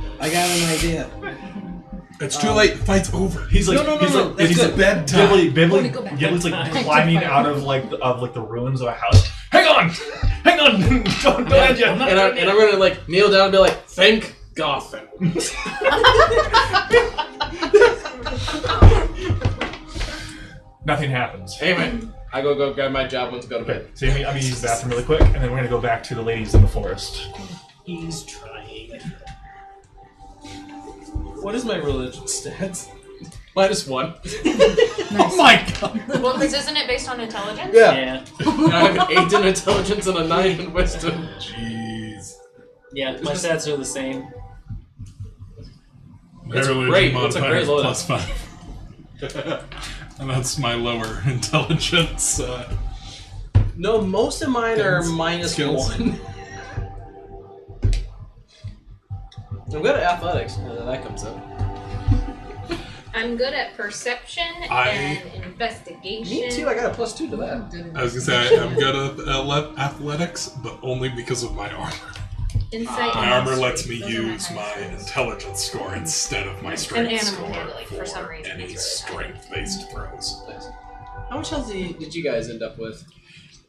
It's too late. The fight's over. He's like, No, he's like, that's he's good. Bedtime. Bibli, Go back. Gibli's like climbing out of like the ruins of a house. Hang on, don't ahead yet. And I'm gonna like kneel down and be like, thank Gotham. Nothing happens. Amen. I go grab my javelin to go to Okay, bed. so I'm gonna use the bathroom really quick, and then we're gonna go back to the ladies in the forest. He's trying. What is my religion stats? -1. Oh my god! Well, because isn't it based on intelligence? Yeah. And I have an 8 in intelligence and a 9 in wisdom. Jeez. Yeah, my stats are the same. My It's religion great. It's a modifier great loadout. is +5. And that's my lower intelligence. No, most of mine are Skills. -1. I'm good at athletics. That comes up. I'm good at perception and investigation. Me too. I got a +2 to that. I was gonna say I'm good at athletics, but only because of my armor. Insight. My and armor lets me history. Those are use my my highest. intelligence score instead of my And strength animal score handling, for some reason, any it's really strength-based throws. Nice. How much health did you guys end up with?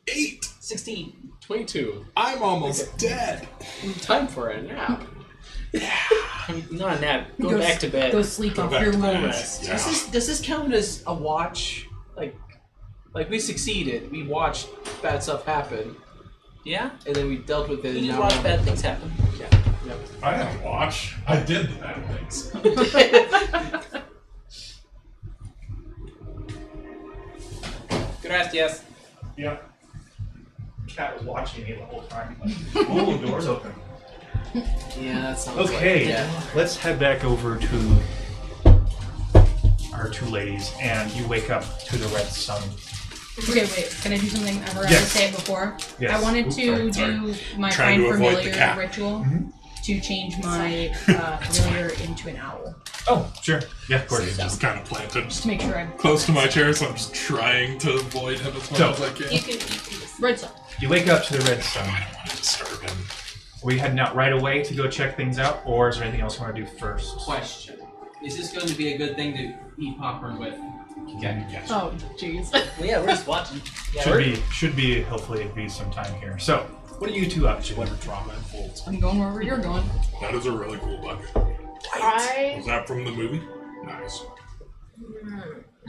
8. 16. 22. I'm almost dead. Time for a nap. Not a nap. Go back to bed. Go sleep off back your to roll bed. rest. Yeah. Does this count as a watch? Like we succeeded. We watched bad stuff happen, Yeah? and then we dealt with it. You And just now watch bad things happen. Yeah. Yep. I didn't watch. I did the bad things. Good rest, yes. Yeah. Cat was watching me the whole time. Oh, the door's open. Yeah, that sounds Okay, like let's head back over to our two ladies, and you wake up to the red sun. Okay, wait. Can I do something I forgot Yes. to say before? Yes. I wanted Oops, to sorry. do my Trying Find to avoid the Familiar cat. ritual Mhm. to change my familiar into an owl. Oh, sure. Yeah, of So course. he's just kind of planted Just to make sure I'm close to my chair, so I'm just trying to avoid him as much as I can. You can just red sun. You wake up to the red sun. I don't want to disturb him. Are we heading out right away to go check things out, or is there anything else you want to do first? Question: is this going to be a good thing to eat popcorn with? Okay. Yes. Oh, jeez. Well, yeah, we're just watching. Yeah, Should be hopefully be some time here. So, what are you two up to? Whatever drama unfolds. I'm going wherever you're going. That is a really cool bucket. Was that from the movie? Nice.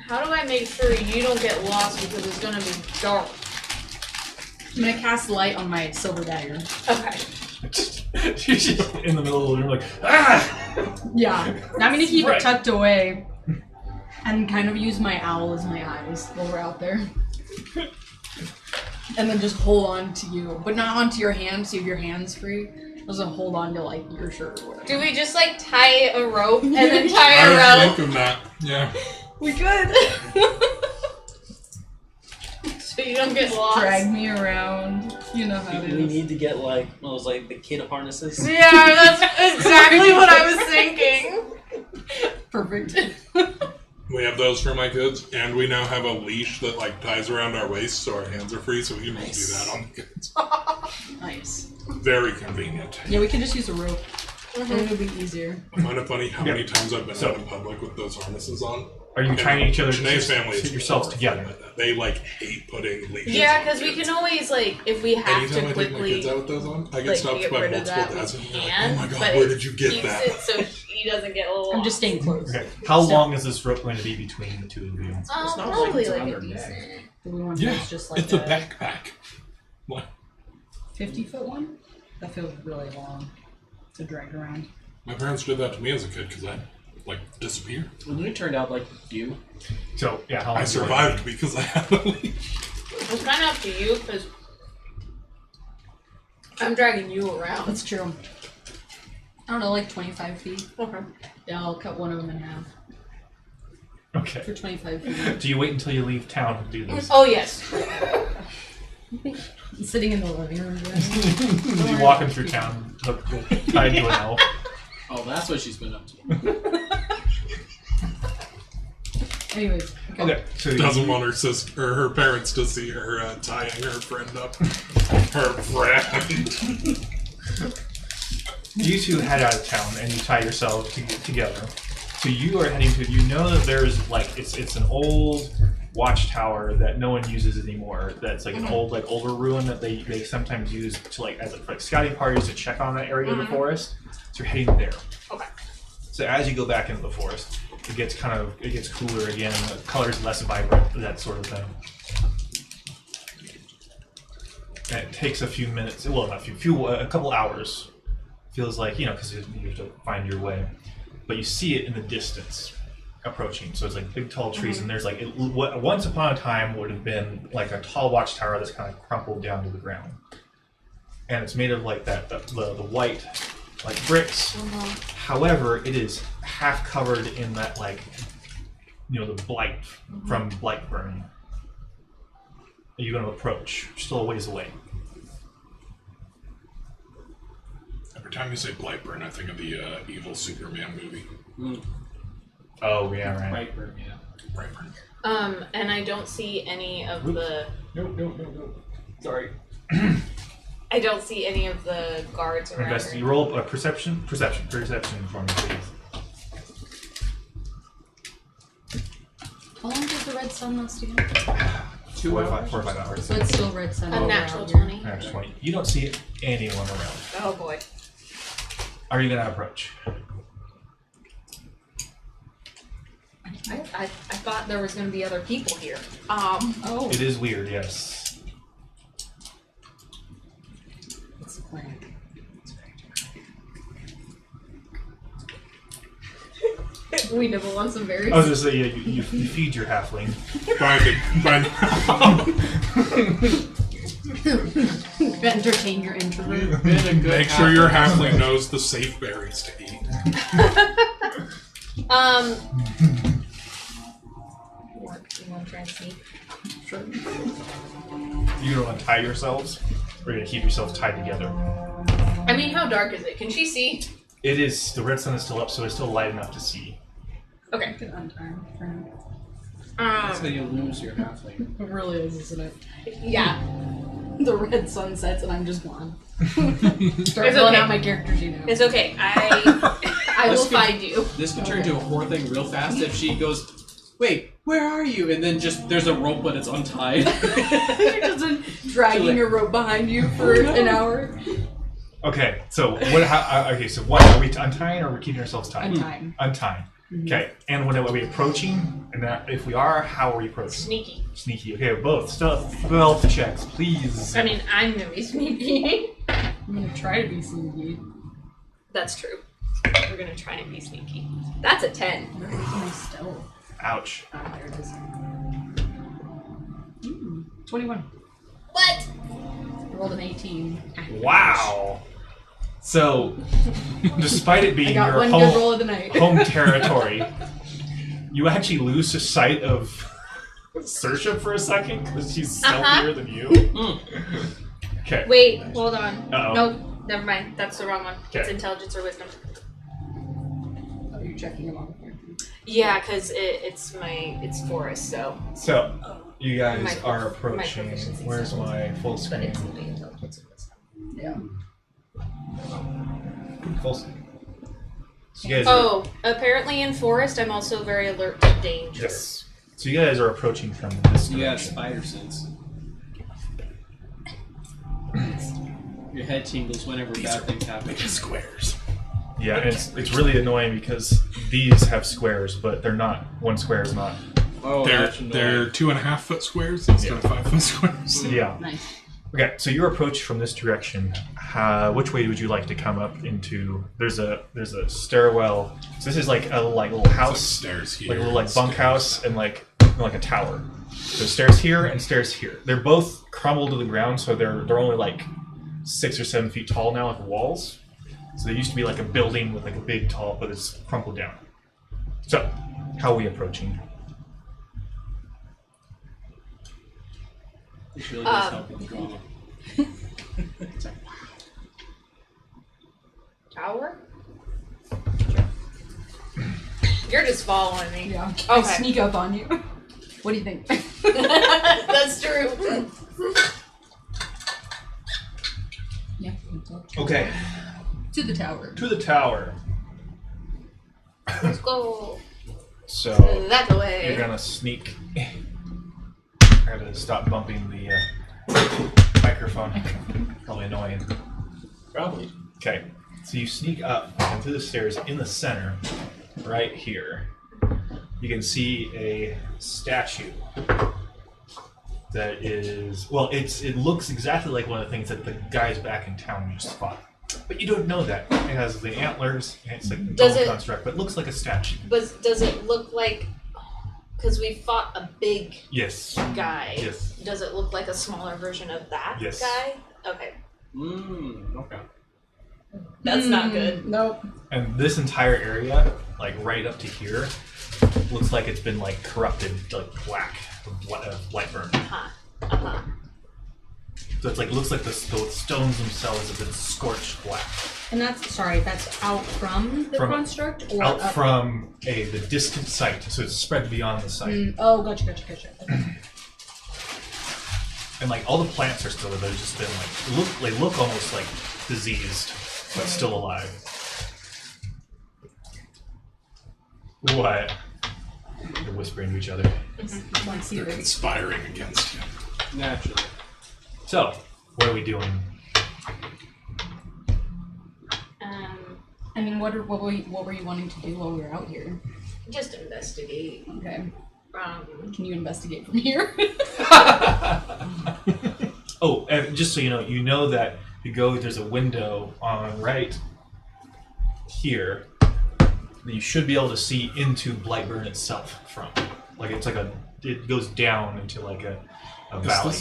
How do I make sure you don't get lost because it's gonna be dark? I'm gonna cast light on my silver dagger. Okay. She's just in the middle of the room, like, ah! Yeah. Now I'm gonna keep Right. it tucked away and kind of use my owl as my eyes while we're out there. And then just hold on to you, but not onto your hand, so you have your hands free. Just hold on to like your shirt or whatever. Do we just like tie a rope and then tie I a was rope? thinking that. Yeah. We could. So you don't get lost. Drag me around. You know how it we is. need to get like one of those like the kid harnesses. Yeah, that's exactly what I was thinking. Perfect. We have those for my kids, and we now have a leash that like ties around our waist so our hands are free, so we can just do that on the kids. Nice. Very convenient. Yeah, we could just use a rope. And it would be easier. I find it funny how Yeah. many times I've been So- out in public with those harnesses on. Are you And tying each other Janae's to family sit is yourselves horrified together? by that. They like hate putting leashes Yeah, on because we kids. can always like if we have Anytime to I take my quickly kids out with those on, I get like stopped get by rid of multiple that, dads we and they're like, can. "Oh my god, but where it did you get keeps that?" it so he doesn't get lost. I'm just staying close. Okay. How long is this rope going to be between the two of you? It's not Probably it's like around a their decent. neck. Do we want Yeah, to use just like it's a backpack. What? 50-foot one? That feels really long to drag around. My parents did that to me as a kid because I like disappeared. When you turned out like you, So, yeah, how long I is it going to survived because I had a leash. It's kind of up to you because I'm dragging you around. That's true. I don't know, like 25 feet. Okay. Yeah, I'll cut one of them in half be? Okay. for 25 feet. Do you wait until you leave town to do this? Oh yes. I'm sitting in the living room. As you walking through town, tied to an elf. oh, that's what she's been up to. Anyways, Okay, so Doesn't want her parents to see her tying her friend up. Her friend. you two head out of town and you tie yourselves together. So you are heading to. You know that there's like it's an old watchtower that no one uses anymore. That's like an old older ruin that they sometimes use to like as like scouting parties to check on that area of the forest. So you're heading there. Okay. So as you go back into the forest, it gets cooler again. The color's less vibrant, that sort of thing. And it takes a few minutes. Well, not a couple hours. Feels like because you have to find your way, but you see it in the distance approaching. So it's like big tall trees, and there's like what once upon a time would have been like a tall watchtower that's kind of crumpled down to the ground, and it's made of like the white like bricks. However, it is half covered in that the blight from blight burning. Are you going to approach? Still a ways away. Every time you say Blightburn, I think of the evil Superman movie. Oh yeah, right. Brightburn, yeah. Brightburn. And I don't see any of the. No. Sorry. I don't see any of the guards around. You roll a perception for me, please. how long does the red sun last again? 4 or 5 hours. So it's still red sun. A all natural around here. 20. Natural 20. You don't see anyone around. Oh boy. Are you going to approach? I thought there was going to be other people here. Oh, It is weird, yes. what's the plan? We nibble on some berries. I was going to say, yeah, you feed your halfling. Entertain your introvert. Make sure your halfling knows the safe berries to eat. You want to try and see? Sure. You don't want to tie yourselves? Or are you going to keep yourselves tied together? I mean, how dark is it? Can she see? It is, the red sun is still up, so it's still light enough to see. I Okay. could untime for him. That's how you lose your halfling. It really is, isn't it? Yeah. The red sun sets and I'm just gone. Start It's filling okay. out my character sheet now. It's okay. I will This could- find you. This could turn into a horror thing real fast if she goes, "Wait, where are you?" And then just there's a rope but it's untied. You're just dragging a rope behind you for an hour. Okay, so what? Okay, so what are we untying, or are we keeping ourselves tied? Untying. Untying. Okay, and when are we approaching? And if we are, how are we approaching? Sneaky. Sneaky. Okay, both stealth checks, please. I mean, I'm gonna be sneaky. I'm gonna try to be sneaky. That's true. We're gonna try and be sneaky. That's a 10. Where is my stealth? Ouch. Oh, there it is. 21. What? I rolled an 18. Wow. So, despite it I being got your one good roll of the night. home territory, you actually lose the sight of Saoirse for a second because she's stealthier than you. Okay. Wait, hold on. Uh-oh. Nope, never mind. That's the wrong one. It's Okay. intelligence or wisdom. Oh, you're checking them off. Yeah, because it's forest, so. So, you guys My- are my approaching. proficiency Where's is my full But screen? it's only intelligence or wisdom. Yeah. Full screen. So you guys are, Oh, apparently in forest, I'm also very alert to danger. yes. So you guys are approaching from this You got direction. spider sense. Your head tingles whenever bad things happen. Squares. Yeah, and it's really annoying because these have squares, but they're not. One square is not. Oh, They're that's annoying. 2.5 foot squares instead of 5 foot squares. Yeah. Nice. Okay, so your approach from this direction. Which way would you like to come up into? There's a stairwell. So this is like a little house, Stairs here. like a little like stairs. bunkhouse, and like a tower. There's stairs here and stairs here. They're both crumbled to the ground, so they're only like 6 or 7 feet tall now, like walls. So there used to be like a building with like a big tall, but it's crumpled down. So, how are we approaching? This really does help with the drama. Tower? You're just following me. Yeah. I Okay. sneak up on you. What do you think? That's true. Yeah. Okay, To the tower. to the tower. Let's go So that way. you're gonna sneak. I gotta stop bumping the microphone. Probably annoying. Probably. Okay, so you sneak up and through the stairs in the center, right here. You can see a statue that is it looks exactly like one of the things that the guys back in town just fought. But you don't know that. It has the antlers, and it's like the Does dome it- construct, but it looks like a statue. But does it look like, because we fought a big Yes. guy, Yes. does it look like a smaller version of that Yes. guy? Okay. Okay. That's not good. Nope. And this entire area, like right up to here, looks like it's been like corrupted, like black, light burn. Uh-huh. Uh-huh. So it's like looks like the stones themselves have been scorched black. And that's out from the From- construct or Out up? from the distant site, so it's spread beyond the site. Oh, gotcha. Okay. And like all the plants are still there, they've just been like they look almost like diseased, but still alive. What? They're whispering to each other. Like, see They're this. conspiring against you. Naturally. So, what are we doing? I mean, what were you wanting to do while we were out here? Just investigate. Okay. Um, Can you investigate from here? Oh, and just so you know that you go. There's a window on right here that you should be able to see into Blightburn itself from. Like it's like it goes down into like a valley.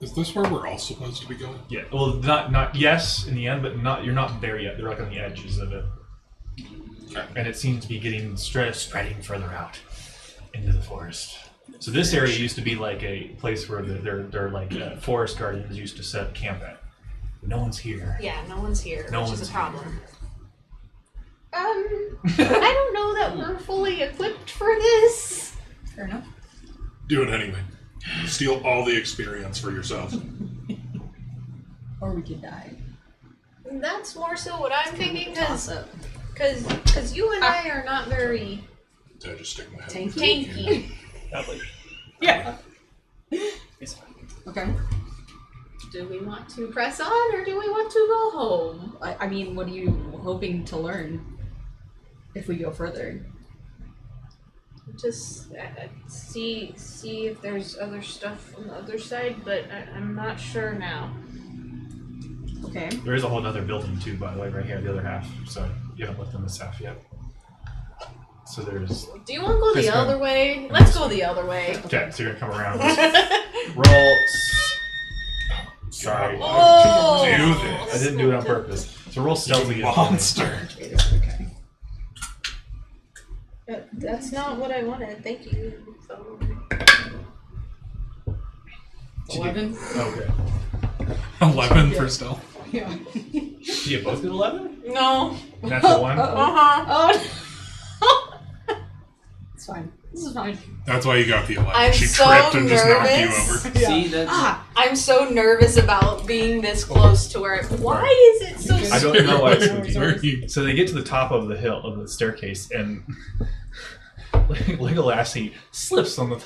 Is this where we're all supposed to be going? Yeah. Well, not yes in the end, but not. You're not there yet. They're like on the edges of it, Okay. and it seems to be getting spreading further out into the forest. So this area used to be like a place where they're like forest guardians used to set up camp at. But no one's here. yeah, no one's here, No which one's is a problem. I don't know that we're fully equipped for this. Fair enough. Do it anyway. Steal all the experience for yourself. Or we could die. That's more so what I'm thinking, Toss up. because you and I are not very Did I just stick my head? tanky. Probably. Yeah. It's fine. Okay. Do we want to press on or do we want to go home? I mean, what are you hoping to learn if we go further? Just see if there's other stuff on the other side, but I'm not sure now. Okay. There is a whole other building too, by the way, right here, the other half. So you haven't looked in this half yet. So there's. Do you want to go This the one. other way? Let's go the other way. Okay, so you're gonna come around. Roll. Sorry. Oh! Do this. I didn't do it on purpose. So roll stealth again. Monster. Okay. That's not what I wanted. Thank you. So, 11? Okay. 11 for stealth. Yeah. Do you both get 11? no. Natural one? Uh-huh. Oh, it's fine. This is fine. That's why you got the 11. I'm She so tripped and just knocked you nervous. over. See, that's I'm so nervous about being this close to where. Why is it so? I don't know why it's Very spooky. So they get to the top of the hill, of the staircase, and Legolassie slips on the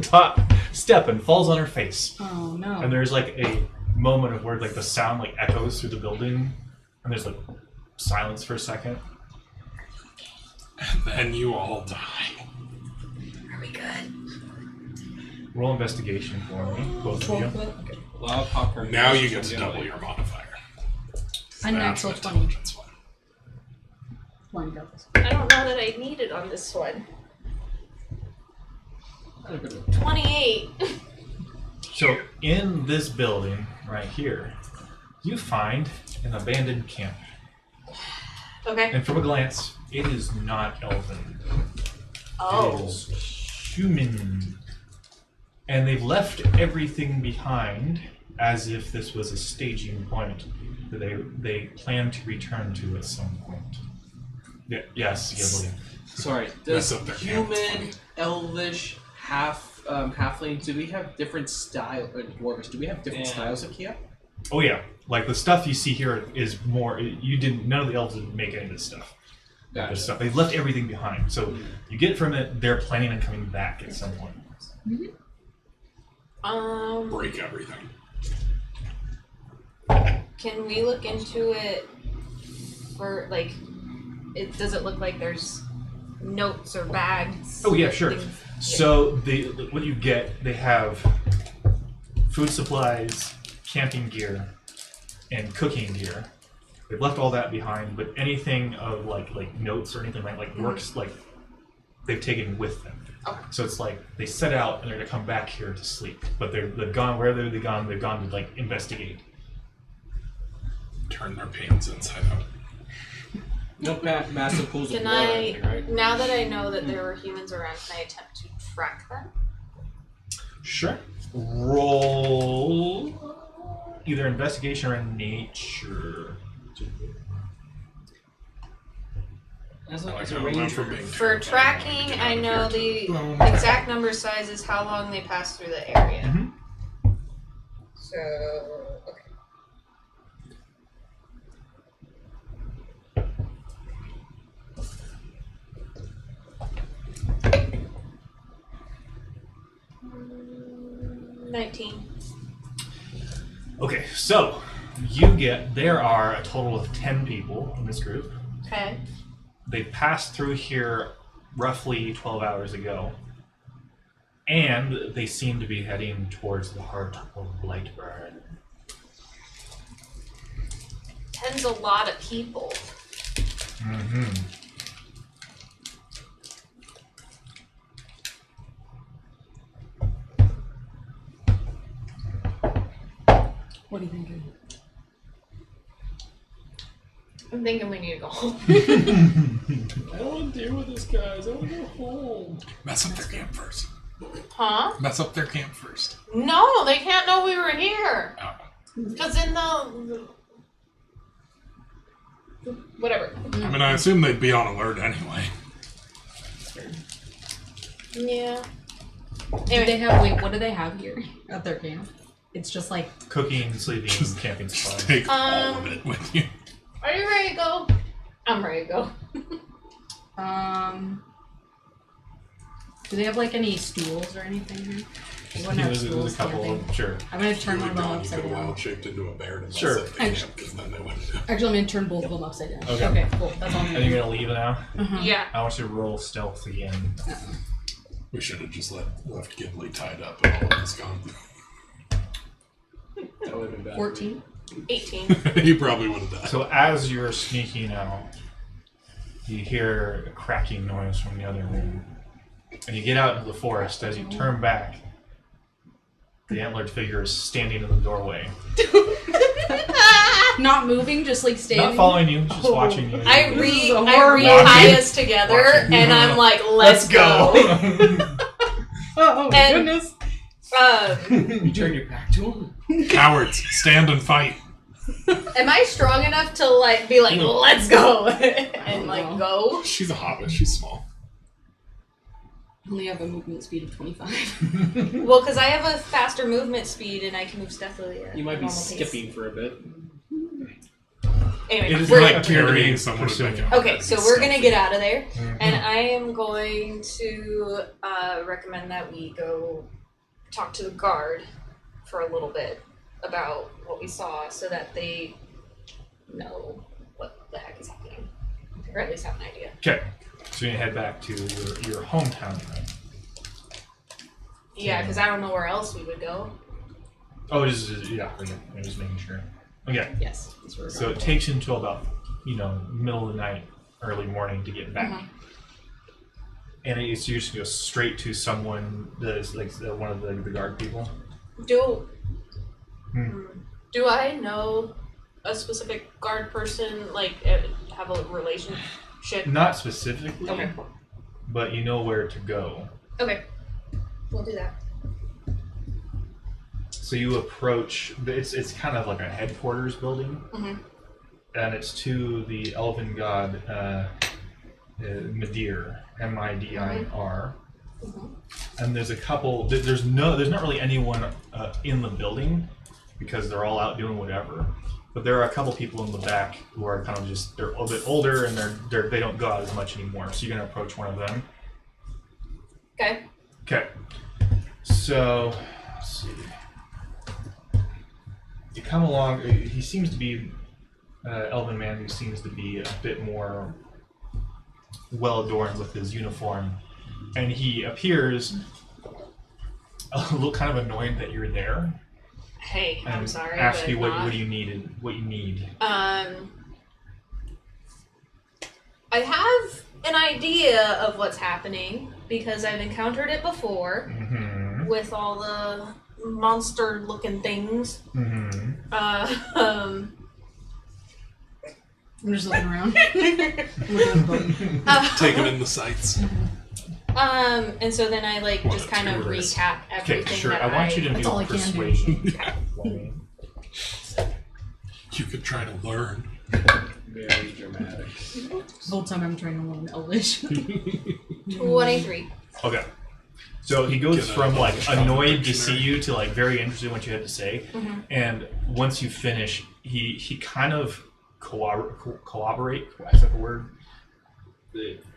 top step and falls on her face. Oh, no. And there's like a moment of where like the sound like echoes through the building, and there's like silence for a second. And then you all die. Are we good? Roll investigation for me, both of you. Okay. a lot of popcorn. Now you get to double your modifier. Unnatural That's an 20. intelligence one. Come on, you got this. I don't know that I need it on this one. 28. So in this building right here, you find an abandoned camp. Okay. And from a glance, it is not elven. It Oh. is human. And they've left everything behind as if this was a staging point that they plan to return to at some point. Yeah, yes, Ghislaine. Sorry, That's does up there, yeah, human, 20. elvish, halfling, do we have different style, dwarves, do we have different Yeah. styles of Kia? Oh yeah, like the stuff you see here is more. You didn't. None of the elves didn't make any of this stuff. This stuff. They've left everything behind. So you get from it. They're planning on coming back at some point. Break everything. Can we look into it for like? Does it look like there's notes or bags? Oh yeah, or sure. things? So what you get, they have food supplies, camping gear, and cooking gear. They've left all that behind, but anything of like notes or anything like works like they've taken with them. Okay. So it's like they set out and they're gonna come back here to sleep, but they've gone wherever they've gone. They've gone to like investigate. Turn their pants inside out. No massive pools of Can water or I? anything, right? Now that I know that there were humans around, can I attempt to track them? Sure. Roll either investigation or nature. As a I ranger, remember for being For terrified. tracking, Get I out of know here. the Boom. exact number size is how long they pass through the area. Mhm. So, okay. Mm, 19. Okay, so there are a total of 10 people in this group. Okay. They passed through here roughly 12 hours ago. And they seem to be heading towards the heart of Blightburn. 10's a lot of people. Mm-hmm. What do you think? I'm thinking we need to go home. I don't want to deal with this, guys. I want to go home. Mess up their camp first. Huh? Mess up their camp first. No, they can't know we were here. Oh. Because in the... whatever. I mean, I assume they'd be on alert anyway. Yeah. Do they have? Wait, what do they have here at their camp? It's just like Cooking, sleeping, Just- camping Just supplies. take all of it with you. Are you ready to go? I'm ready to go. Do they have like any stools or anything here? They wouldn't have There's stools a couple. camping. Sure. I'm gonna turn You one of would them not upside get down. wild shaped into a bear to Sure. mess up the camp, because then they wouldn't know. Actually, I'm gonna turn both of them upside down. Okay. Cool. That's all I'm And gonna you're do. gonna leave now? Yeah. I want you to roll stealth again. We should have just left Ghibli tied up and all of us gone. That would have been bad. 14. 18. He probably would have died. So as you're sneaking out, you hear a cracking noise from the other room. And you get out into the forest. As you turn back, the antlered figure is standing in the doorway. Not moving, just like standing. Not following you, just watching you. I This is a re-tie horror us together, Watching. and I'm like, let's go. Oh my And- goodness. You turn your back to him? Cowards, stand and fight. Am I strong enough to like be like, let's go, and like go? She's a hobbit. She's small. I only have a movement speed of 25. Well, because I have a faster movement speed and I can move stealthily. At You might a be normal pace. skipping for a bit. Anyway, It is we're- Like carrying someone to pursuing. make it. okay, so we're gonna get out of there, Mhm. and I am going to recommend that we go talk to the guard for a little bit about what we saw, so that they know what the heck is happening, or at least have an idea. Okay. So you head back to your hometown. Right? Yeah, because I don't know where else we would go. Oh, yeah. I'm just making sure. Okay. Yes. That's where we're So going. it takes you until about, middle of the night, early morning to get back. And it's you just go straight to someone that's like one of the guard people. Do Hmm. do I know a specific guard person? Like, have a relationship? Not specifically, Okay. but you know where to go. Okay, we'll do that. So you approach. It's kind of like a headquarters building, and it's to the elven god Midir, Midir. And there's a couple. There's not really anyone in the building because they're all out doing whatever. But there are a couple people in the back who are kind of just they're a bit older and they don't go out as much anymore. So you're gonna approach one of them. Okay. Okay. So let's see. You come along. He seems to be elven man who seems to be a bit more well adorned with his uniform, and he appears a little kind of annoyed that you're there. Hey, I'm And sorry. ask but you what not. you need. What you need. I have an idea of what's happening because I've encountered it before Mm-hmm. with all the monster-looking things. Mm-hmm. I'm just looking around. Looking at the book. Taking in the sights. And so then I like What just a kind of tourist. recap Okay, everything sure. that I want you to That's all I do can do. persuasion. for me. You could try to learn. Very dramatic. The whole time I'm trying to learn Elvish. 23. Okay. So he goes Get from a like shot annoyed to dictionary. see you to like very interested in what you had to say, and once you finish, he kind of collaborate. Is that the word?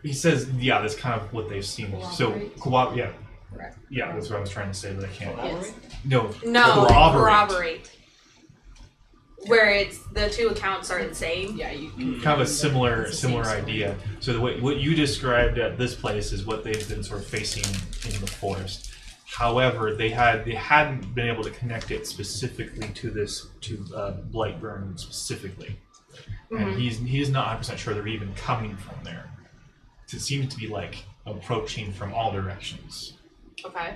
He says, "Yeah, that's kind of what they've seen." Corroborate? Yeah, Correct. yeah, that's what I was trying to say, but I can't. Yes. No, No, corroborate. corroborate. Where it's the two accounts are the same. Yeah, you Kind of a similar It's the same story. idea. So the way, what you described at this place is what they've been sort of facing in the forest. However, they hadn't been able to connect it specifically to Blightburn specifically, and he's not 100% sure they're even coming from there. It seems to be like approaching from all directions. Okay.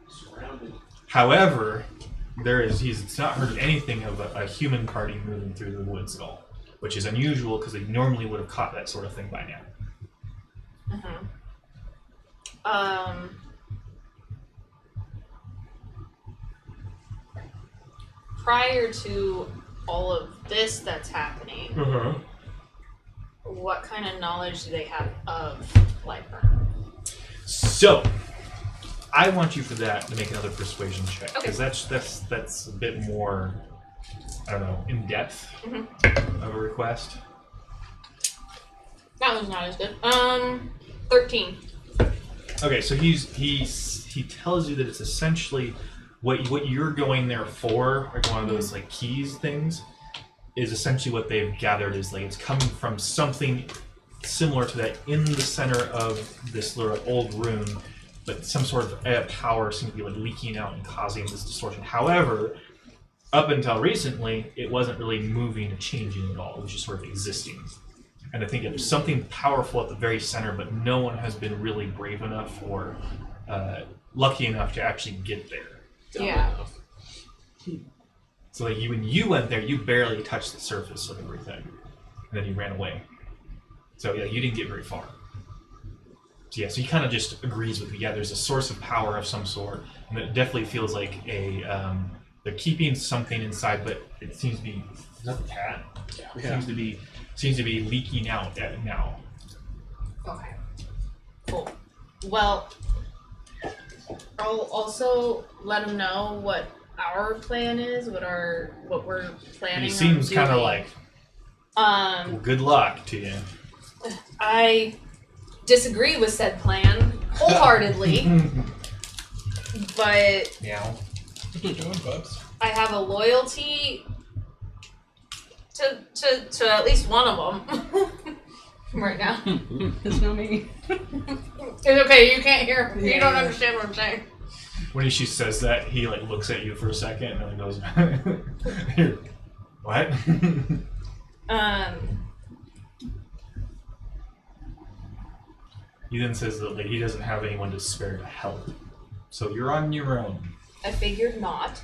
Surrounded. However, he's not heard of anything of a human party moving through the woods at all, which is unusual because they normally would have caught that sort of thing by now. Prior to all of this that's happening, what kind of knowledge do they have of Lightburn? So, I want you for that to make another persuasion check because that's a bit more, I don't know, in depth of a request. That was not as good. 13. Okay, so he tells you that it's essentially what you're going there for, like one of those like keys things, is essentially what they've gathered is like it's coming from something similar to that in the center of this little old room, but some sort of power seems to be like leaking out and causing this distortion. However, up until recently, it wasn't really moving or changing at all. It was just sort of existing. And I think it was something powerful at the very center, but no one has been really brave enough or lucky enough to actually get there. Yeah. So like when you went there, you barely touched the surface of everything, and then you ran away. So yeah, you didn't get very far. So yeah, so he kind of just agrees with you. Yeah, there's a source of power of some sort, and it definitely feels like they're keeping something inside, but it seems to be. Is that the cat? Yeah. It seems to be leaking out now. Okay. Cool. Well, I'll also let him know what our plan is, what we're planning. He seems kind of like. Well, good luck to you. I disagree with said plan wholeheartedly, but yeah, I have a loyalty to at least one of them right now. It's not me. It's okay. You can't hear. Yeah, you don't understand what I'm saying. When she says that, he like looks at you for a second and then goes, "Here, what?" He then says that like, he doesn't have anyone to spare to help, so you're on your own. I figured not,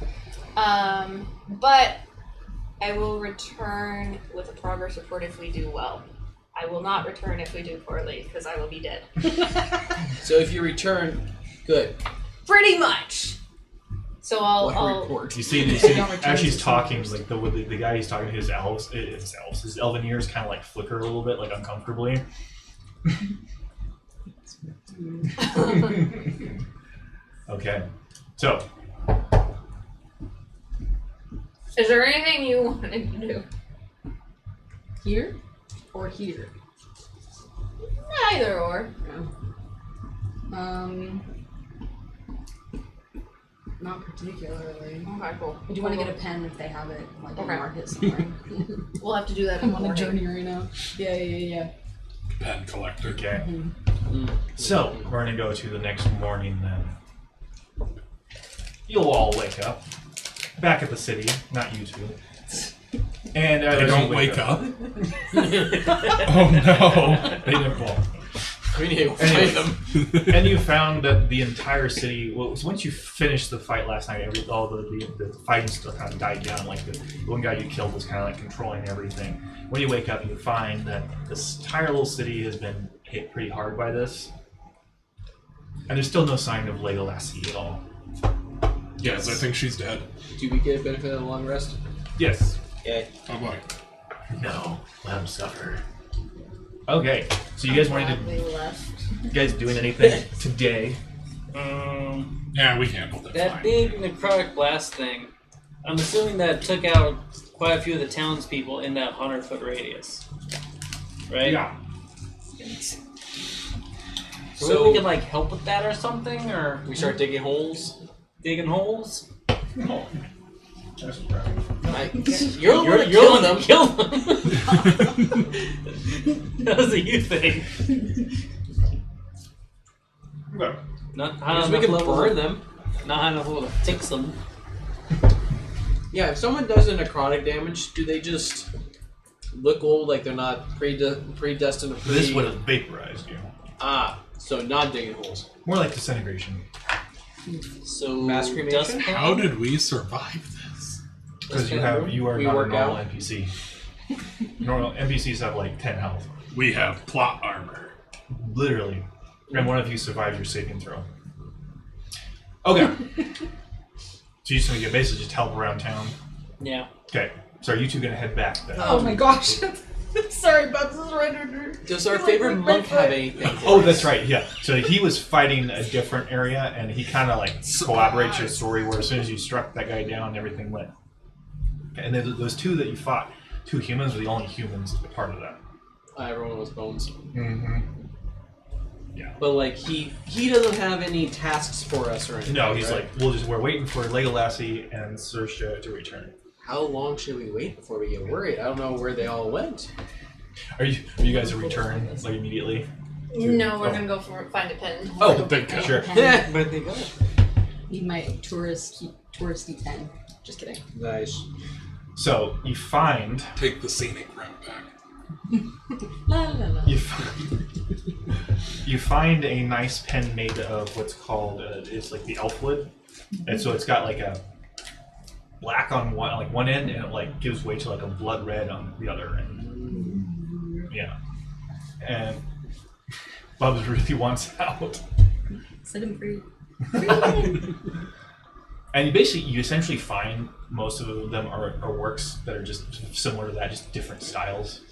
but I will return with a progress report if we do well. I will not return if we do poorly, because I will be dead. So if you return, good. Pretty much. So I'll report. You see as she's talking, like the guy he's talking to, his elven ears kind of like flicker a little bit, like uncomfortably. Okay, so is there anything you wanted to do? Here or here? Either or. Not particularly. Okay, cool. Do you want to get a pen if they have it, like Okay. mark it somewhere? We'll have to do that in I'm the on a morning. journey right now. Yeah. Pen collector. okay. So we're gonna go to the next morning then. You'll all wake up back at the city, not you two. And They don't wake up. Oh no! They didn't fall. We need to find them. And you found that the entire city. Well, once you finished the fight last night, all the fighting still kind of died down. Like the one guy you killed was kind of like controlling everything. When you wake up, you find that this entire little city has been hit pretty hard by this, and there's still no sign of Legolassie at all. Yes, I think she's dead. Do we get benefit of the long rest? Yes. Okay. Oh boy. No. Let him suffer. Okay. So you guys wanted to? We left. You guys doing anything today? Yeah, we handled it That fine. big necrotic blast thing, I'm assuming that took out quite a few of the townspeople in that 100-foot radius. Right? Yeah. So we can like help with that or something, or We start digging holes. digging holes? No. That's right. You're the one killing them. Kill them. That was a you thing. Okay. Not high Because enough we can level burn to- them. Not high enough level to fix them. Yeah, if someone does a necrotic damage, do they just look old like they're not predestined to This would have vaporized you. So not digging holes. More like disintegration. So Mass cremation? dust pan? How did we survive this? Because you are We not a work normal out. NPC. Normal NPCs have like 10 health. We have plot armor. Literally. And one of you survives your saving throw. Okay. So you're just basically just help around town. Yeah. Okay. So are you two gonna head back then? Oh my gosh. Sorry, Bubs is right under. Does our favorite monk have anything? for Oh, us? that's right. Yeah. So he was fighting a different area, and he kind of like corroborates your story. Where as soon as you struck that guy down, everything went. And then those two that you fought, 2 humans, were the only humans a part of that. Everyone was bones. Mm-hmm. Yeah. But like he doesn't have any tasks for us or anything. No, he's right? like, we're waiting for Legolassie and Saoirse to return. How long should we wait before we get worried? I don't know where they all went. Are you guys a return like immediately? No, we're gonna go find a pen. Oh, Thank God. Sure. Yeah, but they go. Need my touristy pen. Just kidding. Nice. So you find Take the scenic route back. La la la. you find a nice pen made of what's called it's like the elf wood, and so it's got like a black on one end, and it like gives way to like a blood red on the other end. Yeah, and Bubs really wants out. Set him free. And you essentially find most of them are works that are just similar to that, just different styles.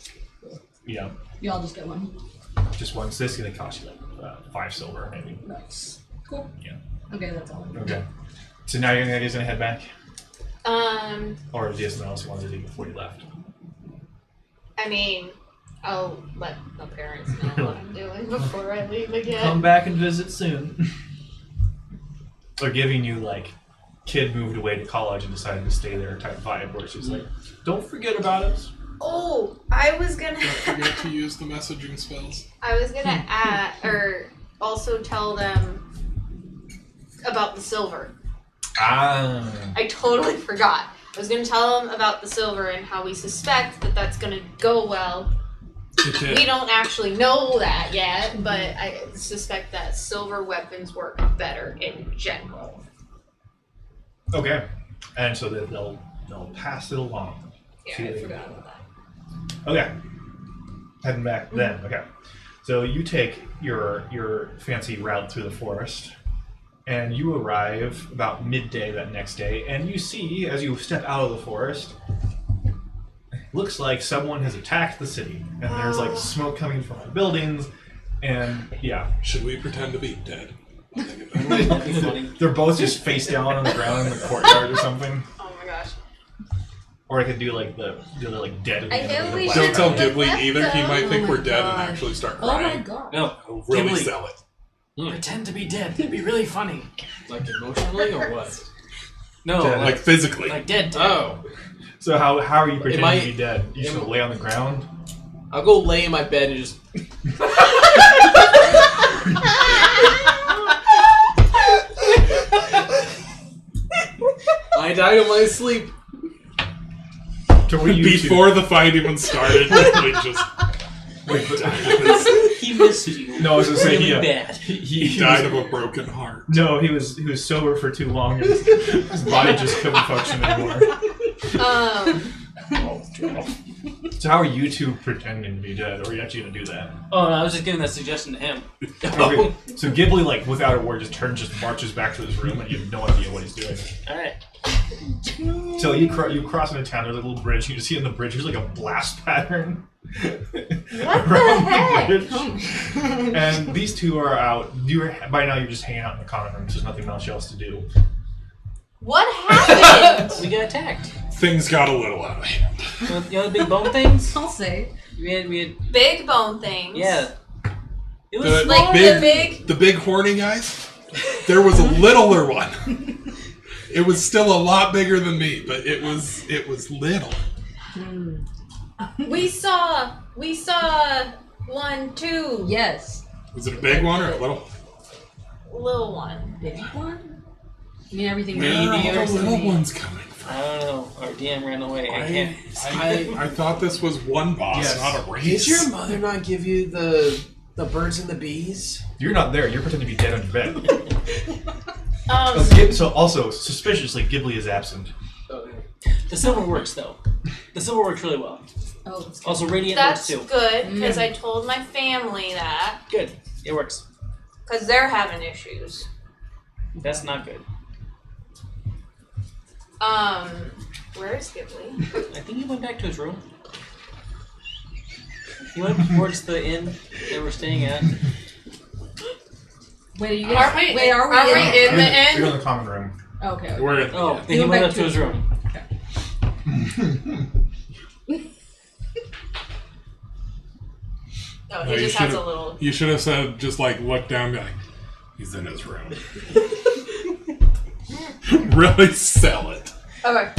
Yeah, You all just get one. just one. So this is gonna cost you like 5 silver, maybe. Nice. Cool. Yeah. Okay, that's all. Okay. So now you're gonna head back, or is there something else you wanted to do before you left? I mean, I'll let the parents know what I'm doing before I leave again. Come back and visit soon. They're giving you like, kid moved away to college and decided to stay there type vibe, where it's just like, don't forget about us. Oh, I was gonna. Don't forget to use the messaging spells. I was gonna add, or also tell them about the silver. Ah. I totally forgot. I was gonna tell them about the silver and how we suspect that that's gonna go well. We don't actually know that yet, but I suspect that silver weapons work better in general. Okay. And so they'll pass it along. Yeah, to I the- forgot about that. Okay. Heading back then. Okay. So you take your fancy route through the forest, and you arrive about midday that next day, and you see, as you step out of the forest, looks like someone has attacked the city, and there's like smoke coming from the buildings, and yeah. Should we pretend to be dead? That'd be funny. They're both just face down on the ground in the courtyard or something. Oh my gosh. Or I could do like the dead. I feel we Don't should- tell But Ghibli either. He might think Oh we're my dead God. and actually start Oh my crying. god. No, He'll really Ghibli. sell it. Pretend to be dead. It'd be really funny. Like emotionally or what? No, Dead. Like physically. like dead. Oh, So how are you pretending I- to be dead? You just lay on the ground? I'll go lay in my bed and just. I died in my sleep. So were you Before the fight even started, we just He missed you. No, I was gonna say really he, bad. he died of a broken heart. No, he was sober for too long. His body just couldn't function anymore. So how are you two pretending to be dead? Or are you actually gonna do that? Oh, no, I was just giving that suggestion to him. Okay. So Ghibli, like without a word, just marches back to his room, and you have no idea what he's doing. All right. So you cross into town. There's a little bridge. You just see on the bridge there's like a blast pattern. What around the heck? bridge. And these two are out. By now you're just hanging out in the common room. So there's nothing else to do. What happened? We got attacked. Things got a little out of hand. You know the big bone things? I'll say. We had Big bone things. yeah. It was The Like big, the big. the big horny guys. There was a littler one. It was still a lot bigger than me, but it was little. We saw one too. Yes. Was it a big one or a little? Little one. Big one? I mean, everything Where are we all the little ones coming from? I don't know. Our DM ran away. I can't. I thought this was one boss, Yes. not a race. Did your mother not give you the birds and the bees? You're not there. You're pretending to be dead on your bed. So also, suspiciously, Ghibli is absent. The silver works though. The silver works really well. Oh, that's good. Also, radiant That's works too. good because I told my family that Good. It works. because they're having issues. That's not good. Where's Ghibli? I think he went back to his room. He went towards the inn they were staying at. Wait, are you Are guys? we? Wait, are we? Are we in the You're inn? in the common room. Okay. We're in. Oh, Yeah. then he went up to his room. No, No, he you just has a should've- little. You should have said, just like, look down and be like, he's in his room. Really sell it. Okay.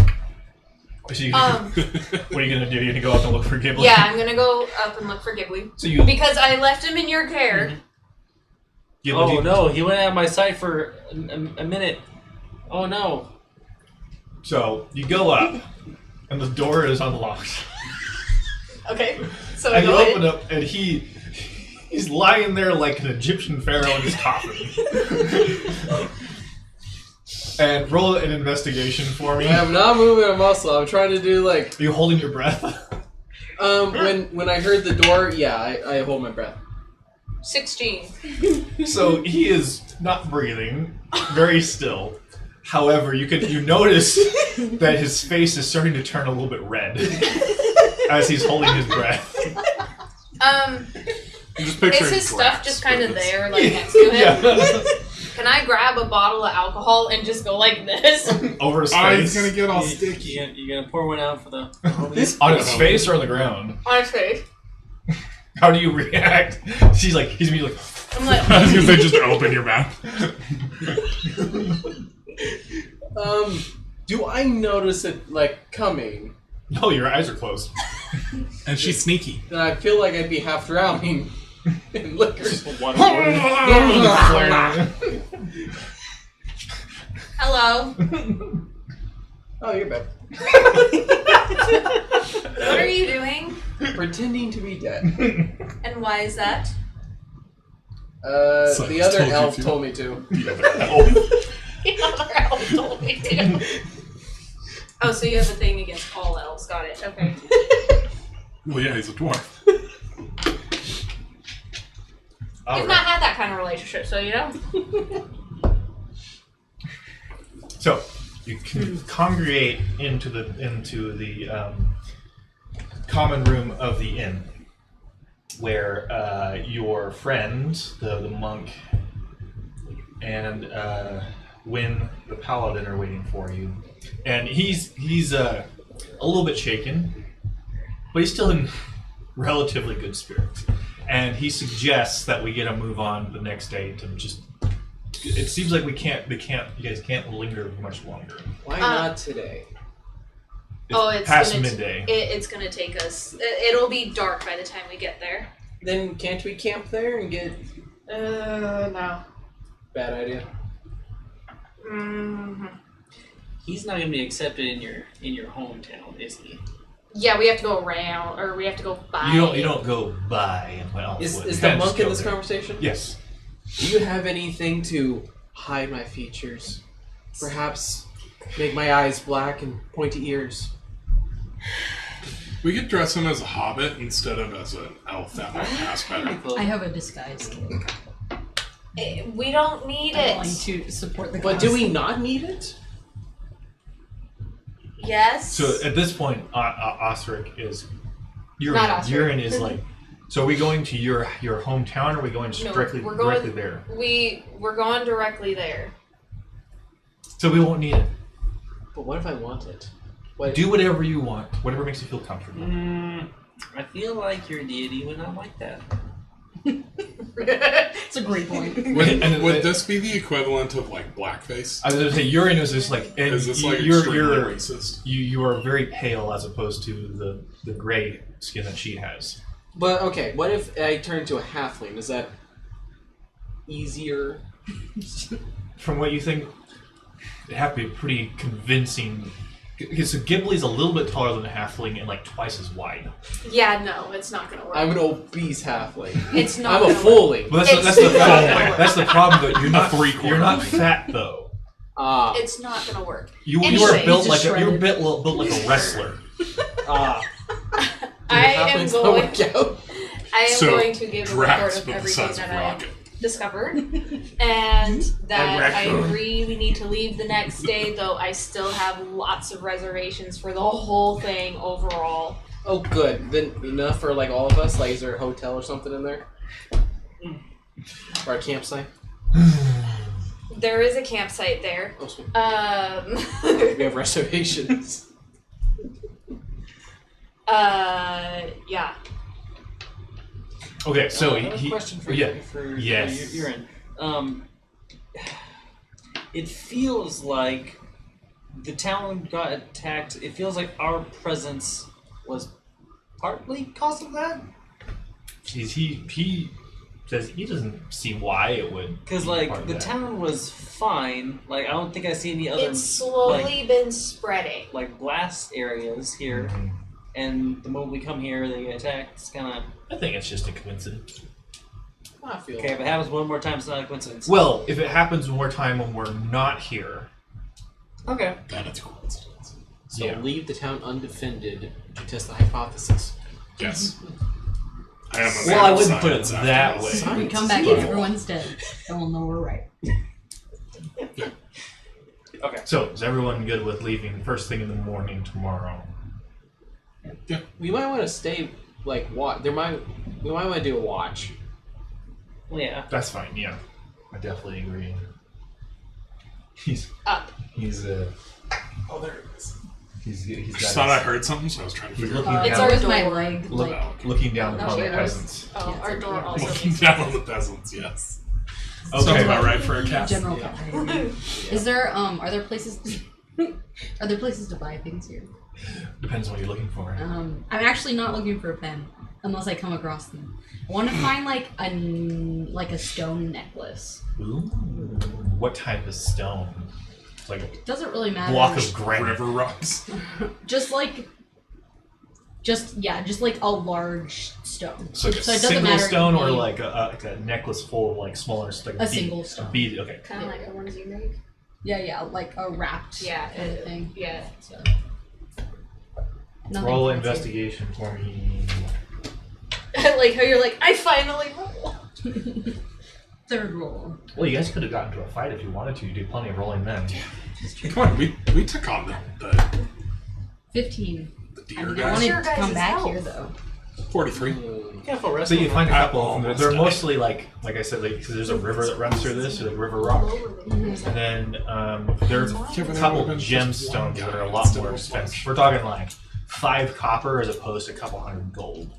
So you, Um. what are you gonna do? You're gonna go up and look for Ghibli? Yeah, I'm gonna go up and look for Ghibli So you because I left him in your care. Ghibli, Oh no, he went out of my sight for a minute. Oh no. So you go up, and the door is unlocked. Okay. So And you go open in. up, and he's lying there like an Egyptian pharaoh in his coffin. And roll an investigation for me. I'm not moving a muscle. I'm trying to do like. Are you holding your breath? When I heard the door, yeah, I hold my breath. 16. So he is not breathing, very still. However, you notice that his face is starting to turn a little bit red as he's holding his breath. I'm just picturing Is his stuff grass, just kind of but it's- there, like next to him? Yeah. Can I grab a bottle of alcohol and just go like this Over his Oh, he's face. gonna get all You sticky. gonna pour one out for the. On his face or on the ground? on his face? How do you react? He's gonna be like, I'm like, I was gonna say, just open your mouth. Do I notice it like coming? no, your eyes are closed. And she's sneaky. Then I feel like I'd be half drowning in liquor. hello. Oh, you're back. What are you doing? Pretending to be dead. And why is that? So The he's other told you elf to. told me to. The other elf told me to. Oh, so you have a thing against all elves. Got it. Okay. Well, yeah, he's a dwarf. We've not had that kind of relationship, so you know. So you can congregate into the common room of the inn, where your friend, the monk, and Wynn, the paladin, are waiting for you. And he's a little bit shaken, but he's still in relatively good spirits. And he suggests that we get a move on the next day to just. It seems like you guys can't linger much longer. Why not today? It's past gonna midday. It's gonna take us. It'll be dark by the time we get there. Then can't we camp there and get? No. Bad idea. Mm-hmm. He's not gonna be accepted in your hometown, is he? Yeah, we have to go around, or we have to go by. You don't go by and well. Is you the can't monk just in go this there. conversation? Yes. Do you have anything to hide my features? Perhaps make my eyes black and pointy ears. We could dress him as a hobbit instead of as an elf. That might pass better. I have a disguise kit. We don't need I'm going it. to support the But cause. do we not need it? Yes. So at this point, Osric is. Not Osric. Urine is like. So are we going to your hometown, or are we going No, directly we're going- directly there? We're going directly there. So we won't need it. But what if I want it? What? Do whatever you want, whatever makes you feel comfortable. I feel like your deity would not like that. It's a great point. Would this be the equivalent of like blackface? I was going to say urine is just like. And Is this like you're extremely racist? you are very pale as opposed to the gray skin that she has. But okay, what if I turn to a halfling? Is that easier? From what you think, it'd have to be pretty convincing. Okay, so Ghibli's a little bit taller than a halfling and like twice as wide. Yeah, no, it's not gonna work. I'm an obese halfling. It's not. I'm a gonna work. fulling. Well, It's that's the not problem. gonna work. That's the problem. Though you're not three-quarter you're not length. fat though. It's not gonna work. You Anyway, are built he's like just shredded. built like a wrestler. I am Halflings don't going. work out. I am So, going to give a report Drax, of but the everything size of that I Rocket. discovered, and that I raccoon. agree we need to leave the next day. Though I still have lots of reservations for the whole thing overall. Oh, good. Then enough for like all of us. Like, is there a hotel or something in there? Or a campsite? There is a campsite there. Oh, sweet. We have reservations. Yeah. Okay, so I have a question for yeah. you. For Yes. you're in. It feels like the town got attacked. It feels like our presence was partly cause of that. He says he doesn't see why it would. Because be like part of the that. town was fine. Like I don't think I see any other It's slowly been spreading. like blast areas here. Mhm. And the moment we come here, they get attacked. It's kind of I think it's just a coincidence. I feel okay. If it happens one more time, it's not a coincidence. Well, if it happens one more time when we're not here, Okay. Then it's a coincidence. So Yeah. leave the town undefended to test the hypothesis. Yes. I am a well, man I of wouldn't put it science that after way. this. We come back and everyone's dead. And we'll know we're right. Okay. So is everyone good with leaving first thing in the morning tomorrow? We might want to stay, like, we might want to do a watch. Well, yeah. That's fine. Yeah, I definitely agree. He's Up. he's Oh, there it is. he's I got just thought I his- heard something, so I was trying to he's figure looking out. It's down, our Where's my door. leg? look, Like, looking down Oh, upon the yeah. peasants. Oh, Yeah, our it's door okay. also. Looking down on the peasants, yes. Okay. Sounds about right for a cat. general Yeah. behavior. Is there are there places are there places to buy things here? Depends on what you're looking for. I'm actually not looking for a pen unless I come across them. I want to find like a stone necklace. Ooh, what type of stone? It's like a It doesn't really matter. block of granite. River rocks. just like a large stone. So like a it doesn't single matter stone, if or you- like a necklace full of like smaller stuff. A single stone. Bead. Okay. Kind of like the ones you make. yeah, like a wrapped Yeah. kind of thing. Yeah. So, nothing Roll fancy. investigation for me. I like how you're like, I finally rolled. Third roll. Well, you guys could have gotten into a fight if you wanted to. You did plenty of rolling then. Come on, we took on the 15. deer I guys. wanted Your to come guys' back health. here though. 43. Careful, rest So you find a I couple of them. almost They're died. mostly like I said, like 'cause there's a river that runs through this, so like River Rock, and then there's a couple gemstones that are a lot more expensive. We're talking like 5 copper as opposed to a couple hundred gold.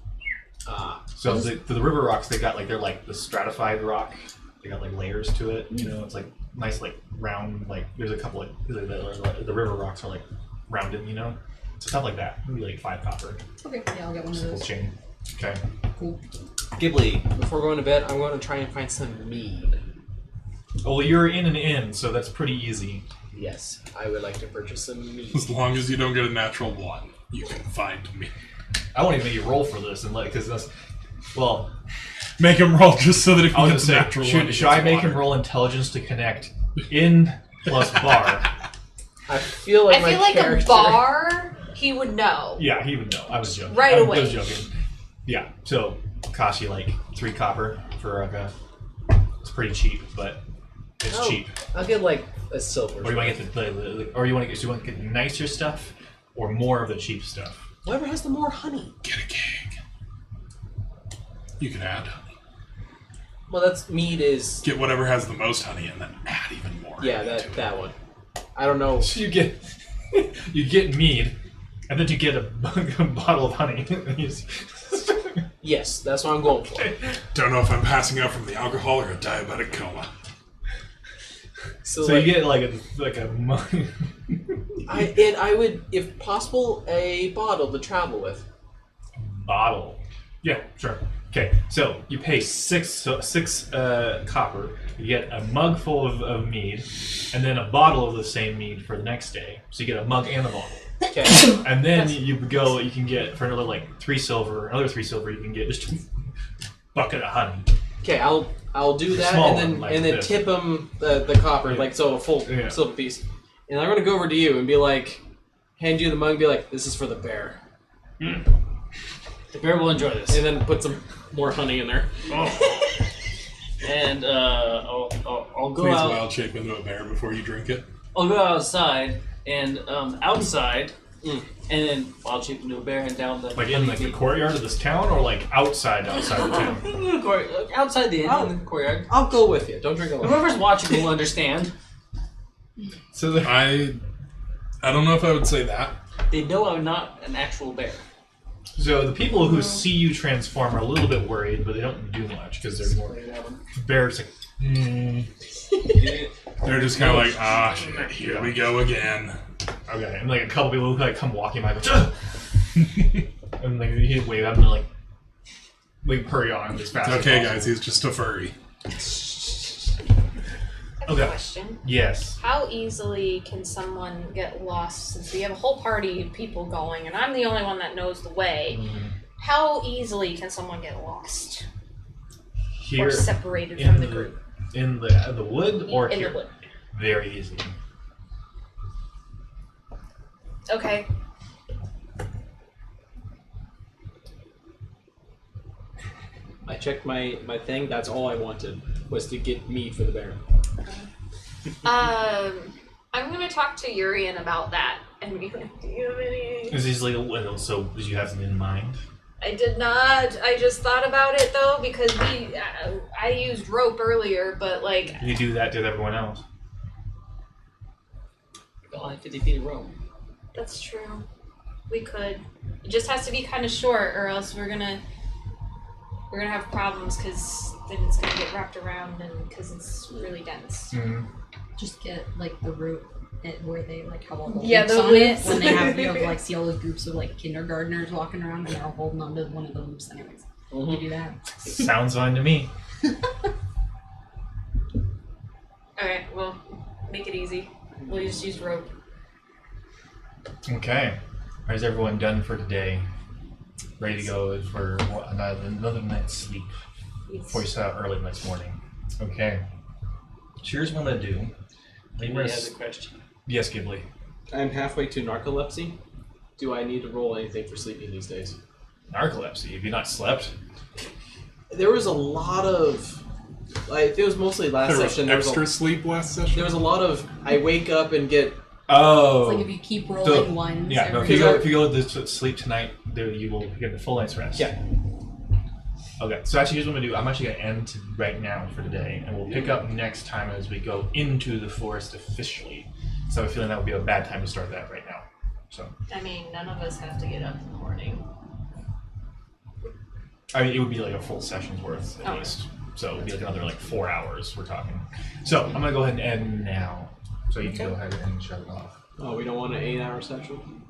So the River Rocks, they're like the stratified rock. They got like layers to it. You know, it's like nice, like round. Like there's a couple the River Rocks are like rounded. You know, so stuff like that. Maybe like 5 copper. Okay, yeah, I'll get one of Simple those. chain. Okay. Cool. Ghibli, before going to bed, I'm going to try and find some mead. Oh, well, you're in an inn, so that's pretty easy. Yes, I would like to purchase some mead. As long as you don't get a natural 1, you can find me. I won't even make you roll for this, and because that's well. Make him roll just so that if I he was gets gonna a say, natural 1, he should I gets make water. him roll intelligence to connect inn plus bar? I feel like I feel like character... a bar, he would know. Yeah, he would know. I was joking. Right I away. was joking. Yeah, so cost you like 3 copper for like a. It's pretty cheap, but it's Oh, cheap. I'll get like a silver. Or you want to get or you want to get nicer stuff, or more of the cheap stuff. Whoever has the more honey. Get a keg. You can add honey. Well, that's mead is. Get whatever has the most honey and then add even more. Yeah, honey to it. that one. I don't know. So you get mead, and then you get a bottle of honey. Yes, that's what I'm going for. Don't know if I'm passing out from the alcohol or a diabetic coma. So like, you get like a I would, if possible, a bottle to travel with. bottle. Yeah, sure. Okay, so you pay six copper. You get a mug full of mead, and then a bottle of the same mead for the next day. So you get a mug and a bottle. Okay. And then you can get for another like 3 silver. Another 3 silver, you can get just a bucket of honey. Okay, I'll do that, Small and then one, like and then this. tip him the copper, Yeah. like so a full Yeah. silver piece. And I'm gonna go over to you and be like, hand you the mug, and be like, this is for the bear, The bear will enjoy this. and then put some more honey in there. And I'll go Please out. wild shape into a bear before you drink it. I'll go outside, and outside And then I'll chip into a bear and down the Like in like the courtyard of this town, or like outside the town? outside the inn in the courtyard. I'll go with you. Don't drink alone. Whoever's watching will understand. So I don't know if I would say that. They know I'm not an actual bear. So the people who see you transform are a little bit worried, but they don't do much because they're more bears. Like, They're just kind of like, shit, here we go again. okay, and like a couple people who like come walking by, go, and like you wave at them, and like hurry on as fast. Okay, as guys, he's just a furry. I have Okay. a question. Yes. How easily can someone get lost since we have a whole party of people going and I'm the only one that knows the way? How easily can someone get lost Here or separated in from the group? In the wood or In here? the wood. Very easy. Okay. I checked my thing. That's all I wanted was to get meat for the bear. I'm gonna talk to Urian about that and be like, do you have any? Is these like so? Did you have something in mind? I did not. I just thought about it though because I used rope earlier, but like. You do that to everyone else. Only 50 feet of rope. That's true. We could. It just has to be kind of short, or else we're gonna have problems because then it's gonna get wrapped around and because it's really dense. Mm-hmm. Just get like the route where they like have all the Yeah, loops the on it loops. when they have like see all those groups of like kindergartners walking around and they're all holding onto one of the loops anyways. You do that. Sounds fine to me. Okay, well, make it easy. We'll just use rope. Okay. Is everyone done for today? Ready to go for another night's sleep before you set out early next morning. Okay. So here's what I'm gonna do. Anybody has a question? Yes, Ghibli. I'm halfway to narcolepsy. Do I need to roll anything for sleeping these days? Narcolepsy. Have you not slept? There was a lot of, like, it was mostly last There was session. There was, extra sleep last session. there was a lot of, I wake up and get, Oh. It's like if you keep rolling ones. Yeah, no, if you go to sleep tonight, you will get the full night's rest. yeah. Okay, so actually here's what I'm going to do. I'm actually going to end right now for today, and we'll pick up next time as we go into the forest officially. So I have a feeling that would be a bad time to start that right now. So I mean, none of us have to get up in the morning. I mean, it would be like a full session's worth at Okay. least. So it would be like another 4 hours we're talking. So I'm going to go ahead and end now. So you can go ahead and shut it off. Oh, we don't want an 8-hour session?